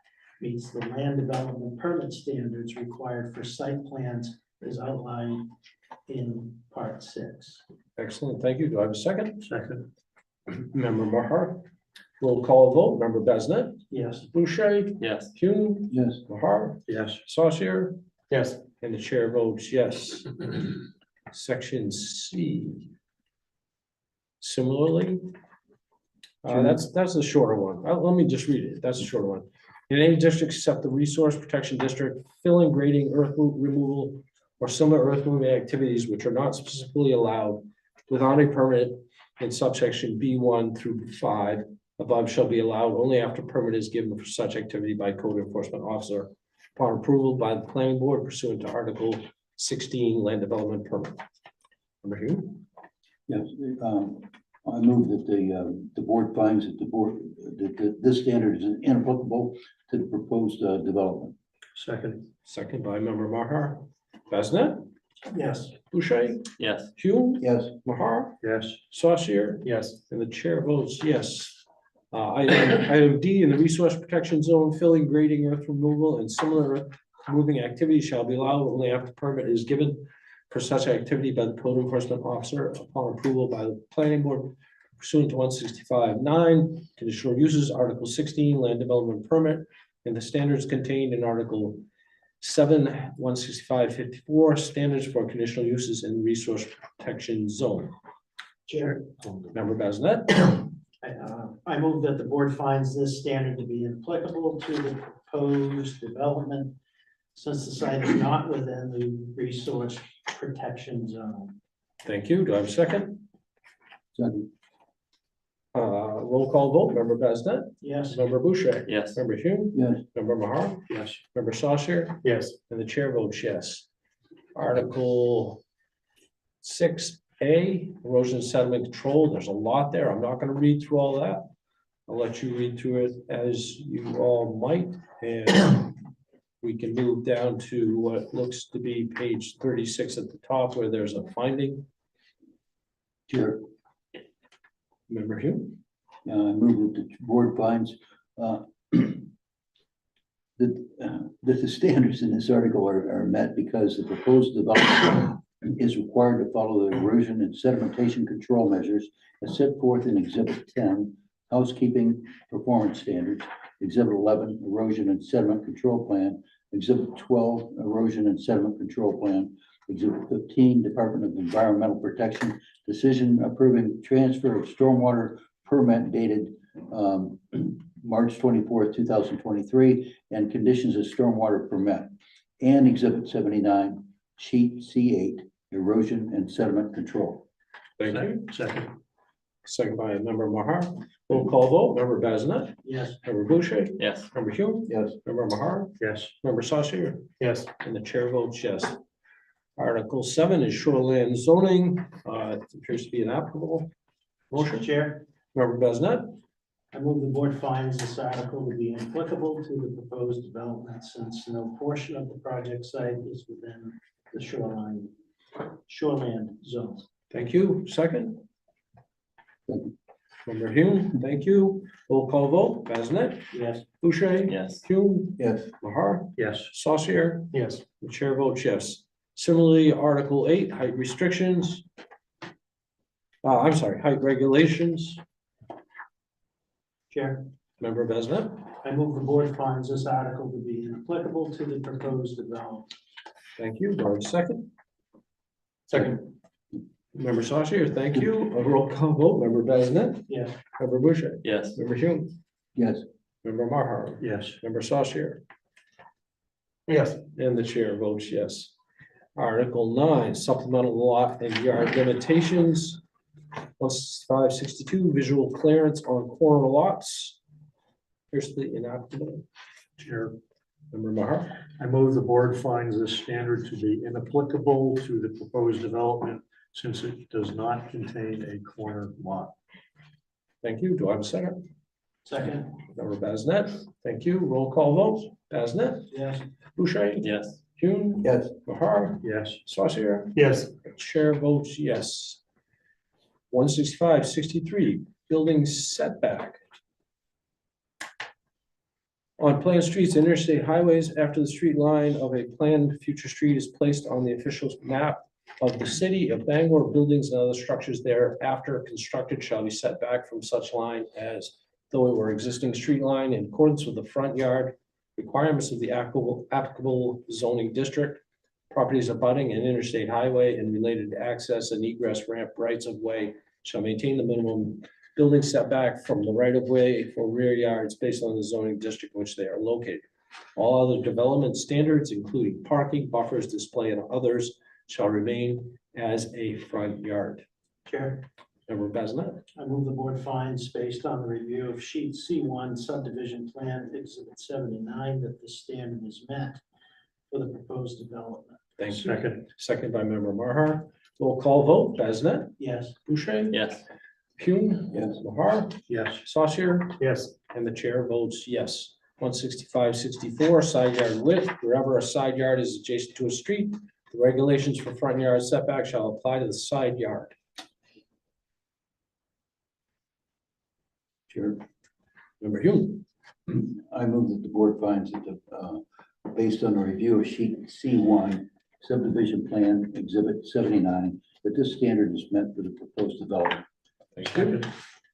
meets the land development permit standards required for site plans as outlined in part 6. excellent, thank you. Do I have a second? Second. Member Mahar, Roll call vote, member Besnet, Yes. Boucher, Yes. Hume, Yes. Mahar, Yes. Saucier, Yes. and the chair votes yes. Section C. Similarly, that's a shorter one. Let me just read it. That's a shorter one. In any district except the Resource Protection District, filling, grading, removal, or similar earth moving activities which are not specifically allowed without a permit in subsection B1 through 5 above shall be allowed only after permit is given for such activity by code enforcement officer upon approval by the planning board pursuant to Article 16 Land Development Permit. Number two. Yes, I move that the board finds that this standard is inapplicable to the proposed development. Second. Second by member Mahar. Besnet, Yes. Boucher, Yes. Hume, Yes. Mahar, Yes. Saucier, Yes. and the chair votes yes. Item D, in the resource protection zone, filling, grading, earth removal, and similar earth moving activities shall be allowed only after permit is given for such activity by the code enforcement officer upon approval by the planning board pursuant to 165.9, conditional uses, Article 16, land development permit, and the standards contained in Article 7, 165.54, standards for conditional uses in resource protection zone. Chair, Member Besnet, I move that the board finds this standard to be applicable to the proposed development since the site is not within the resource protection zone. thank you. Do I have a second? Second. Roll call vote, member Besnet, Yes. member Boucher. Yes. Member Hume, Yes. member Mahar, Yes. member Saucier, Yes. and the chair votes yes. Article 6A, erosion sediment control, there's a lot there. I'm not gonna read through all that. I'll let you read through it as you all might, and we can move down to what looks to be page 36 at the top where there's a finding. Chair, Member Hume? I move that the board finds that the standards in this article are met because the proposed development is required to follow the erosion and sedimentation control measures as set forth in Exhibit 10, housekeeping performance standards, Exhibit 11, erosion and sediment control plan, Exhibit 12, erosion and sediment control plan, Exhibit 15, Department of Environmental Protection, decision approving transfer of stormwater permit dated March 24th, 2023, and conditions of stormwater permit, and Exhibit 79, sheet C8, erosion and sediment control. Thank you. Second. Second by member Mahar. Roll call vote, member Besnet, Yes. member Boucher, Yes. member Hume, Yes. member Mahar, Yes. member Saucier, Yes. and the chair votes yes. Article 7 is shoreline zoning. It appears to be inapplicable. Motion, Chair, member Besnet, I move the board finds this article to be applicable to the proposed development since no portion of the project site is within the shoreland zone. thank you. Second, Second. member Hume, thank you. Roll call vote, Besnet, Yes. Boucher, Yes. Hume, Yes. Mahar, Yes. Saucier, Yes. the chair votes yes. Similarly, Article 8, height restrictions. I'm sorry, height regulations, Chair, member Besnet, I move the board finds this article to be inapplicable to the proposed development. thank you. Do I have a second? Second. Member Saucier, thank you. A roll call vote, member Besnet, Yes. member Boucher, Yes. member Hume, Yes. member Mahar, Yes. member Saucier, Yes. and the chair votes yes. Article 9, supplemental lot and yard limitations. 562, visual clearance on corner lots. Here's the inapplicable. Chair, Member Mahar, I move the board finds this standard to be inapplicable to the proposed development since it does not contain a corner lot. thank you. Do I have a second? Second. Member Basnet, thank you. Roll call vote. Basnet, Yes. Boucher, Yes. Hume, Yes. Mahar, Yes. Saucier, Yes. chair votes yes. 165-63, building setback. On planned streets, and interstate highways, after the street line of a planned future street is placed on the official map of the city of Bangor, buildings and other structures thereafter constructed shall be set back from such line as though it were existing street line in accordance with the front yard requirements of the applicable zoning district. Properties abutting an interstate highway and related access and egress ramp rights of way shall maintain the minimum building setback from the right of way for rear yards based on the zoning district in which they are located. All other development standards, including parking, buffers, display, and others, shall remain as a front yard. Chair, Member Besnett, I move the board finds, based on the review of sheet C1 subdivision plan exhibit 79, that the standard is met for the proposed development. thank you. Second. Second by member Maher. Roll call vote, Besnett, Yes. Boucher. Yes. Hume. Yes. Mahar. Yes. Saucier. Yes. And the chair votes yes. 165-64 side yard width, wherever a side yard is adjacent to a street, the regulations for front yard setback shall apply to the side yard. Chair, Member Hume, I move that the board finds that based on a review of sheet C1 subdivision plan exhibit 79, that this standard is met for the proposed development. thank you.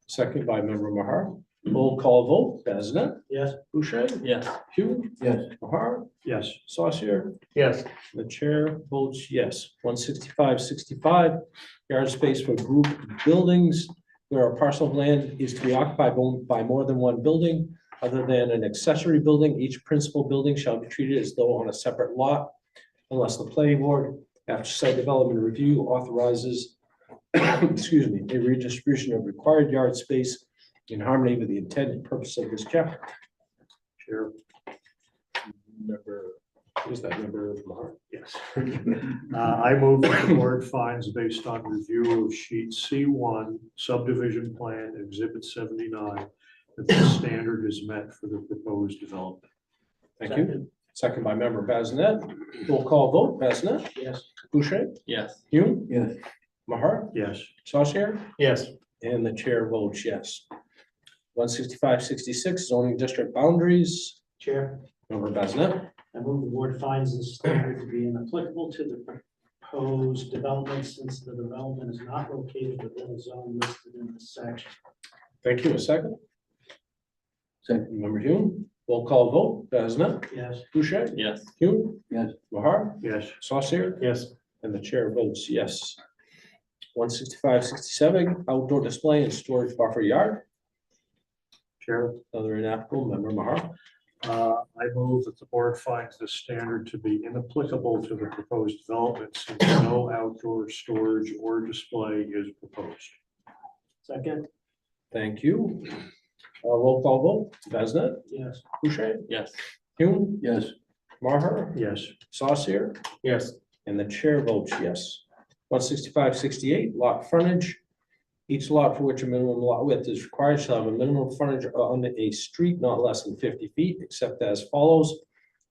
Second by member Mahar. Roll call vote, Besnett, Yes. Boucher, Yes. Hume, Yes. Mahar, Yes. Saucier. Yes. The chair votes yes. 165-65 yard space for group buildings where a parcel of land is to be occupied by more than one building other than an accessory building. Each principal building shall be treated as though on a separate lot unless the planning board, after site development review, authorizes excuse me, a redistribution of required yard space in harmony with the intent and purpose of this chapter. Chair. Member, is that member Mahar? Yes. I move that the board finds, based on review of sheet C1 subdivision plan exhibit 79, that the standard is met for the proposed development. Thank you. Second by member Besnett. Roll call vote, Besnett, Yes. Boucher, Yes. Hume, Yes. Mahar, Yes. Saucier, Yes. and the chair votes yes. 165-66 zoning district boundaries, Chair, member Besnett. I move the board finds this standard to be inapplicable to the proposed development since the development is not located within a zone listed in this section. Thank you. A second. Second. Member Hume, roll call vote, Besnett, Yes. Boucher, Yes. Hume, Yes. Mahar, Yes. Saucier, Yes. and the chair votes yes. 165-67 outdoor display and storage buffer yard, Chair. another inapplicable, member Mahar. I move that the board finds this standard to be inapplicable to the proposed development since no outdoor storage or display is proposed. Second. Thank you. Roll call vote, Besnett, Yes. Boucher, Yes. Hume, Yes. Maher, Yes. Saucier, Yes. and the chair votes yes. 165-68 lot frontage. Each lot for which a minimum lot width is required shall have a minimum frontage on a street not less than 50 feet, except as follows.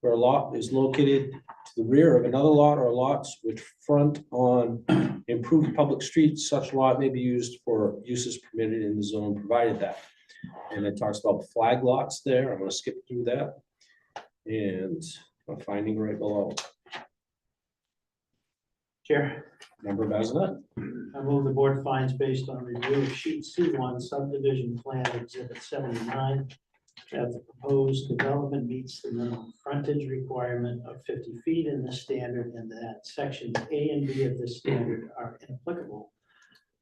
Where a lot is located to the rear of another lot or lots which front on improved public streets, such lot may be used for uses permitted in the zone provided that. And it talks about flag lots there. I'm gonna skip through that. And I'm finding right below. Chair, Member Besnett, I move the board finds, based on review of sheet C1 subdivision plan exhibit 79, that the proposed development meets the minimum frontage requirement of 50 feet in this standard, and that sections A and B of this standard are inapplicable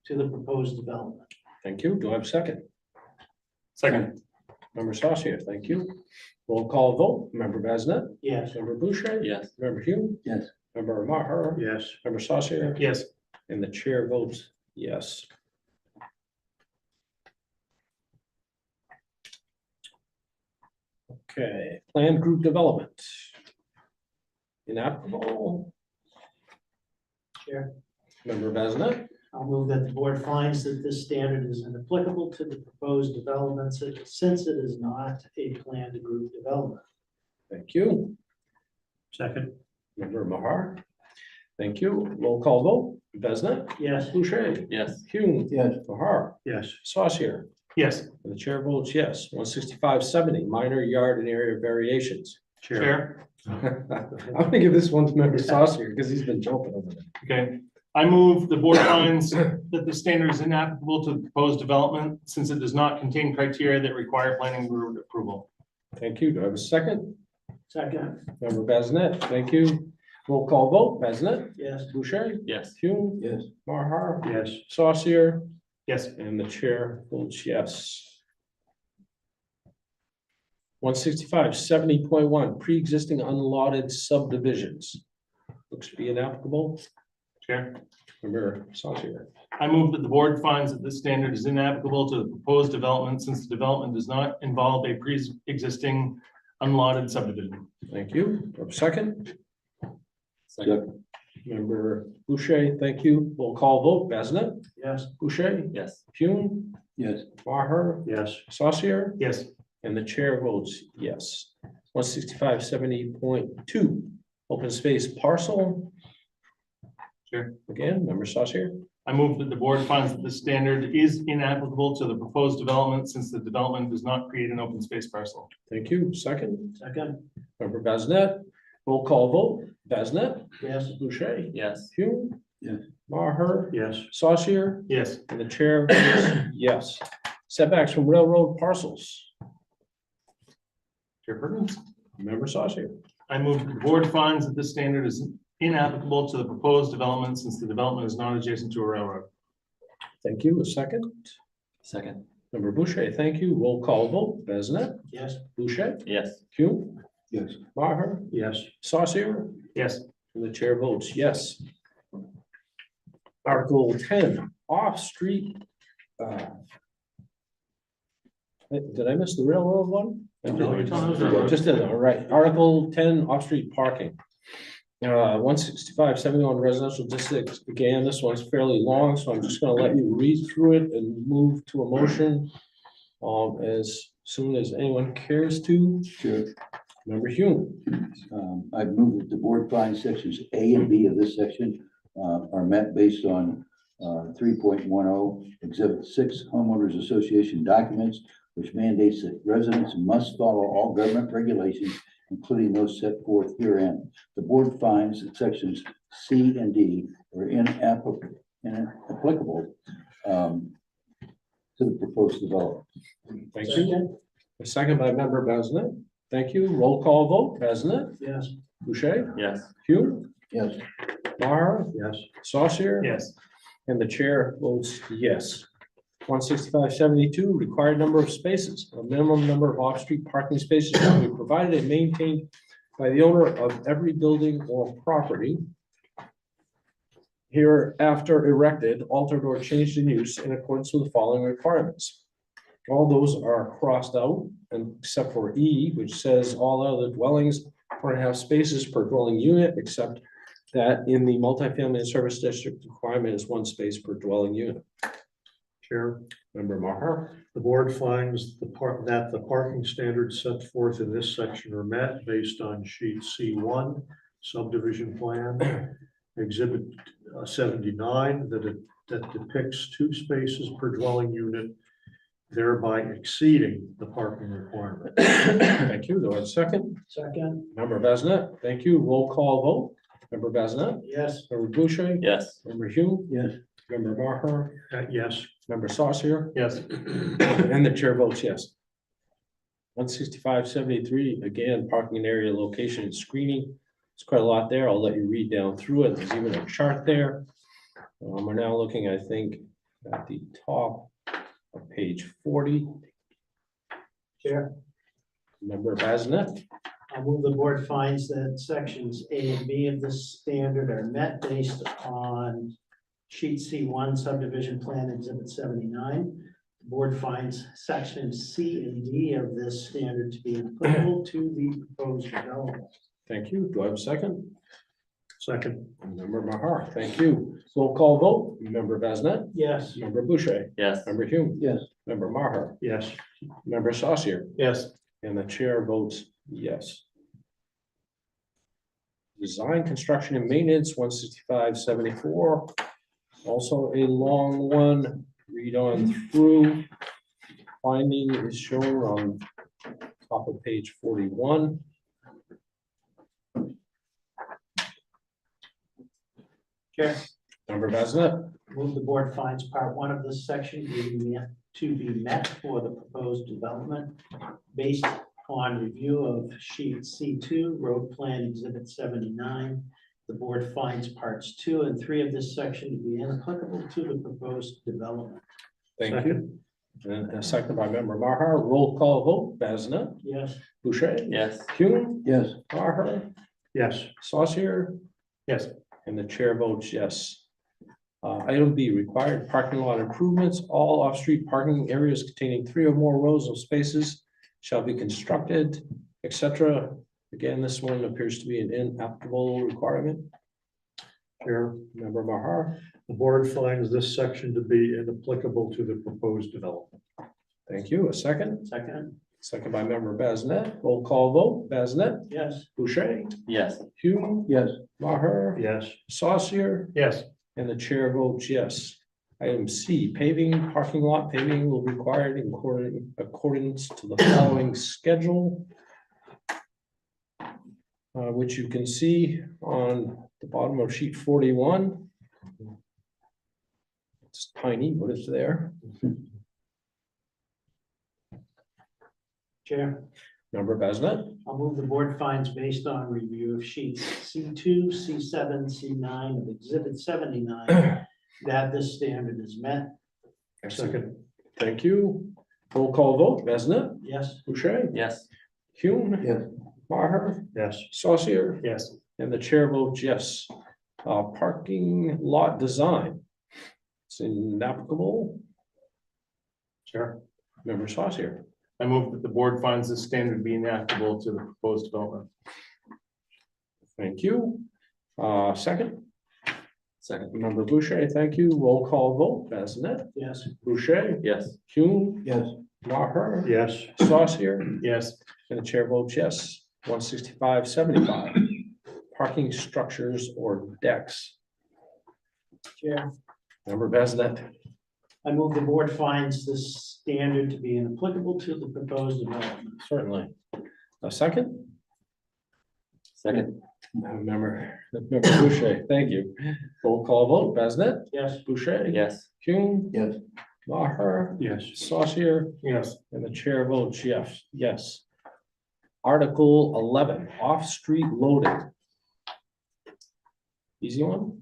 to the proposed development. thank you. Do I have a second? Second. Member Saucier, thank you. Roll call vote. Member Besnett, Yes. member Boucher. Yes. Member Hume, Yes. member Maher, Yes. member Saucier, Yes. and the chair votes yes. Okay, planned group development. Inapplicable. Chair, Member Besnett, I'll move that the board finds that this standard is inapplicable to the proposed development since it is not a planned group development. thank you. Second. Member Mahar, thank you. Roll call vote. Besnett, Yes. Boucher, Yes. Hume, Yes. Mahar, Yes. Saucier, Yes. and the chair votes yes. 165-70 minor yard and area variations. Chair. I'm gonna give this one to member Saucier because he's been jumping over there. Okay, I move the board finds that the standard is inapplicable to the proposed development since it does not contain criteria that require planning board approval. Thank you. Do I have a second? Second, Member Bazinet, thank you. Roll call vote, Bazinet, yes. Boucher, Yes. Hume, Yes. Maher, Yes. Saucier, Yes. and the chair votes yes. 165, 70.1, pre-existing unallotted subdivisions. Looks to be inapplicable. Chair, Member Saucier. I move that the board finds that this standard is inapplicable to the proposed development since the development does not involve a pre-existing unallotted subdivision. Thank you. Do I have a second? Second. Member Boucher, thank you. Roll call vote, Bazinet, Yes. Boucher, Yes. Hume, Yes. Maher, Yes. Saucier, Yes. and the chair votes yes. 165, 70.2, open space parcel. Chair. Again, member Saucier. I move that the board finds that the standard is inapplicable to the proposed development since the development does not create an open space parcel. Thank you. Second, Second, member Bazinet. Roll call vote, Bazinet, yes. Boucher, Yes. Hume. Yes. Maher, Yes. Saucier, Yes. and the chair votes yes. Setbacks from railroad parcels. Chair Perkins. Member Saucier. I move that the board finds that this standard is inapplicable to the proposed development since the development is not adjacent to a railroad. Thank you. A second. Second. Member Boucher, thank you. Roll call vote, Bazinet, Yes. Boucher, Yes. Hume, Yes. Maher, Yes. Saucier, Yes. and the chair votes yes. Article 10, off-street. Did I miss the railroad one? No, you're telling us railroad. Just in, all right. Article 10, off-street parking. 165, 71 residential districts. Again, this one's fairly long, so I'm just gonna let you read through it and move to a motion as soon as anyone cares to. Sure. Member Hume. I move that the board finds sections A and B of this section are met based on 3.10 Exhibit 6 Homeowners Association documents, which mandates that residents must follow all government regulations, including those set forth herein. The board finds that sections C and D are inapplicable to the proposed development. Thank you. A second by member Bazinet. Thank you. Roll call vote. Bazinet, Yes. Boucher, Yes. Hume, Yes. Maher, Yes. Saucier. Yes. And the chair votes yes. 165, 72, required number of spaces. A minimum number of off-street parking spaces shall be provided and maintained by the owner of every building or property hereafter erected, altered, or changed in use in accordance with the following requirements. All those are crossed out, and except for E, which says all other dwellings are to have spaces per dwelling unit, except that in the multifamily and service district requirement is 1 space per dwelling unit. Chair, Member Maher. the board finds that the parking standards set forth in this section are met based on sheet C1 subdivision plan. Exhibit 79 that depicts 2 spaces per dwelling unit, thereby exceeding the parking requirement. Thank you. Do I have a second? Second, Member Bazinet, thank you. Roll call vote. Member Bazinet, yes. member Boucher. Yes. Member Hume, Yes. member Maher, Yes. member Saucier, Yes. and the chair votes yes. 165, 73, again, parking and area location and screening. It's quite a lot there. I'll let you read down through it. There's even a chart there. We're now looking, I think, at the top of page 40. Chair, Member Bazinet. I move the board finds that sections A and B of this standard are met based on sheet C1 subdivision plan exhibit 79. The board finds sections C and D of this standard to be applicable to the proposed development. Thank you. Do I have a second? Second. Member Maher, thank you. Roll call vote. Member Bazinet, Yes. member Boucher, Yes. member Hume. Yes. Member Maher, Yes. member Saucier, Yes. and the chair votes yes. Design, construction, and maintenance, 165, 74. Also a long one. Read on through. Finding is shown on top of page 41. Chair, Member Bazinet? Move the board finds part one of this section to be met for the proposed development based on review of sheet C2, road plan exhibit 79. The board finds parts 2 and 3 of this section to be inapplicable to the proposed development. Thank you. And a second by member Maher. Roll call vote. Bazinet? Yes. Boucher? Yes. Hume? Yes. Maher? Yes. Saucier? Yes. And the chair votes yes. Item B, required parking lot improvements. All off-street parking areas containing 3 or more rows of spaces shall be constructed, etc. Again, this one appears to be an inapplicable requirement. Chair, Member Maher? the board finds this section to be inapplicable to the proposed development. Thank you. A second? Second. Second by member Bazinet. Roll call vote. Bazinet? Yes. Boucher? Yes. Hume? Yes. Maher? Yes. Saucier? Yes. And the chair votes yes. Item C, paving, parking lot paving will be required in accordance to the following schedule. Which you can see on the bottom of sheet 41. It's tiny, but it's there. Chair. Member Bazinet? I'll move the board finds based on review of sheets C2, C7, C9 of exhibit 79 that this standard is met. Second. Thank you. Roll call vote. Bazinet? Yes. Boucher? Yes. Hume? Yes. Maher? Yes. Saucier? Yes. And the chair votes yes. Parking lot design. It's inapplicable. Chair. Member Saucier. I move that the board finds this standard to be inapplicable to the proposed development. Thank you. Second, Second. member Boucher, thank you. Roll call vote. Bazinet? Yes. Boucher? Yes. Hume? Yes. Maher? Yes. Saucier? Yes. And the chair votes yes. 165-75. Parking structures or decks. Chair. Member Bazinet? I move the board finds this standard to be inapplicable to the proposed development. Certainly. A second? Second. Member Boucher, thank you. Roll call vote. Bazinet? Yes. Boucher? Yes. Hume? Yes. Maher? Yes. Saucier? Yes. And the chair votes yes, yes. Article 11, off-street loading. Easy one?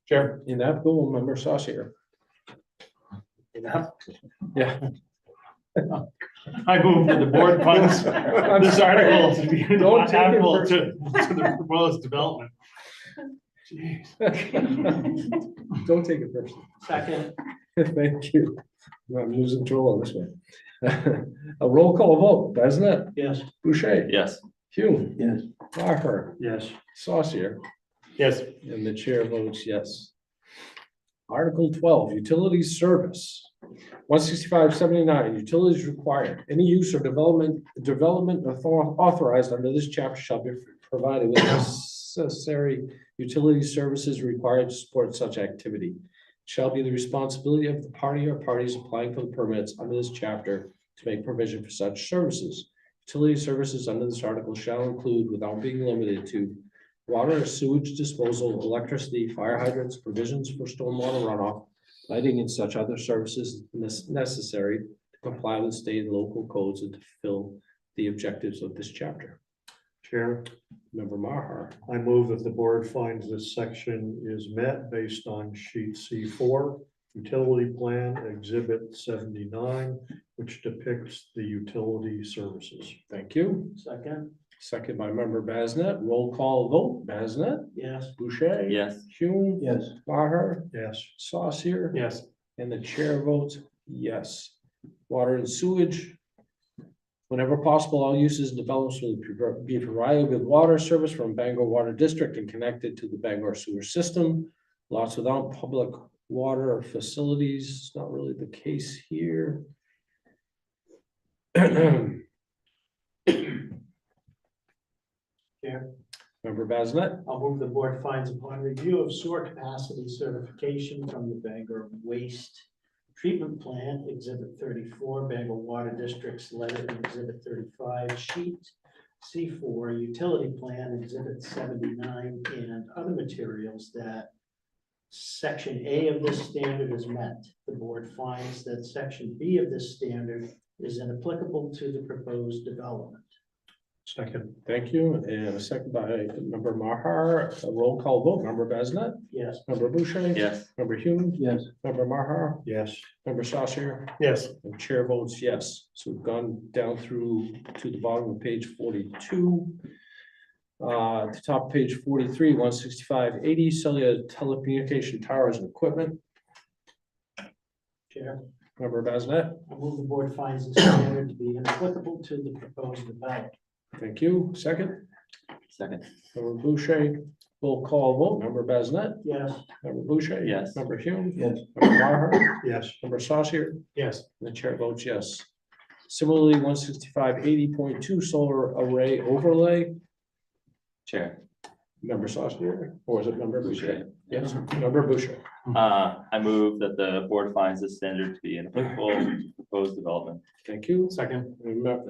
Chair. Inapplicable, member Saucier. Enough. Yeah. I move that the board finds this article to be Don't take it applicable personally. to the proposed development. Jeez. Don't take it personally. Second. Thank you. I'm losing control on this one. A roll call vote, Bazinet, Yes. Boucher, Yes. Hume, Yes. Maher, Yes. Saucier, Yes. and the chair votes yes. Article 12, utilities service. 165-79, utilities required. Any use or development authorized under this chapter shall be provided with necessary utility services required to support such activity. Shall be the responsibility of the party or parties applying for the permits under this chapter to make provision for such services. Utility services under this article shall include, without being limited to, water or sewage disposal, electricity, fire hydrants, provisions for stormwater runoff, lighting, and such other services necessary to comply with state and local codes and to fulfill the objectives of this chapter. Chair, Member Maher. I move that the board finds this section is met based on sheet C4, utility plan exhibit 79, which depicts the utility services. Thank you. Second. Second by member Bazinet. Roll call vote. Bazinet, Yes. Boucher. Yes. Hume. Yes. Maher, Yes. Saucier. Yes. And the chair votes yes. Water and sewage. Whenever possible, all uses and developments will be provided with water service from Bangor Water District and connected to the Bangor sewer system. Lots without public water facilities, it's not really the case here. Chair. Member Bazinet? I'll move the board finds upon review of sewer capacity certification from the Bangor Waste Treatment Plant, Exhibit 34, Bangor Water District's letter in Exhibit 35, sheet C4 utility plan exhibit 79 and other materials that section A of this standard is met. The board finds that section B of this standard is inapplicable to the proposed development. Second. Thank you. And a second by member Maher. A roll call vote. Member Bazinet? Yes. Member Boucher? Yes. Member Hume? Yes. Member Maher? Yes. Member Saucier? Yes. And chair votes yes. So we've gone down through to the bottom of page 42. At the top of page 43, 16580 cellular telecommunication towers and equipment. Chair, Member Bazinet? I move the board finds the standard to be inapplicable to the proposed development. Thank you. Second, Second. member Boucher. Roll call vote. Member Bazinet? Yes. Member Boucher? Yes. Member Hume? Yes. Member Maher? Yes. Member Saucier? Yes. And the chair votes yes. Similarly, 16580.2 solar array overlay. Chair. Member Saucier, or is it member Boucher? Yes, member Boucher. I move that the board finds this standard to be inapplicable to proposed development. Thank you. Second.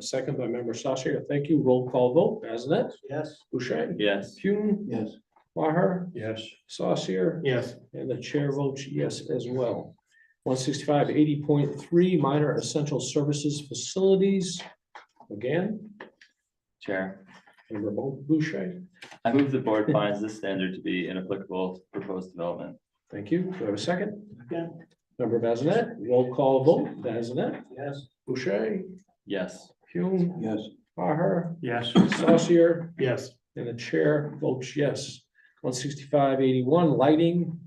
Second by member Saucier. Thank you. Roll call vote. Bazinet? Yes. Boucher? Yes. Hume? Yes. Maher? Yes. Saucier? Yes. And the chair votes yes as well. 16580.3 minor essential services facilities. Again, Chair. member Boucher. I move the board finds this standard to be inapplicable to proposed development. Thank you. Do I have a second? Again. Member Bazinet, roll call vote. Bazinet? Yes. Boucher? Yes. Hume? Yes. Maher? Yes. Saucier? Yes. And the chair votes yes. 16581 lighting.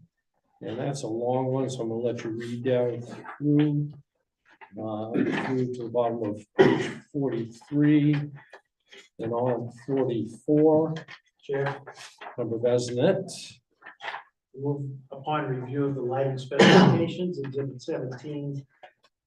And that's a long one, so I'm gonna let you read down through. Through to the bottom of page 43. And on 44. Chair, Member Bazinet. move upon review of the lighting specifications, exhibit 17,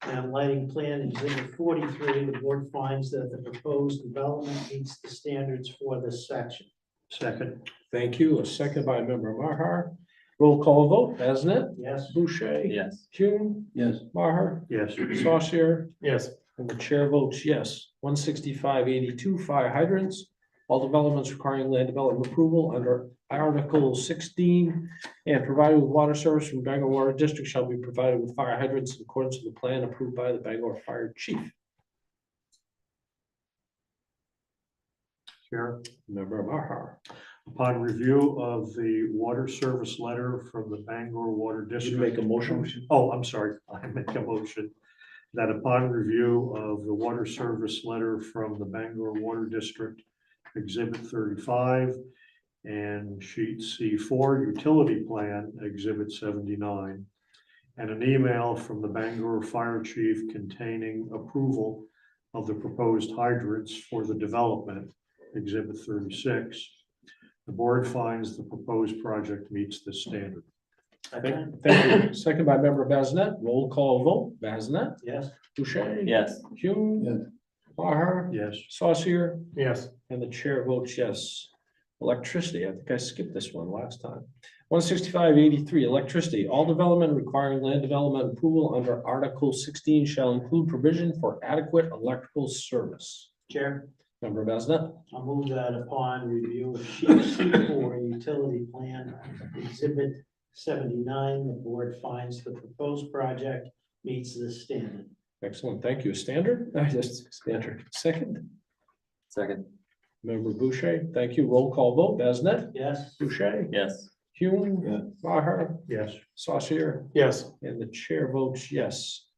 and lighting plan, exhibit 43, the board finds that the proposed development meets the standards for this section. Second. Thank you. A second by member Maher. Roll call vote. Bazinet. Yes. Boucher. Yes. Hume. Yes. Maher. Yes. Saucier. Yes. And the chair votes yes. 16582 fire hydrants. All developments requiring land development approval under Article 16 and provided with water service from Bangor Water District shall be provided with fire hydrants in accordance with the plan approved by the Bangor Fire Chief. Chair. Member Maher. Upon review of the water service letter from the Bangor Water Did District. you make a motion? Oh, I'm sorry. I make a motion that upon review of the water service letter from the Bangor Water District, Exhibit 35, and sheet C4 utility plan, Exhibit 79, and an email from the Bangor Fire Chief containing approval of the proposed hydrants for the development, Exhibit 36. The board finds the proposed project meets this standard. Thank you. Second by member Bazinet. Roll call vote. Bazinet. Yes. Boucher. Yes. Hume. Yes. Maher. Yes. Saucier. Yes. And the chair votes yes. Electricity, I think I skipped this one last time. 16583, electricity. All development requiring land development approval under Article 16 shall include provision for adequate electrical service. Chair, Member Bazinet. I'll move that upon review of sheet C4 utility plan, exhibit 79, the board finds the proposed project meets this standard. Excellent, thank you. Standard? Just standard. Second, Second. member Boucher, thank you. Roll call vote. Bazinet. Yes. Boucher. Yes. Hume. Yeah. Maher. Yes. Saucier. Yes. And the chair votes yes.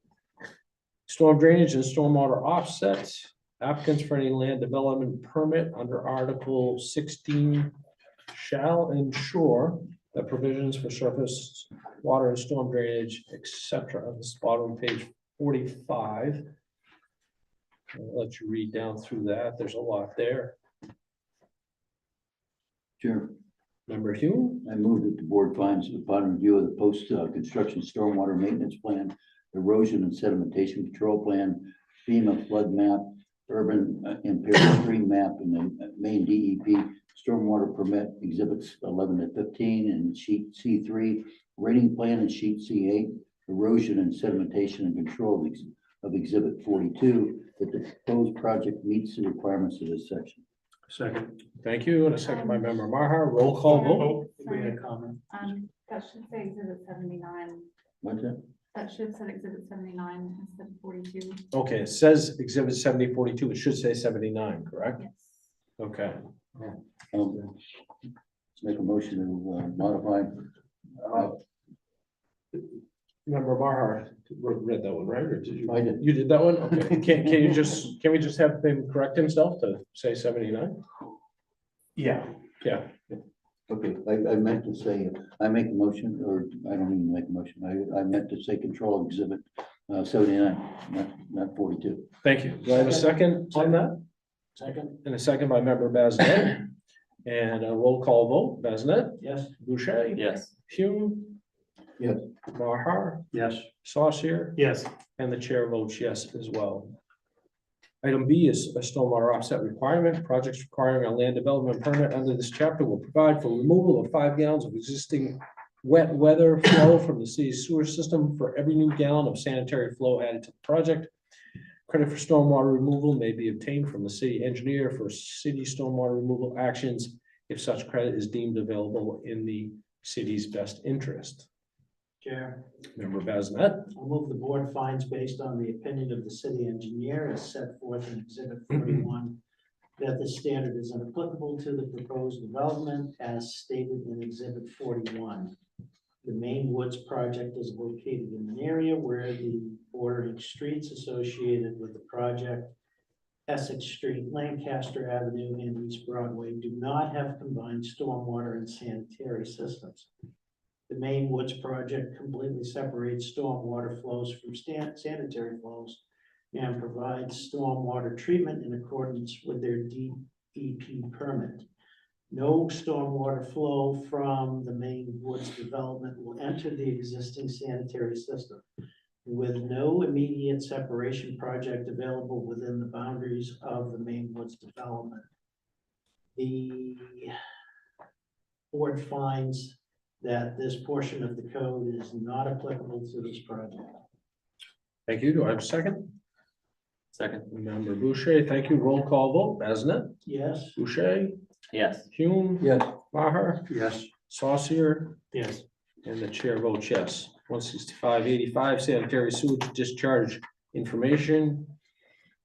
Storm drainage and stormwater offset. Applicants for any land development permit under Article 16 shall ensure that provisions for surface water and storm drainage, etc. On this bottom of page 45. I'll let you read down through that. There's a lot there. Chair, Member Hume. I move that the board finds upon review of the post-construction stormwater maintenance plan, erosion and sedimentation control plan, FEMA flood map, urban impaired stream map, and the main DEP stormwater permit exhibits 11 to 15 and sheet C3, rating plan and sheet C8, erosion and sedimentation and control of exhibit 42, that the proposed project meets the requirements of this section. Second. Thank you, and a second by member Maher, roll call vote. We had a comment. That should say exhibit 79. What's that? That should say exhibit 79 instead of 42. Okay, it says exhibit 7042. It should say 79, correct? Yes. Okay. Let's make a motion to modify. Member Maher read that one, right? Or did you? I did. You did that one? Okay. Can you just, can we just have him correct himself to say 79? Yeah. Yeah. Okay, I meant to say, I make a motion, or I don't even make a motion, I meant to say control exhibit 79, not 42. Thank you. Do I have a second on that? Second. And a second by member Bazinet. And a roll call vote. Bazinet? Yes. Boucher? Yes. Hume? Yes. Maher? Yes. Saucier? Yes. And the chair votes yes as well. Item B is a stormwater offset requirement. Projects requiring a land development permit under this chapter will provide for removal of 5 gallons of existing wet weather flow from the city's sewer system for every new gallon of sanitary flow added to the project. Credit for stormwater removal may be obtained from the city engineer for city stormwater removal actions if such credit is deemed available in the city's best interest. Chair, Member Bazinet? I'll move the board finds based on the opinion of the city engineer as set forth in exhibit 41 that the standard is inapplicable to the proposed development as stated in exhibit 41. The Main Woods project is located in an area where the bordering streets associated with the project, Essex Street, Lancaster Avenue, and East Broadway, do not have combined stormwater and sanitary systems. The Main Woods project completely separates stormwater flows from sanitary flows and provides stormwater treatment in accordance with their DEP permit. No stormwater flow from the Main Woods development will enter the existing sanitary system. With no immediate separation project available within the boundaries of the Main Woods development, the board finds that this portion of the code is not applicable to this project. Thank you. Do I have a second? Second. Member Boucher, thank you. Roll call vote. Bazinet? Yes. Boucher? Yes. Hume? Yes. Maher? Yes. Saucier? Yes. And the chair votes yes. 16585 sanitary sewage discharge information.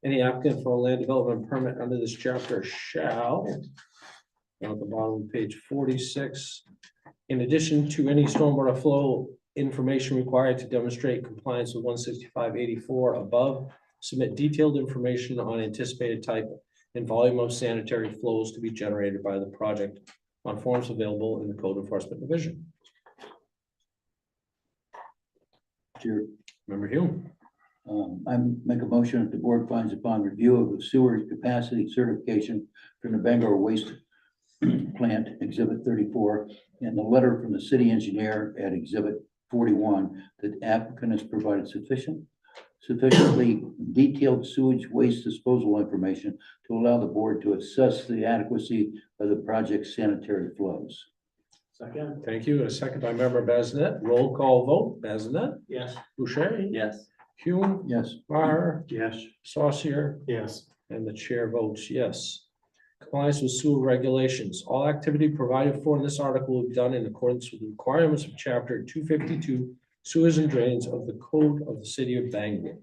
Any applicant for a land development permit under this chapter shall, down at the bottom of page 46, in addition to any stormwater flow information required to demonstrate compliance with 16584 above, submit detailed information on anticipated type and volume of sanitary flows to be generated by the project on forms available in the Code Enforcement Division. Chair, Member Hume? I make a motion that the board finds upon review of the sewer capacity certification from the Bangor Waste Plant, Exhibit 34, and the letter from the city engineer at Exhibit 41, that the applicant has provided sufficiently detailed sewage waste disposal information to allow the board to assess the adequacy of the project's sanitary flows. Second. Thank you. And a second by member Bazinet. Roll call vote. Bazinet? Yes. Boucher? Yes. Hume? Yes. Maher? Yes. Saucier? Yes. And the chair votes yes. Compliance with sewer regulations. All activity provided for in this article will be done in accordance with the requirements of chapter 252 sewers and drains of the Code of the City of Bangor.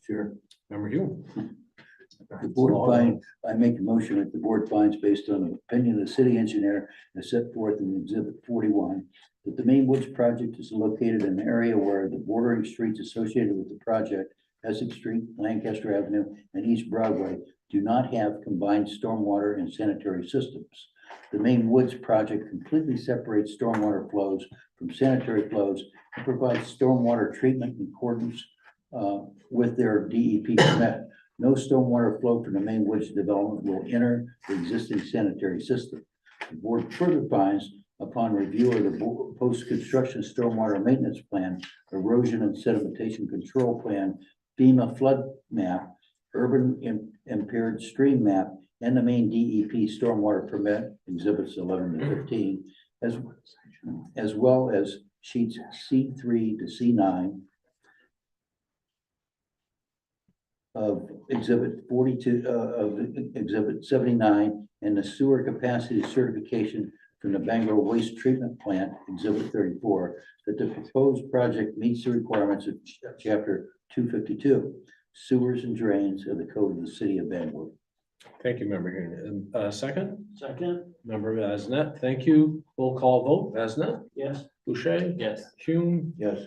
Sure. Member Hume? The board finds, I make a motion that the board finds based on the opinion of the city engineer as set forth in Exhibit 41, that the Main Woods project is located in an area where the bordering streets associated with the project, Essex Street, Lancaster Avenue, and East Broadway, do not have combined stormwater and sanitary systems. The Main Woods project completely separates stormwater flows from sanitary flows and provides stormwater treatment in accordance with their DEP permit. No stormwater flow from the Main Woods development will enter the existing sanitary system. The board further finds, upon review of the post-construction stormwater maintenance plan, erosion and sedimentation control plan, FEMA flood map, urban impaired stream map, and the main DEP stormwater permit, exhibits 11 to 15, as well as sheets C3 to C9, of exhibit 42, of exhibit 79, and the sewer capacity certification from the Bangor Waste Treatment Plant, exhibit 34, that the proposed project meets the requirements of chapter 252, sewers and drains of the code of the city of Bangor. Thank you, member Heaton. Second, Second, member Basnet, thank you. Roll call vote, Basnet, yes. Boucher, Yes. Hume, Yes.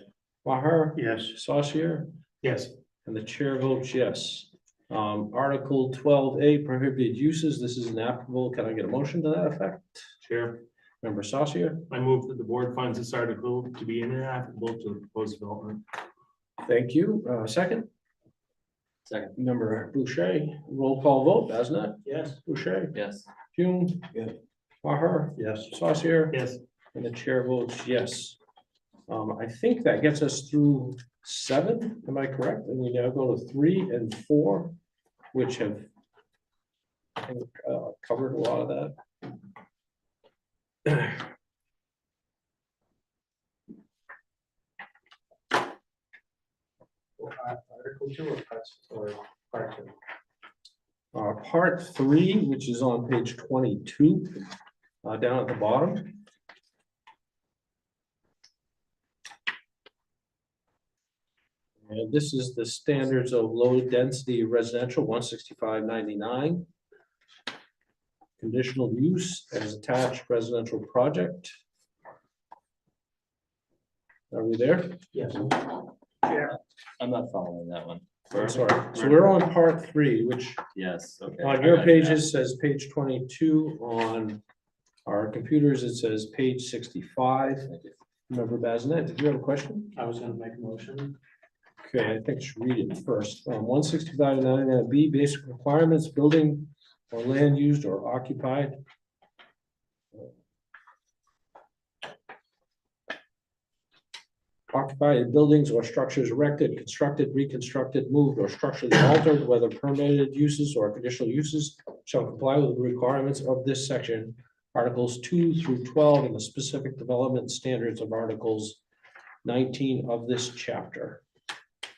Maher, Yes. Saucier, Yes. and the chair votes yes. Article 12A prohibited uses. This is inapplicable. Can I get a motion to that effect? Chair, Member Saucier, I move that the board finds this article to be inapplicable to the proposed development. thank you. Second, Second. member Boucher, roll call vote, Basnet, Yes. Boucher, Yes. Hume. Yes. Maher, Yes. Saucier. Yes. And the chair votes yes. I think that gets us through 7, am I correct? And we now go to 3 and 4, which have I think, covered a lot of that. Article 2 or part 2? Part 3, which is on page 22, down at the bottom. And this is the standards of low density residential, 165.99. Conditional use as attached residential project. Are we there? Yes. I'm not following that one. I'm sorry. So we're on part 3, which Yes, okay. on I your got you now. pages says page 22. On our computers, it says page 65. Member Bazinet, did you have a question? I was gonna make a motion. Okay, I think I should read it first. 165.99B, basic requirements, building or land used or occupied. Occupied buildings or structures erected, constructed, reconstructed, moved, or structurally altered, whether permitted uses or conditional uses, shall comply with the requirements of this section, Articles 2 through 12, and the specific development standards of Articles 19 of this chapter.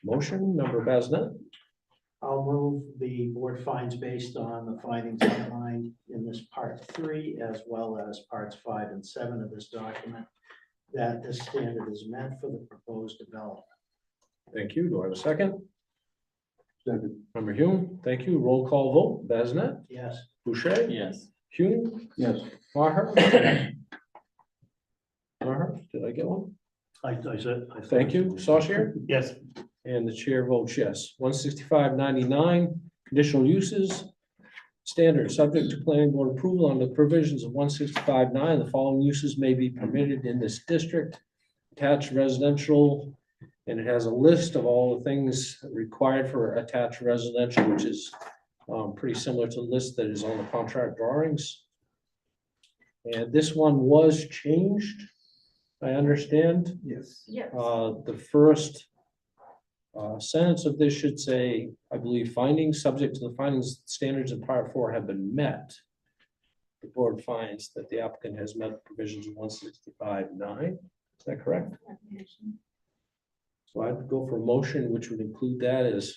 Motion, member Basnet, I'll move the board finds based on the findings outlined in this part 3, as well as parts 5 and 7 of this document, that this standard is met for the proposed development. thank you. Do I have a second? Second. Member Hume, thank you. Roll call vote, Basnet, Yes. Boucher, Yes. Hume, Yes. Maher. Maher, did I get one? I said. Thank you. Saucier? Yes. And the chair votes yes. 165.99, conditional uses. Standard, subject to planning board approval on the provisions of 165.9, the following uses may be permitted in this district. Attached residential, and it has a list of all the things required for attached residential, which is pretty similar to the list that is on the contract drawings. And this one was changed, I understand. Yes. Yes. The first sentence of this should say, I believe, findings, subject to the findings, standards in part 4 have been met. The board finds that the applicant has met the provisions of 165.9. Is that correct? So I'd go for a motion which would include that as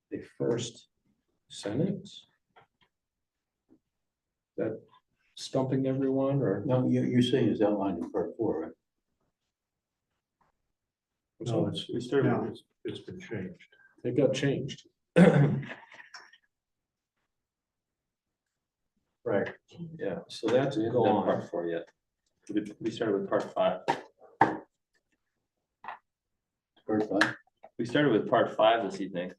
the first sentence. Is that stumping everyone, or? No, you're saying it's outlined in part 4, right? No, it's been changed. It got changed. Right, yeah, so that's We haven't done gone. part 4 yet. We started with part 5. Part 5? We started with part 5 this evening.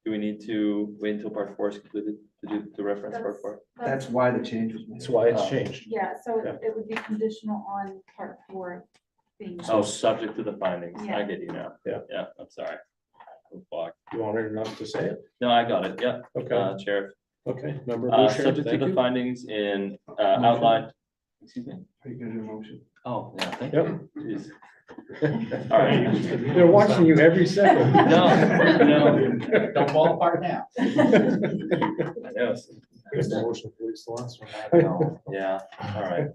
Do we need to wait until part 4 is completed to reference part 4? That's why the change was made. That's why it's changed. Yeah, so Yeah. it would be conditional on part 4 being. Oh, subject to the findings. I Yeah. get you now. Yeah. Yeah, I'm sorry. I'm blocked. You wanted enough to say it? No, I got it. Yeah, Okay, Sheriff. okay, member Boucher, Subject to thank the you. findings in outlined. Excuse me? Are you gonna do a motion? Oh, yeah, thank Yep. you. Jeez. All right. They're watching you every second. No. Don't fall apart now. Yes. Motion, please, the last one. Yeah, all right.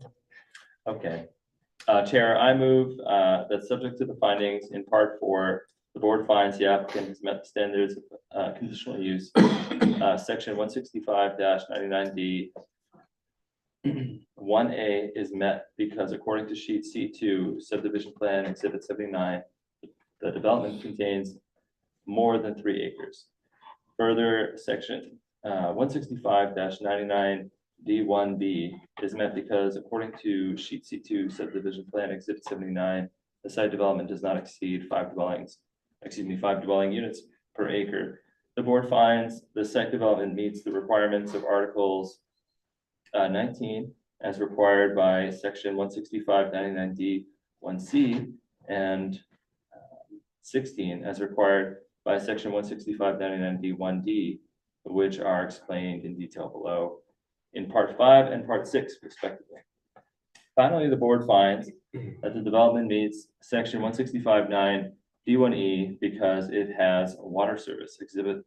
Okay. Chair, I move that subject to the findings in part 4, The board finds the applicant has met the standards of conditional use, section 165-99D. 1A is met because according to sheet C2 subdivision plan exhibit 79, the development contains more than 3 acres. Further, section 165-99D1B is met because according to sheet C2 subdivision plan exhibit 79, the site development does not exceed 5 dwelling units per acre. The board finds the site development meets the requirements of articles 19 as required by section 165-99D1C and 16 as required by section 165-99D1D, which are explained in detail below in part 5 and part 6 respectively. Finally, the board finds that the development meets section 165-9D1E because it has a water service exhibit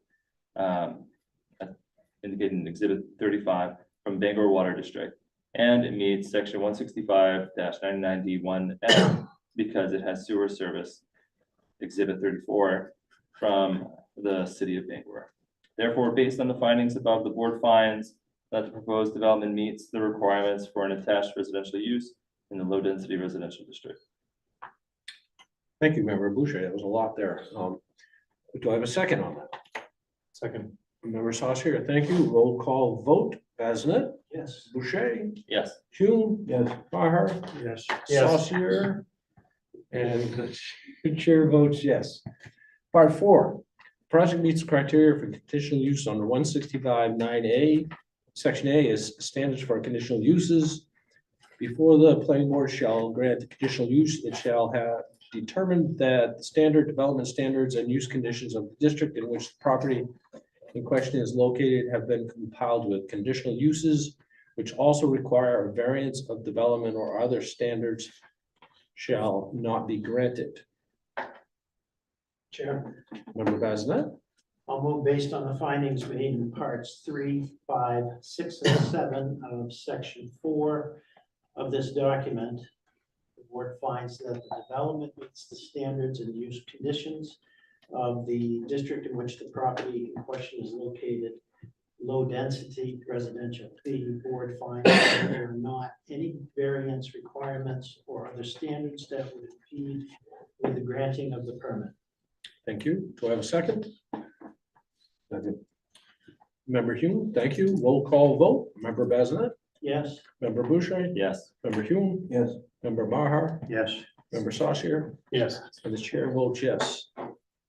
indicated in exhibit 35 from Bangor Water District, and it meets section 165-99D1F because it has sewer service exhibit 34 from the city of Bangor. Therefore, based on the findings above, the board finds that the proposed development meets the requirements for an attached residential use in the low-density residential district. Thank you, Member Boucher. That was a lot there. Do I have a second on that? Second. Member Saucier, thank you. Roll call vote. Bazinet? Yes. Boucher? Yes. Hume? Yes. Maher? Yes. Saucier? And the chair votes yes. Part 4, project meets criteria for conditional use under 165-9A. Section A is standards for conditional uses. Before the planning board shall grant the conditional use, it shall have determined that the standard development standards and use conditions of the district in which the property in question is located have been compiled with conditional uses, which also require a variance of development or other standards shall not be granted. Chair, Member Bazinet? I'll move based on the findings made in parts 3, 5, 6, and 7 of section 4 of this document. The board finds that the development meets the standards and use conditions of the district in which the property in question is located, low density residential. The board finds that there are not any variance requirements or other standards that would impede with the granting of the permit. Thank you. Do I have a second? Second. Member Hume, thank you. Roll call vote. Member Bazinet? Yes. Member Boucher? Yes. Member Hume? Yes. Member Maher? Yes. Member Saucier? Yes. And the chair votes yes.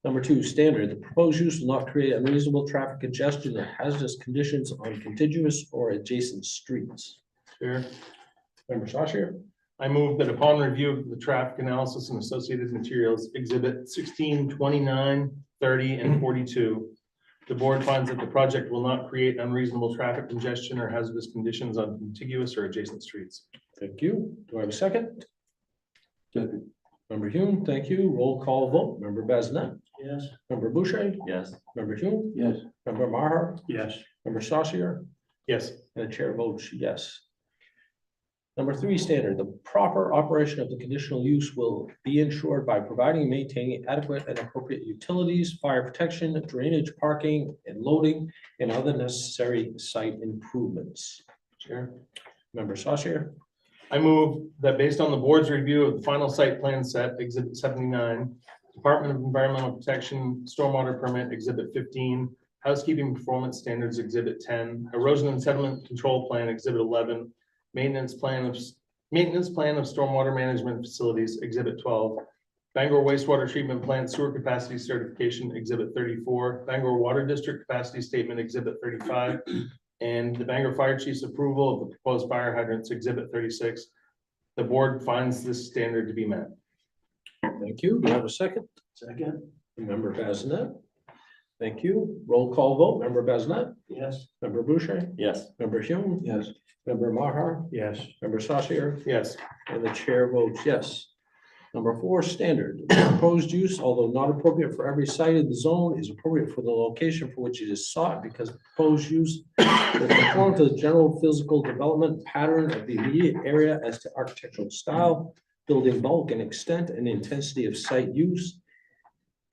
Number 2, standard. The proposed use will not create unreasonable traffic congestion or hazardous conditions on contiguous or adjacent streets. Chair, Member Saucier? I move that upon review of the traffic analysis and associated materials, exhibit 16, 29, 30, and 42, the board finds that the project will not create unreasonable traffic congestion or hazardous conditions on contiguous or adjacent streets. Thank you. Do I have a second? Second. Member Hume, thank you. Roll call vote. Member Bazinet? Yes. Member Boucher? Yes. Member Hume? Yes. Member Maher? Yes. Member Saucier? Yes. And the chair votes yes. Number 3, standard. The proper operation of the conditional use will be ensured by providing and maintaining adequate and appropriate utilities, fire protection, drainage, parking, and loading, and other necessary site improvements. Chair, Member Saucier? I move that based on the board's review of the final site plan set, exhibit 79, Department of Environmental Protection, Stormwater Permit, exhibit 15, Housekeeping Performance Standards, exhibit 10, Erosion and Sediment Control Plan, exhibit 11, Maintenance plan of Stormwater Management Facilities, exhibit 12, Bangor Wastewater Treatment Plant Sewer Capacity Certification, exhibit 34, Bangor Water District Capacity Statement, exhibit 35, and the Bangor Fire Chief's approval of the proposed fire hydrants, exhibit 36. The board finds this standard to be met. Thank you. Do I have a second? Second. Member Bazinet? Thank you. Roll call vote. Member Bazinet? Yes. Member Boucher? Yes. Member Hume? Yes. Member Maher? Yes. Member Saucier? Yes. And the chair votes yes. Number 4, standard. The proposed use, although not appropriate for every site in the zone, is appropriate for the location for which it is sought because the proposed use will conform to the general physical development pattern of the immediate area as to architectural style, building bulk and extent and intensity of site use,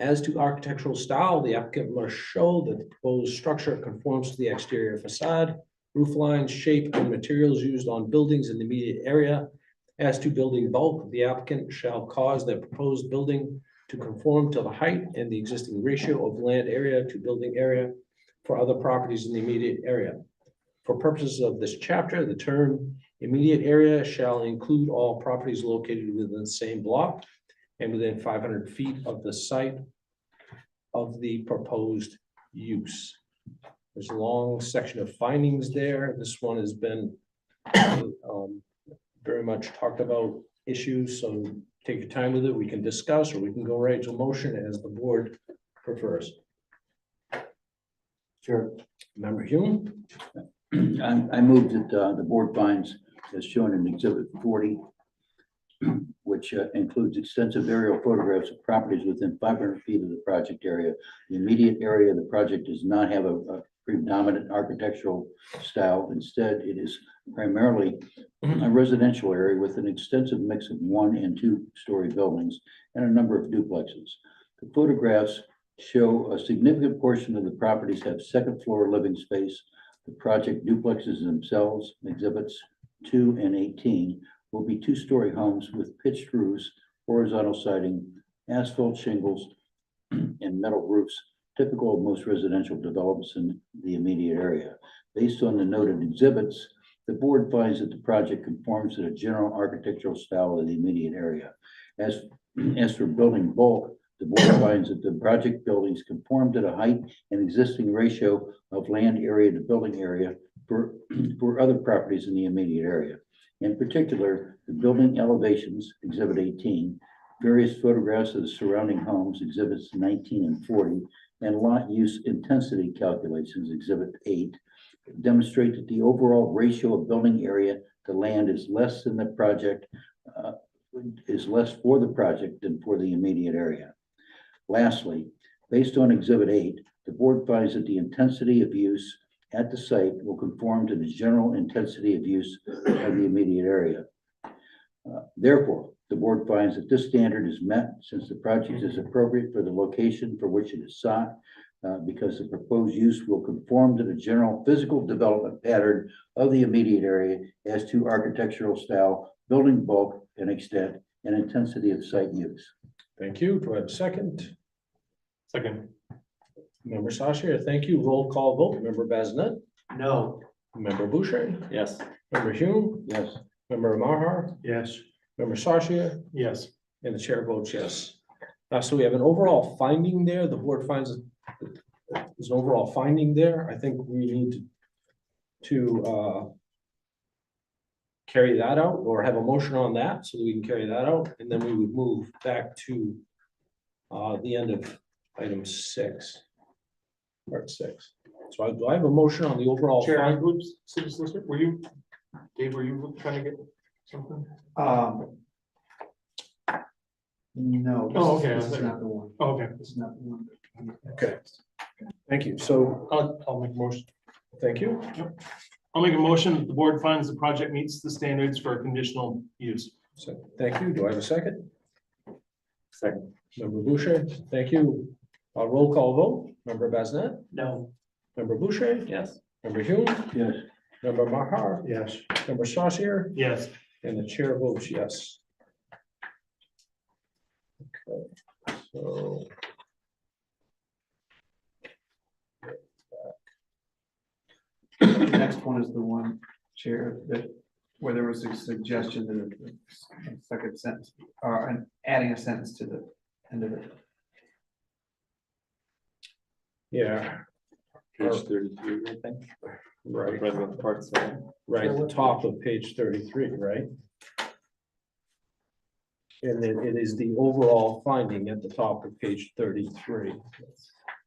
As to architectural style, the applicant must show that the proposed structure conforms to the exterior facade, roof lines, shape, and materials used on buildings in the immediate area. As to building bulk, the applicant shall cause the proposed building to conform to the height and the existing ratio of land area to building area for other properties in the immediate area. For purposes of this chapter, the term immediate area shall include all properties located within the same block and within 500 feet of the site of the proposed use. There's a long section of findings there. This one has been very much talked about issues, so take your time with it. We can discuss, or we can go right to motion as the board prefers. Sure. Member Hume? I move that the board finds, as shown in Exhibit 40, which includes extensive aerial photographs of properties within 500 feet of the project area. The immediate area of the project does not have a predominant architectural style. Instead, it is primarily a residential area with an extensive mix of 1- and 2-story buildings and a number of duplexes. The photographs show a significant portion of the properties have second-floor living space. The project duplexes themselves, exhibits 2 and 18, will be 2-story homes with pitched roofs, horizontal siding, asphalt shingles, and metal roofs, typical of most residential developments in the immediate area. Based on the noted exhibits, the board finds that the project conforms to the general architectural style of the immediate area. As for building bulk, the board finds that the project buildings conform to the height and existing ratio of land area to building area for other properties in the immediate area. In particular, the building elevations, Exhibit 18, various photographs of the surrounding homes, Exhibits 19 and 40, and lot use intensity calculations, Exhibit 8, demonstrate that the overall ratio of building area to land is less than the project, is less for the project than for the immediate area. Lastly, based on Exhibit 8, the board finds that the intensity of use at the site will conform to the general intensity of use of the immediate area. Therefore, the board finds that this standard is met since the project is appropriate for the location for which it is sought, because the proposed use will conform to the general physical development pattern of the immediate area as to architectural style, building bulk and extent, and intensity of site use. Thank you. Do I have a second? Second. Member Sasha, thank you. Roll call vote. Member Bazinet? No. Member Boucher? Yes. Member Hume? Yes. Member Mahar? Yes. Member Sasha? Yes. And the chair votes yes. So we have an overall finding there. The board finds there's an overall finding there. I think we need to carry that out or have a motion on that so that we can carry that out. And then we would move back to the end of item 6. Part 6. So do I have a motion on the overall? Chair, finding? oops, city solicitor, were you, Dave, were you trying to get something? No. Oh, okay. This is not the one. Oh, okay, This is not the one. Okay. Thank you. So, I'll make a motion. thank you. I'll make a motion that the board finds the project meets the standards for conditional use. So, thank you. Do I have a second? Second. Member Boucher, thank you. Roll call vote. Member Bazinet? No. Member Boucher? Yes. Member Hume? Yes. Member Mahar? Yes. Member Saucier? Yes. And the chair votes yes. Okay, so. The next one is the one, Chair, that where there was a suggestion that a second sentence, or adding a sentence to the end of it. Yeah, Page 33, I think. right, Resident Part 7. right, the top of page 33, right? And then it is the overall finding at the top of page 33.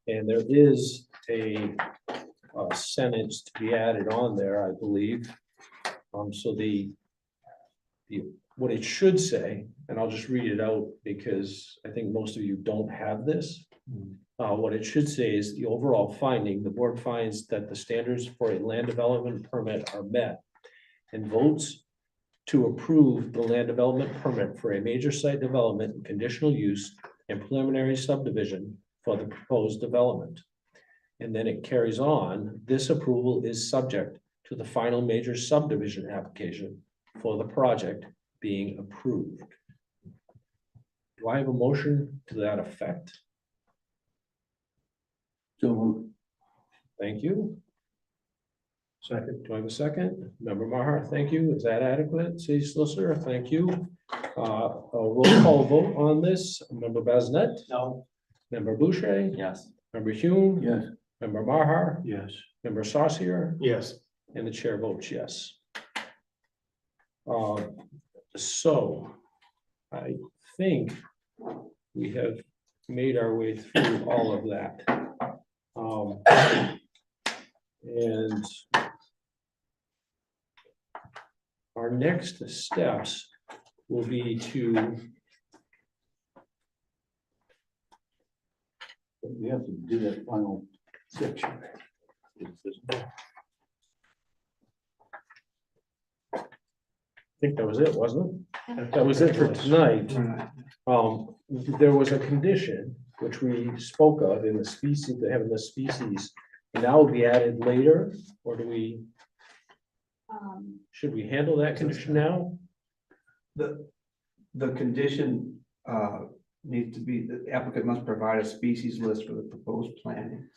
And there is a sentence to be added on there, I believe. So what it should say, and I'll just read it out because I think most of you don't have this. What it should say is the overall finding, the board finds that the standards for a land development permit are met and votes to approve the land development permit for a major site development and conditional use and preliminary subdivision for the proposed development. And then it carries on, this approval is subject to the final major subdivision application for the project being approved. Do I have a motion to that effect? So moved. Thank you. Second. Do I have a second? Member Maher, thank you. Is that adequate? City Solicitor, thank you. A roll call vote on this. Member Bazinet? No. Member Boucher? Yes. Member Hume? Yes. Member Maher? Yes. Member Saucier? Yes. And the chair votes yes. So I think we have made our way through all of that. And our next steps will be to, We have to do that final section. I think that was it, wasn't it? That was it for tonight. There was a condition which we spoke of in the species, to having the species, and that will be added later, or do we, should we handle that condition now? The condition needs to be, the applicant must provide a species list for the proposed plantings.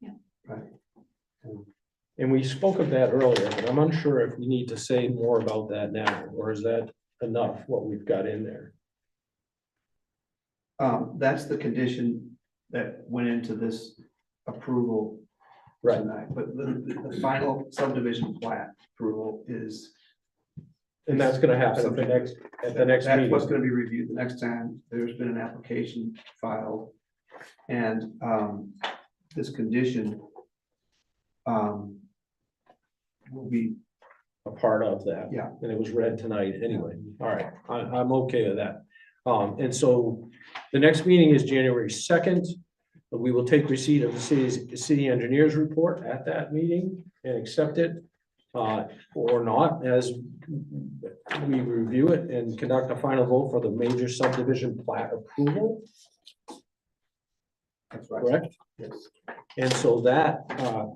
Yeah. Right. And we spoke of that earlier, but I'm unsure if we need to say more about that now, or is that enough, what we've got in there? That's the condition that went into this approval Right. tonight, but the final subdivision plat approval is. And that's gonna happen at the next That's meeting. what's gonna be reviewed the next time there's been an application filed. And this condition will be, A part of that. Yeah. And it was read tonight anyway. All right, I'm okay with that. And so the next meeting is January 2nd. We will take receipt of the city engineer's report at that meeting and accept it. Or not, as we review it and conduct a final vote for the major subdivision plat approval, that's right. correct? Yes. And so that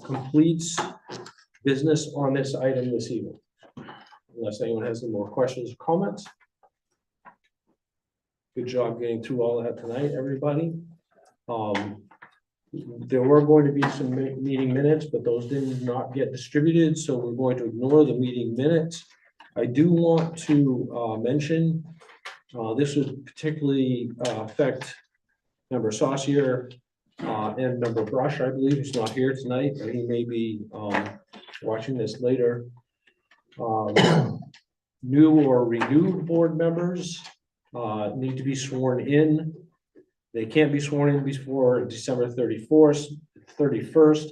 completes business on this item this evening. Unless anyone has any more questions or comments. Good job getting through all that tonight, everybody. There were going to be some meeting minutes, but those did not get distributed, so we're going to ignore the meeting minutes. I do want to mention, this would particularly affect Member Saucier and Member Brush, I believe, who's not here tonight, but he may be watching this later. New or renewed board members need to be sworn in. They can't be sworn in before December 31st,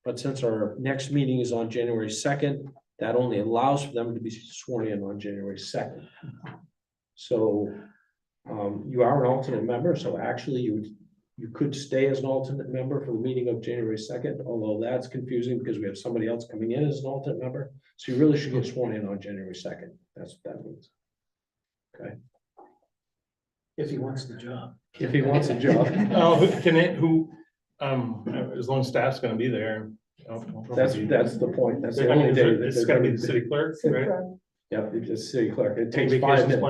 but since our next meeting is on January 2nd, that only allows for them to be sworn in on January 2nd. So you are an alternate member, so actually you could stay as an alternate member for the meeting of January 2nd, although that's confusing because we have somebody else coming in as an alternate member. So you really should get sworn in on January 2nd. That's what that means. Okay. If he wants the job. If he wants a job. Oh, as long as staff's gonna be there. That's the point. That's the only day. that It's they're gotta be gonna the city clerk, right? Yeah, it's just city clerk. It takes Vacations 5 minutes.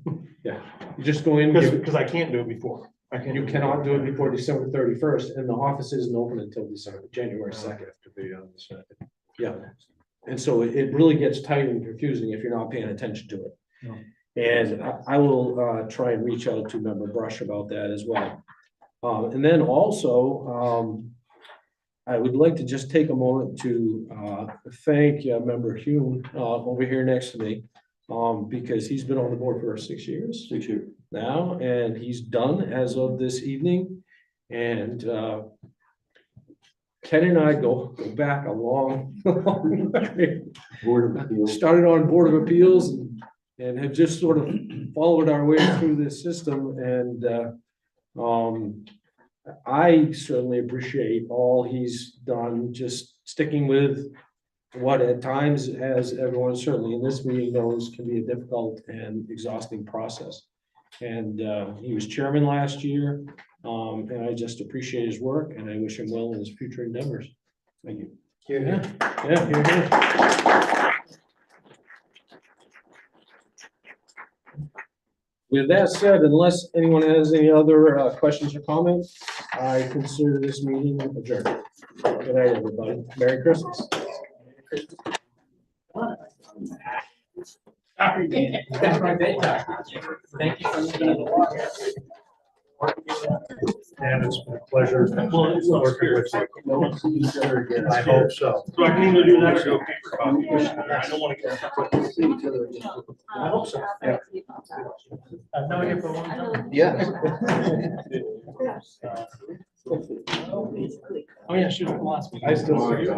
plan? Yeah, you just go in, give- Because I can't do it before. I can't. you cannot do it before December 31st, and the office isn't open until January 2nd. To be on the second. Yeah, and so it really gets tight and confusing if you're not paying attention to it. No. And I will try and reach out to Member Brush about that as well. And then also, I would like to just take a moment to thank Member Hume over here next to me, because he's been on the board for 6 years. 6 years. Now, and he's done as of this evening. And Ken and I go back a long way. Board of Appeals. Started on Board of Appeals and have just sort of followed our way through this system. And I certainly appreciate all he's done, just sticking with what at times, as everyone certainly in this meeting knows, can be a difficult and exhausting process. And he was chairman last year. And I just appreciate his work and I wish him well in his future endeavors. Thank you. Yeah, here, here. With that said, unless anyone has any other questions or comments, I consider this meeting adjourned. Good night, everybody. Merry Christmas. That's my bedtime. Thank you. And it's been a pleasure. Well, it's not working with scary. you. No one's seen each other again. I hope so. So I can either do that or go paper copy. I don't want to. See each other again. I hope so. Yeah. I've known you for a long time. Yeah. Oh, yeah, shoot, last week. I still see you.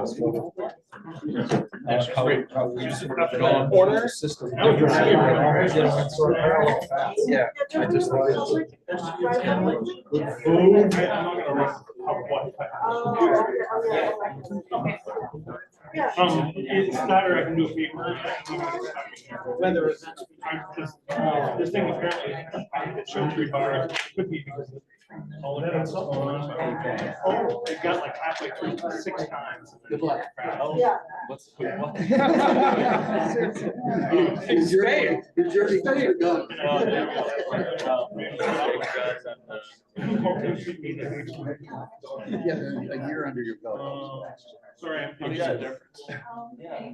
Order system. Yeah. I just like it. It's not, or I can do a paper. Whether it's, this thing apparently, it showed 3 bars, could be because. Oh, that had something on it. Oh, it got like halfway through 6 times. Good luck. Yeah. What's what? His journey comes to done. Yeah, a year under your belt. Sorry, I'm. What is the difference?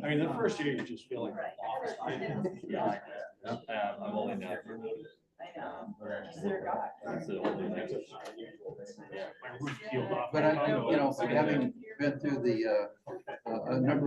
I mean, the first year you just feel like. Yeah, I'm only now. That's the only thing. My roof peeled off. But I, having been through the, a number